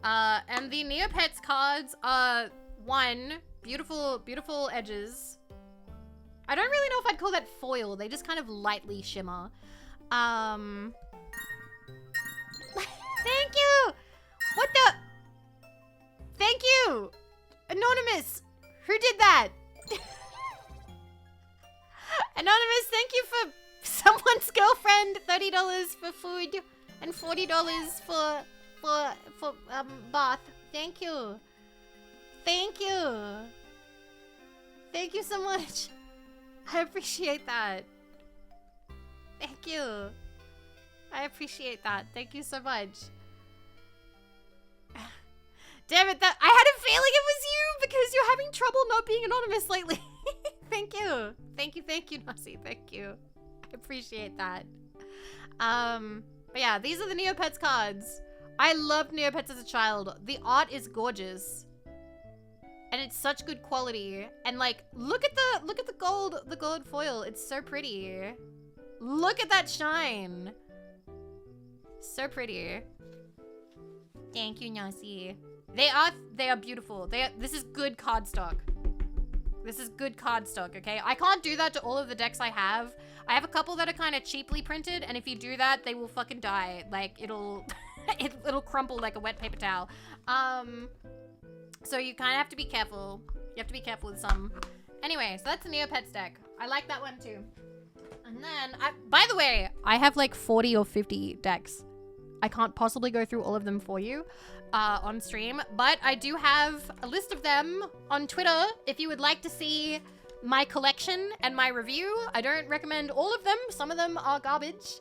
And the Neopets cards are beautiful, beautiful edges. I don't really know if I'd call that foil. They just kind of lightly shimmer. Thank you! What the? Thank you! Anonymous! Who did that? Anonymous, thank you for someone's girlfriend. $30 for food and $40 for bath. Thank you. Thank you. Thank you so much. I appreciate that. Thank you. I appreciate that. Thank you so much. Damn it, I had a feeling it was you because you're having trouble not being anonymous lately. Thank you. Thank you, Nasi. Thank you. I appreciate that. But yeah, these are the Neopets cards. I loved Neopets as a child. The art is gorgeous. And it's such good quality. And like, look at the gold foil. It's so pretty. Look at that shine. So pretty. Thank you, Nasi. They are beautiful. This is good cardstock. This is good cardstock, okay? I can't do that to all of the decks I have. I have a couple that are kind of cheaply printed, and if you do that, they will fucking die. Like, it'll it'll crumple like a wet paper towel. So you kind of have to be careful. You have to be careful with some. Anyway, so that's the Neopets deck. I like that one too. And then, by the way, I have like 40 or 50 decks. I can't possibly go through all of them for you on stream, but I do have a list of them on Twitter if you would like to see my collection and my review. I don't recommend all of them. Some of them are garbage.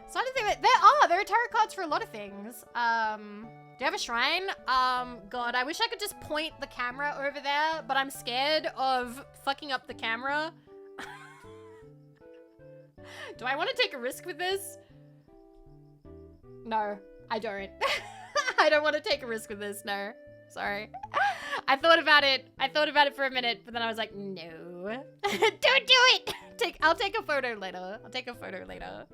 So I don't think that there are tarot cards for a lot of things. Do you have a shrine? God, I wish I could just point the camera over there, but I'm scared of fucking up the camera. Do I want to take a risk with this? No, I don't. I don't want to take a risk with this, no. Sorry. I thought about it. I thought about it for a minute, but then I was like, no. Don't do it! I'll take a photo later. I'll take a photo later.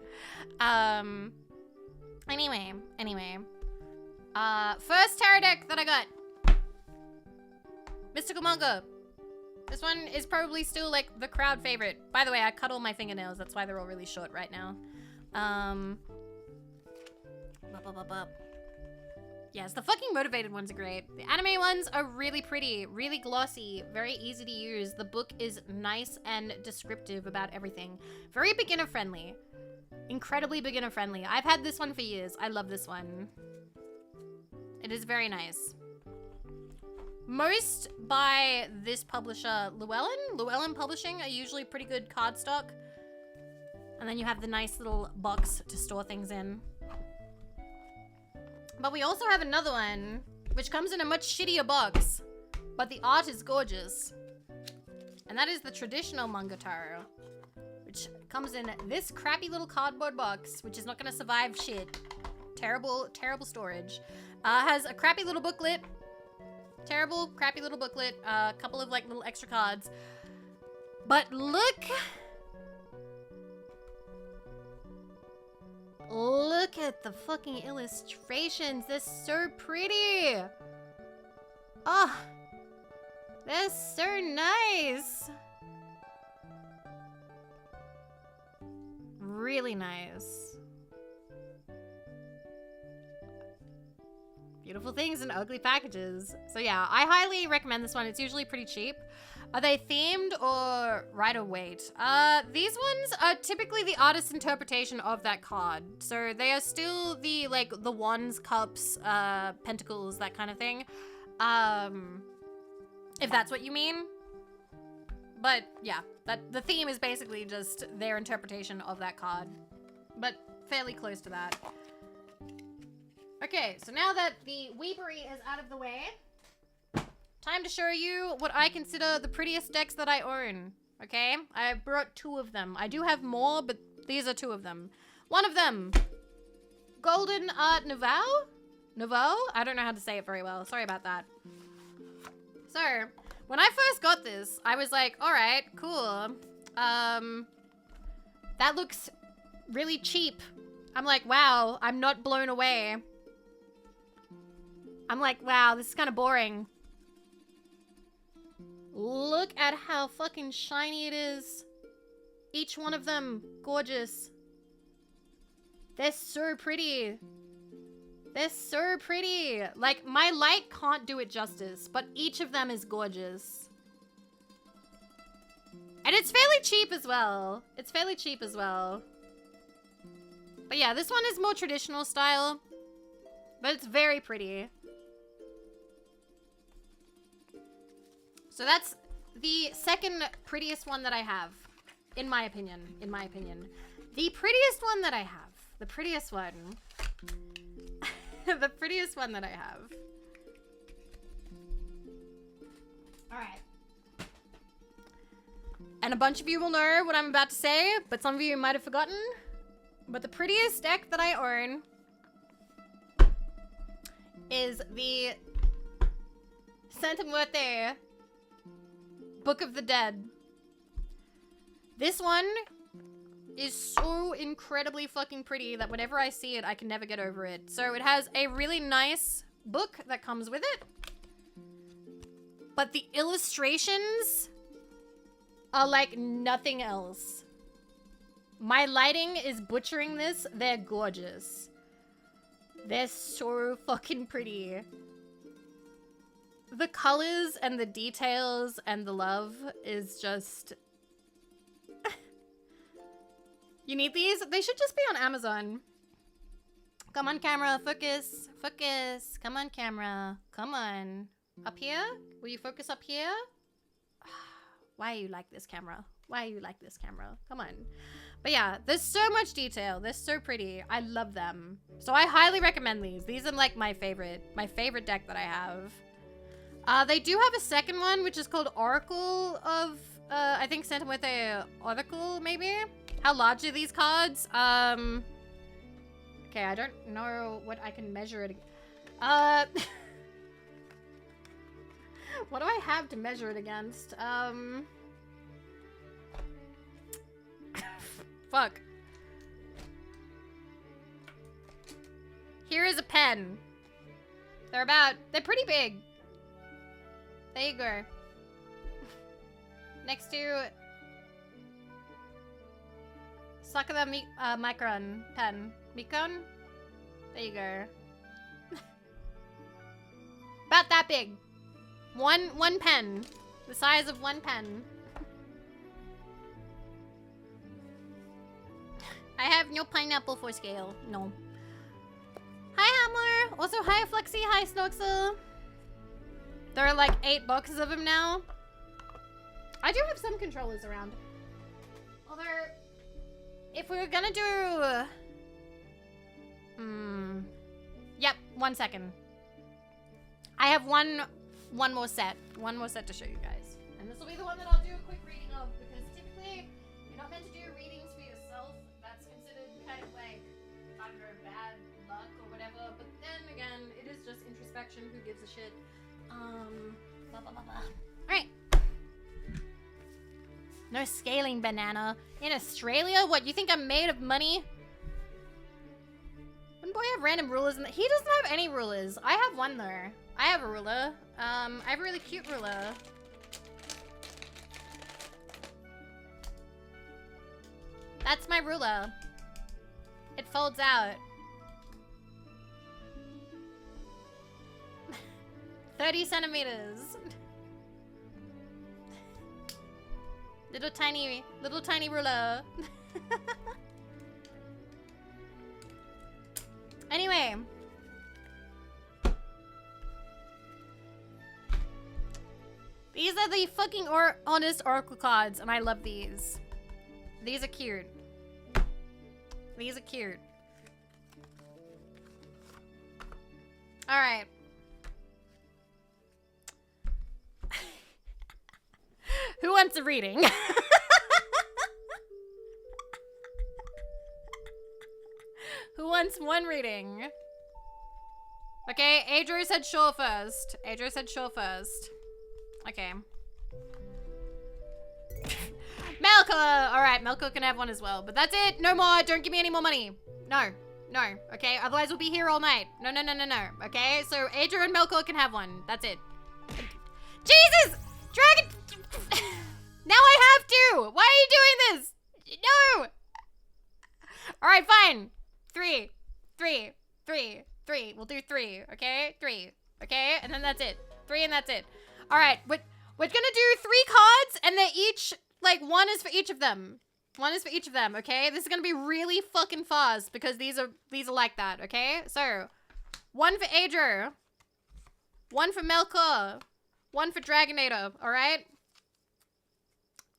Anyway. First tarot deck that I got. Mystical Manga. This one is probably still like the crowd favorite. By the way, I cut all my fingernails. That's why they're all really short right now. Yes, the fucking motivated ones are great. The anime ones are really pretty, really glossy, very easy to use. The book is nice and descriptive about everything. Very beginner friendly. Incredibly beginner friendly. I've had this one for years. I love this one. It is very nice. Most by this publisher, Llewellyn. Llewellyn Publishing are usually pretty good cardstock. And then you have the nice little box to store things in. But we also have another one, which comes in a much shittier box. But the art is gorgeous. And that is the traditional Mangataro, which comes in this crappy little cardboard box, which is not gonna survive shit. Terrible, terrible storage. Has a crappy little booklet. Terrible, crappy little booklet. A couple of like little extra cards. But look at the fucking illustrations. They're so pretty. Oh, they're so nice. Really nice. Beautiful things in ugly packages. So yeah, I highly recommend this one. It's usually pretty cheap. Are they themed or rider weight? These ones are typically the artist's interpretation of that card. So they are still the, like, the wands, cups, pentacles, that kind of thing. If that's what you mean. But yeah, the theme is basically just their interpretation of that card. But fairly close to that. Okay, so now that the weebery is out of the way, time to show you what I consider the prettiest decks that I own, okay? I brought 2 of them. I do have more, but these are 2 of them. One of them, Golden Art Nouveau? Nouveau? I don't know how to say it very well. Sorry about that. So, when I first got this, I was like, alright, cool. That looks really cheap. I'm like, wow, I'm not blown away. I'm like, wow, this is kind of boring. Look at how fucking shiny it is. Each one of them, gorgeous. They're so pretty. They're so pretty. Like, my light can't do it justice, but each of them is gorgeous. And it's fairly cheap as well. It's fairly cheap as well. But yeah, this one is more traditional style, but it's very pretty. So that's the second prettiest one that I have, in my opinion, The prettiest one that I have, the prettiest one that I have. All right. And a bunch of you will know what I'm about to say, but some of you might have forgotten. But the prettiest deck that I own is the Santa Muerte Book of the Dead. This one is so incredibly fucking pretty that whenever I see it, I can never get over it. So it has a really nice book that comes with it. But the illustrations are like nothing else. My lighting is butchering this. They're gorgeous. They're so fucking pretty. The colors and the details and the love is just... You need these? They should just be on Amazon. Come on, camera. Focus. Focus. Come on, camera. Come on. Up here? Will you focus up here? Why are you like this, camera? Why are you like this, camera? Come on. But yeah, there's so much detail. They're so pretty. I love them. So I highly recommend these. These are like my favorite deck that I have. They do have a second one, which is called Oracle of, I think Santa Muerte Oracle, maybe? How large are these cards? Okay, I don't know what I can measure it. What do I have to measure it against? Fuck. Here is a pen. They're pretty big. There you go. Next to Sakura Micron pen. Micron? There you go. About that big. One pen. The size of one pen. I have no pineapple for scale. No. Hi, Hamler. Also, hi, Flexi. Hi, Snoxel. There are like 8 boxes of them now. I do have some controllers around. Although, if we're gonna do... Yep, 1 second. I have one more set. One more set to show you guys. And this will be the one that I'll do a quick reading of, because typically you're not meant to do readings for yourself. That's considered kind of like, I don't know, bad luck or whatever. But then again, it is just introspection. Who gives a shit? Alright. No scaling banana. In Australia? What, you think I'm made of money? Wouldn't boy have random rulers in the— He doesn't have any rulers. I have one though. I have a ruler. I have a really cute ruler. That's my ruler. It folds out. 30 centimeters. Little tiny ruler. Anyway. These are the fucking honest oracle cards, and I love these. These are cute. These are cute. Alright. Who wants a reading? Who wants one reading? Okay, Adro said sure first. Adro said sure first. Okay. Melko! Alright, Melko can have one as well. But that's it. No more. Don't give me any more money. No. No. Okay? Otherwise we'll be here all night. No, no, no, no, no. Okay? So Adro and Melko can have one. That's it. Jesus! Dragon! Now I have to! Why are you doing this? No! Alright, fine. 3. We'll do 3, okay? 3, okay? And then that's it. 3 and that's it. Alright, we're gonna do 3 cards, and they're each, like, one is for each of them. One is for each of them, okay? This is gonna be really fucking fast, because these are like that, okay? So, 1 for Adro. 1 for Melkor. 1 for Dragonator, alright?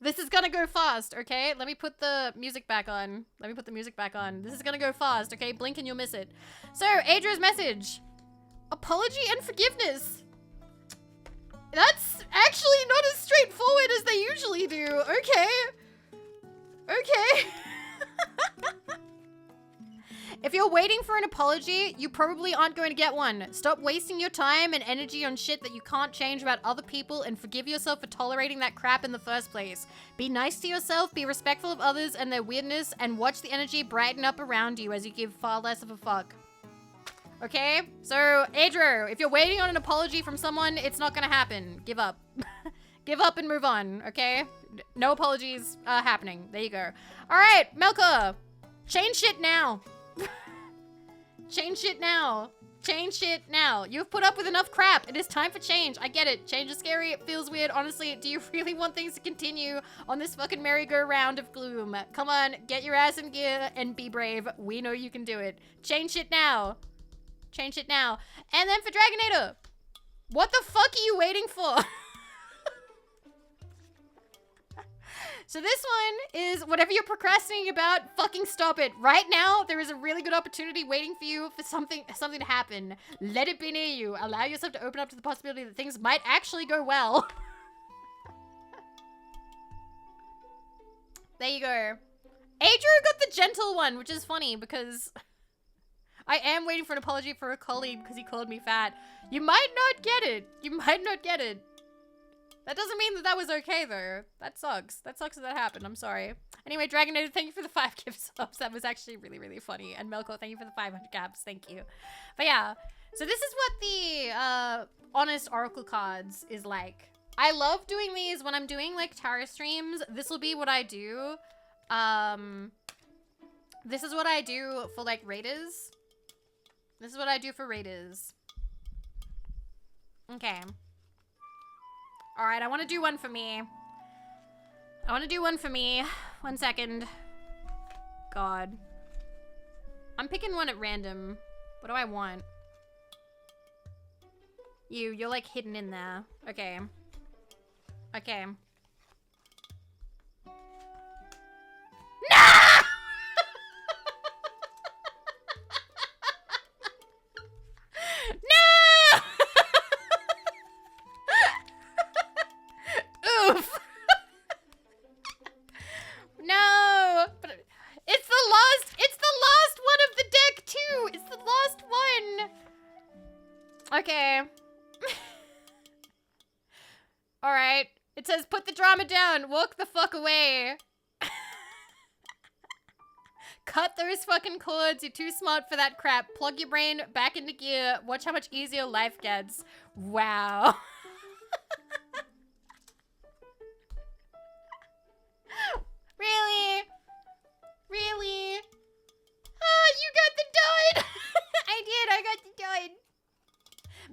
This is gonna go fast, okay? Let me put the music back on. This is gonna go fast, okay? Blink and you'll miss it. So, Adro's message. Apology and forgiveness. That's actually not as straightforward as they usually do. Okay. Okay. If you're waiting for an apology, you probably aren't going to get one. Stop wasting your time and energy on shit that you can't change about other people, and forgive yourself for tolerating that crap in the first place. Be nice to yourself, be respectful of others and their weirdness, and watch the energy brighten up around you as you give far less of a fuck. Okay? So, Adro, if you're waiting on an apology from someone, it's not gonna happen. Give up. Give up and move on, okay? No apologies happening. There you go. Alright, Melka. Change shit now. Change shit now. Change shit now. You've put up with enough crap. It is time for change. I get it. Change is scary. It feels weird. Honestly, do you really want things to continue on this fucking merry-go-round of gloom? Come on, get your ass in gear and be brave. We know you can do it. Change it now. Change it now. And then for Dragonator, what the fuck are you waiting for? So this one is whatever you're procrastinating about, fucking stop it. Right now, there is a really good opportunity waiting for you for something to happen. Let it be near you. Allow yourself to open up to the possibility that things might actually go well. There you go. Adrian got the gentle one, which is funny because I am waiting for an apology for a colleague because he called me fat. You might not get it. You might not get it. That doesn't mean that was okay, though. That sucks. That sucks that happened. I'm sorry. Anyway, Dragonator, thank you for the 5 gift subs. That was actually really, really funny. And Melko, thank you for the 500 caps. Thank you. But yeah, so this is what the honest oracle cards is like. I love doing these when I'm doing like tarot streams. This will be what I do. This is what I do for like raiders. This is what I do for raiders. Okay. All right, I want to do one for me. 1 second. God. I'm picking one at random. What do I want? You're like hidden in there. Okay. Okay. No! Okay. Alright. It says, put the drama down. Walk the fuck away. Cut those fucking cords. You're too smart for that crap. Plug your brain back into gear. Watch how much easier life gets. Wow. Really? Really? Oh, you got the dud. I got the dud.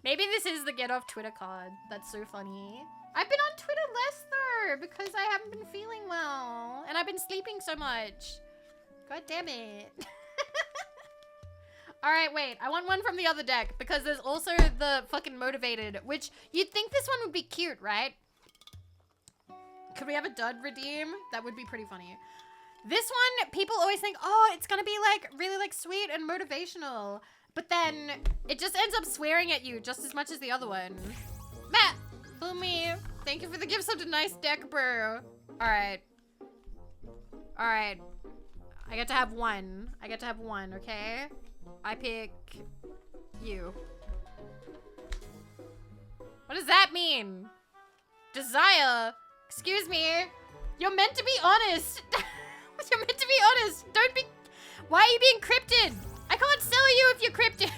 Maybe this is the get off Twitter card. That's so funny. I've been on Twitter less though because I haven't been feeling well and I've been sleeping so much. God damn it. All right, wait. I want one from the other deck because there's also the fucking motivated, which you'd think this one would be cute, right? Could we have a dud redeem? That would be pretty funny. This one, people always think, oh, it's gonna be like really like sweet and motivational. But then it just ends up swearing at you just as much as the other one. Matt, Boomy, thank you for the gifts of the nice deck, bro. All right. All right. I get to have one. I get to have one, okay? I pick you. What does that mean? Desire? Excuse me. You're meant to be honest. You're meant to be honest. Don't be... Why are you being cryptid? I can't sell you if you're cryptid.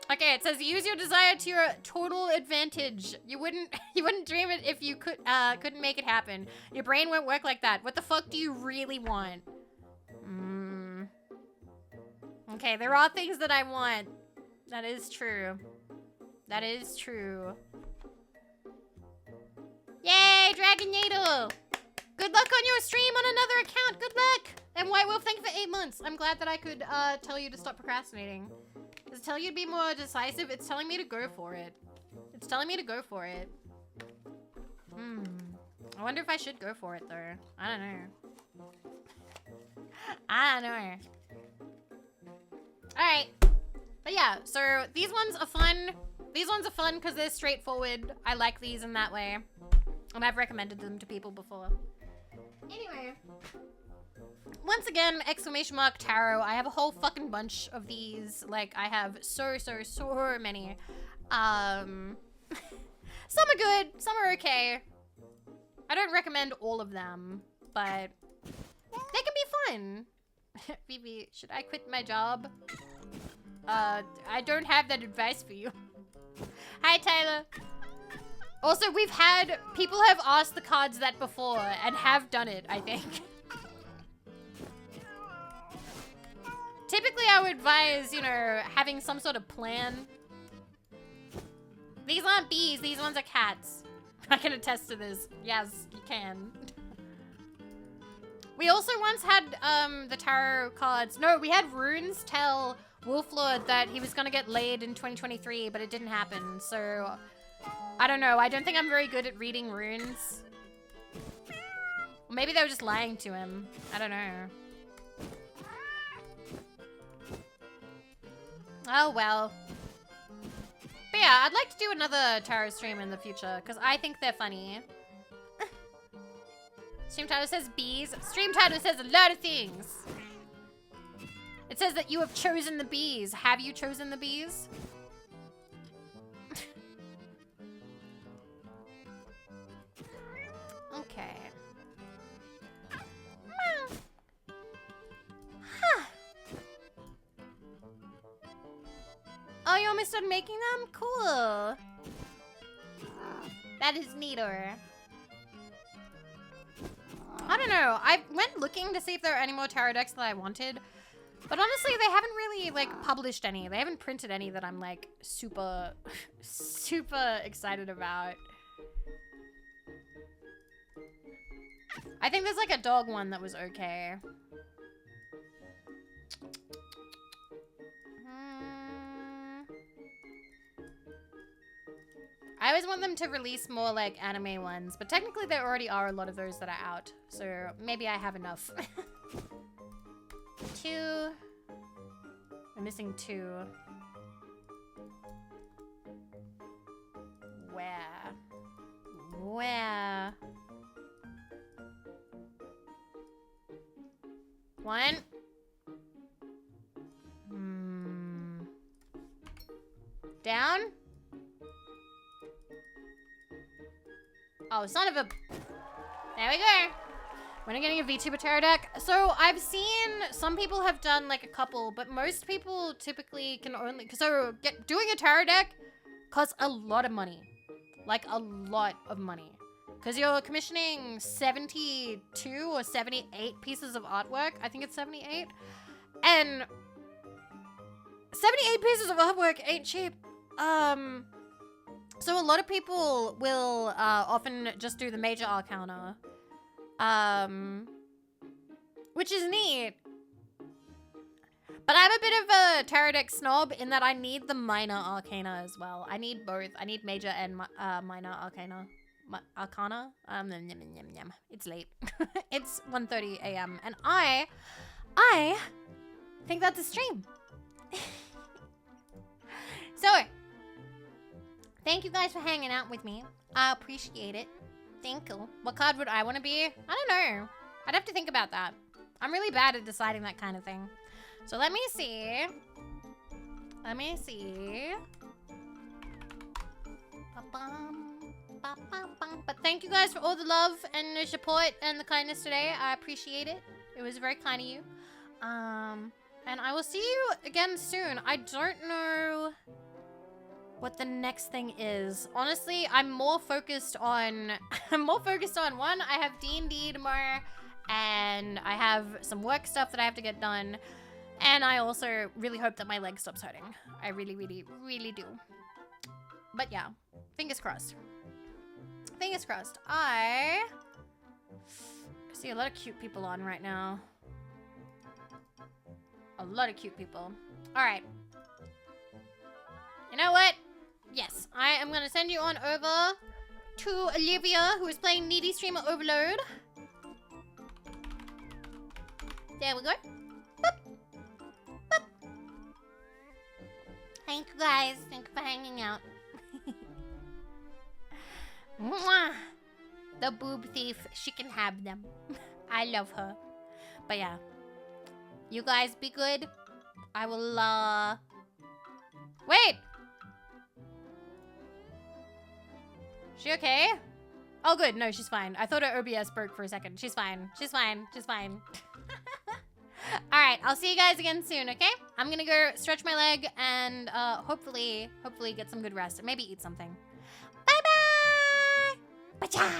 Okay, it says use your desire to your total advantage. You wouldn't dream it if you couldn't make it happen. Your brain won't work like that. What the fuck do you really want? Okay, there are things that I want. That is true. That is true. Yay, Dragon Needle! Good luck on your stream on another account. Good luck! And White Wolf, thank you for 8 months. I'm glad that I could tell you to stop procrastinating. Does it tell you to be more decisive? It's telling me to go for it. It's telling me to go for it. I wonder if I should go for it, though. I don't know. I don't know. Alright. But yeah, so these ones are fun. These ones are fun because they're straightforward. I like these in that way. And I've recommended them to people before. Anyway. Once again, exclamation mark tarot. I have a whole fucking bunch of these. Like, I have so many. Some are good, some are okay. I don't recommend all of them, but they can be fun. Vivi, should I quit my job? I don't have that advice for you. Hi, Tyler. Also, people have asked the cards that before and have done it, I think. Typically, I would advise, you know, having some sort of plan. These aren't bees, these ones are cats. I can attest to this. Yes, you can. We also once had the tarot cards. No, we had runes tell Wolflord that he was gonna get laid in 2023, but it didn't happen. So, I don't know. I don't think I'm very good at reading runes. Maybe they were just lying to him. I don't know. Oh, well. But yeah, I'd like to do another tarot stream in the future, because I think they're funny. Stream title says bees. Stream title says a lot of things. It says that you have chosen the bees. Have you chosen the bees? Okay. Oh, you almost done making them? Cool. That is neater. I don't know. I went looking to see if there are any more tarot decks that I wanted. But honestly, they haven't really, like, published any. They haven't printed any that I'm, like, super excited about. I think there's, like, a dog one that was okay. I always want them to release more, like, anime ones. But technically, there already are a lot of those that are out. So maybe I have enough. 2. I'm missing 2. Where? 1. Down. Oh, son of a... There we go. We're not getting a VTuber tarot deck. So I've seen some people have done like a couple, but most people typically can only... So doing a tarot deck costs a lot of money. Like a lot of money. Because you're commissioning 72 or 78 pieces of artwork. I think it's 78. And 78 pieces of artwork ain't cheap. So a lot of people will often just do the major arcana. Which is neat. But I'm a bit of a tarot deck snob in that I need the minor arcana as well. I need both. I need major and minor arcana. Arcana? It's late. It's 1:30 a.m. And I think that's a stream. So, thank you guys for hanging out with me. I appreciate it. Thank you. What card would I want to be? I don't know. I'd have to think about that. I'm really bad at deciding that kind of thing. So let me see. Let me see. But thank you guys for all the love and the support and the kindness today. I appreciate it. It was very kind of you. And I will see you again soon. I don't know what the next thing is. Honestly, I'm more focused on one, I have D&D tomorrow, and I have some work stuff that I have to get done. And I also really hope that my leg stops hurting. I really, really, really do. But yeah, fingers crossed. Fingers crossed. I see a lot of cute people on right now. A lot of cute people. All right. You know what? Yes, I am going to send you on over to Olivia, who is playing Needy Streamer Overload. There we go. Boop. Boop. Thank you guys. Thank you for hanging out. Mwah. The boob thief. She can have them. I love her. But yeah. You guys be good. I will, Wait! She okay? Oh, good. No, she's fine. I thought her OBS broke for a second. She's fine. She's fine. She's fine. All right. I'll see you guys again soon, okay? I'm gonna go stretch my leg and hopefully get some good rest and maybe eat something. Bye-bye! Bacha!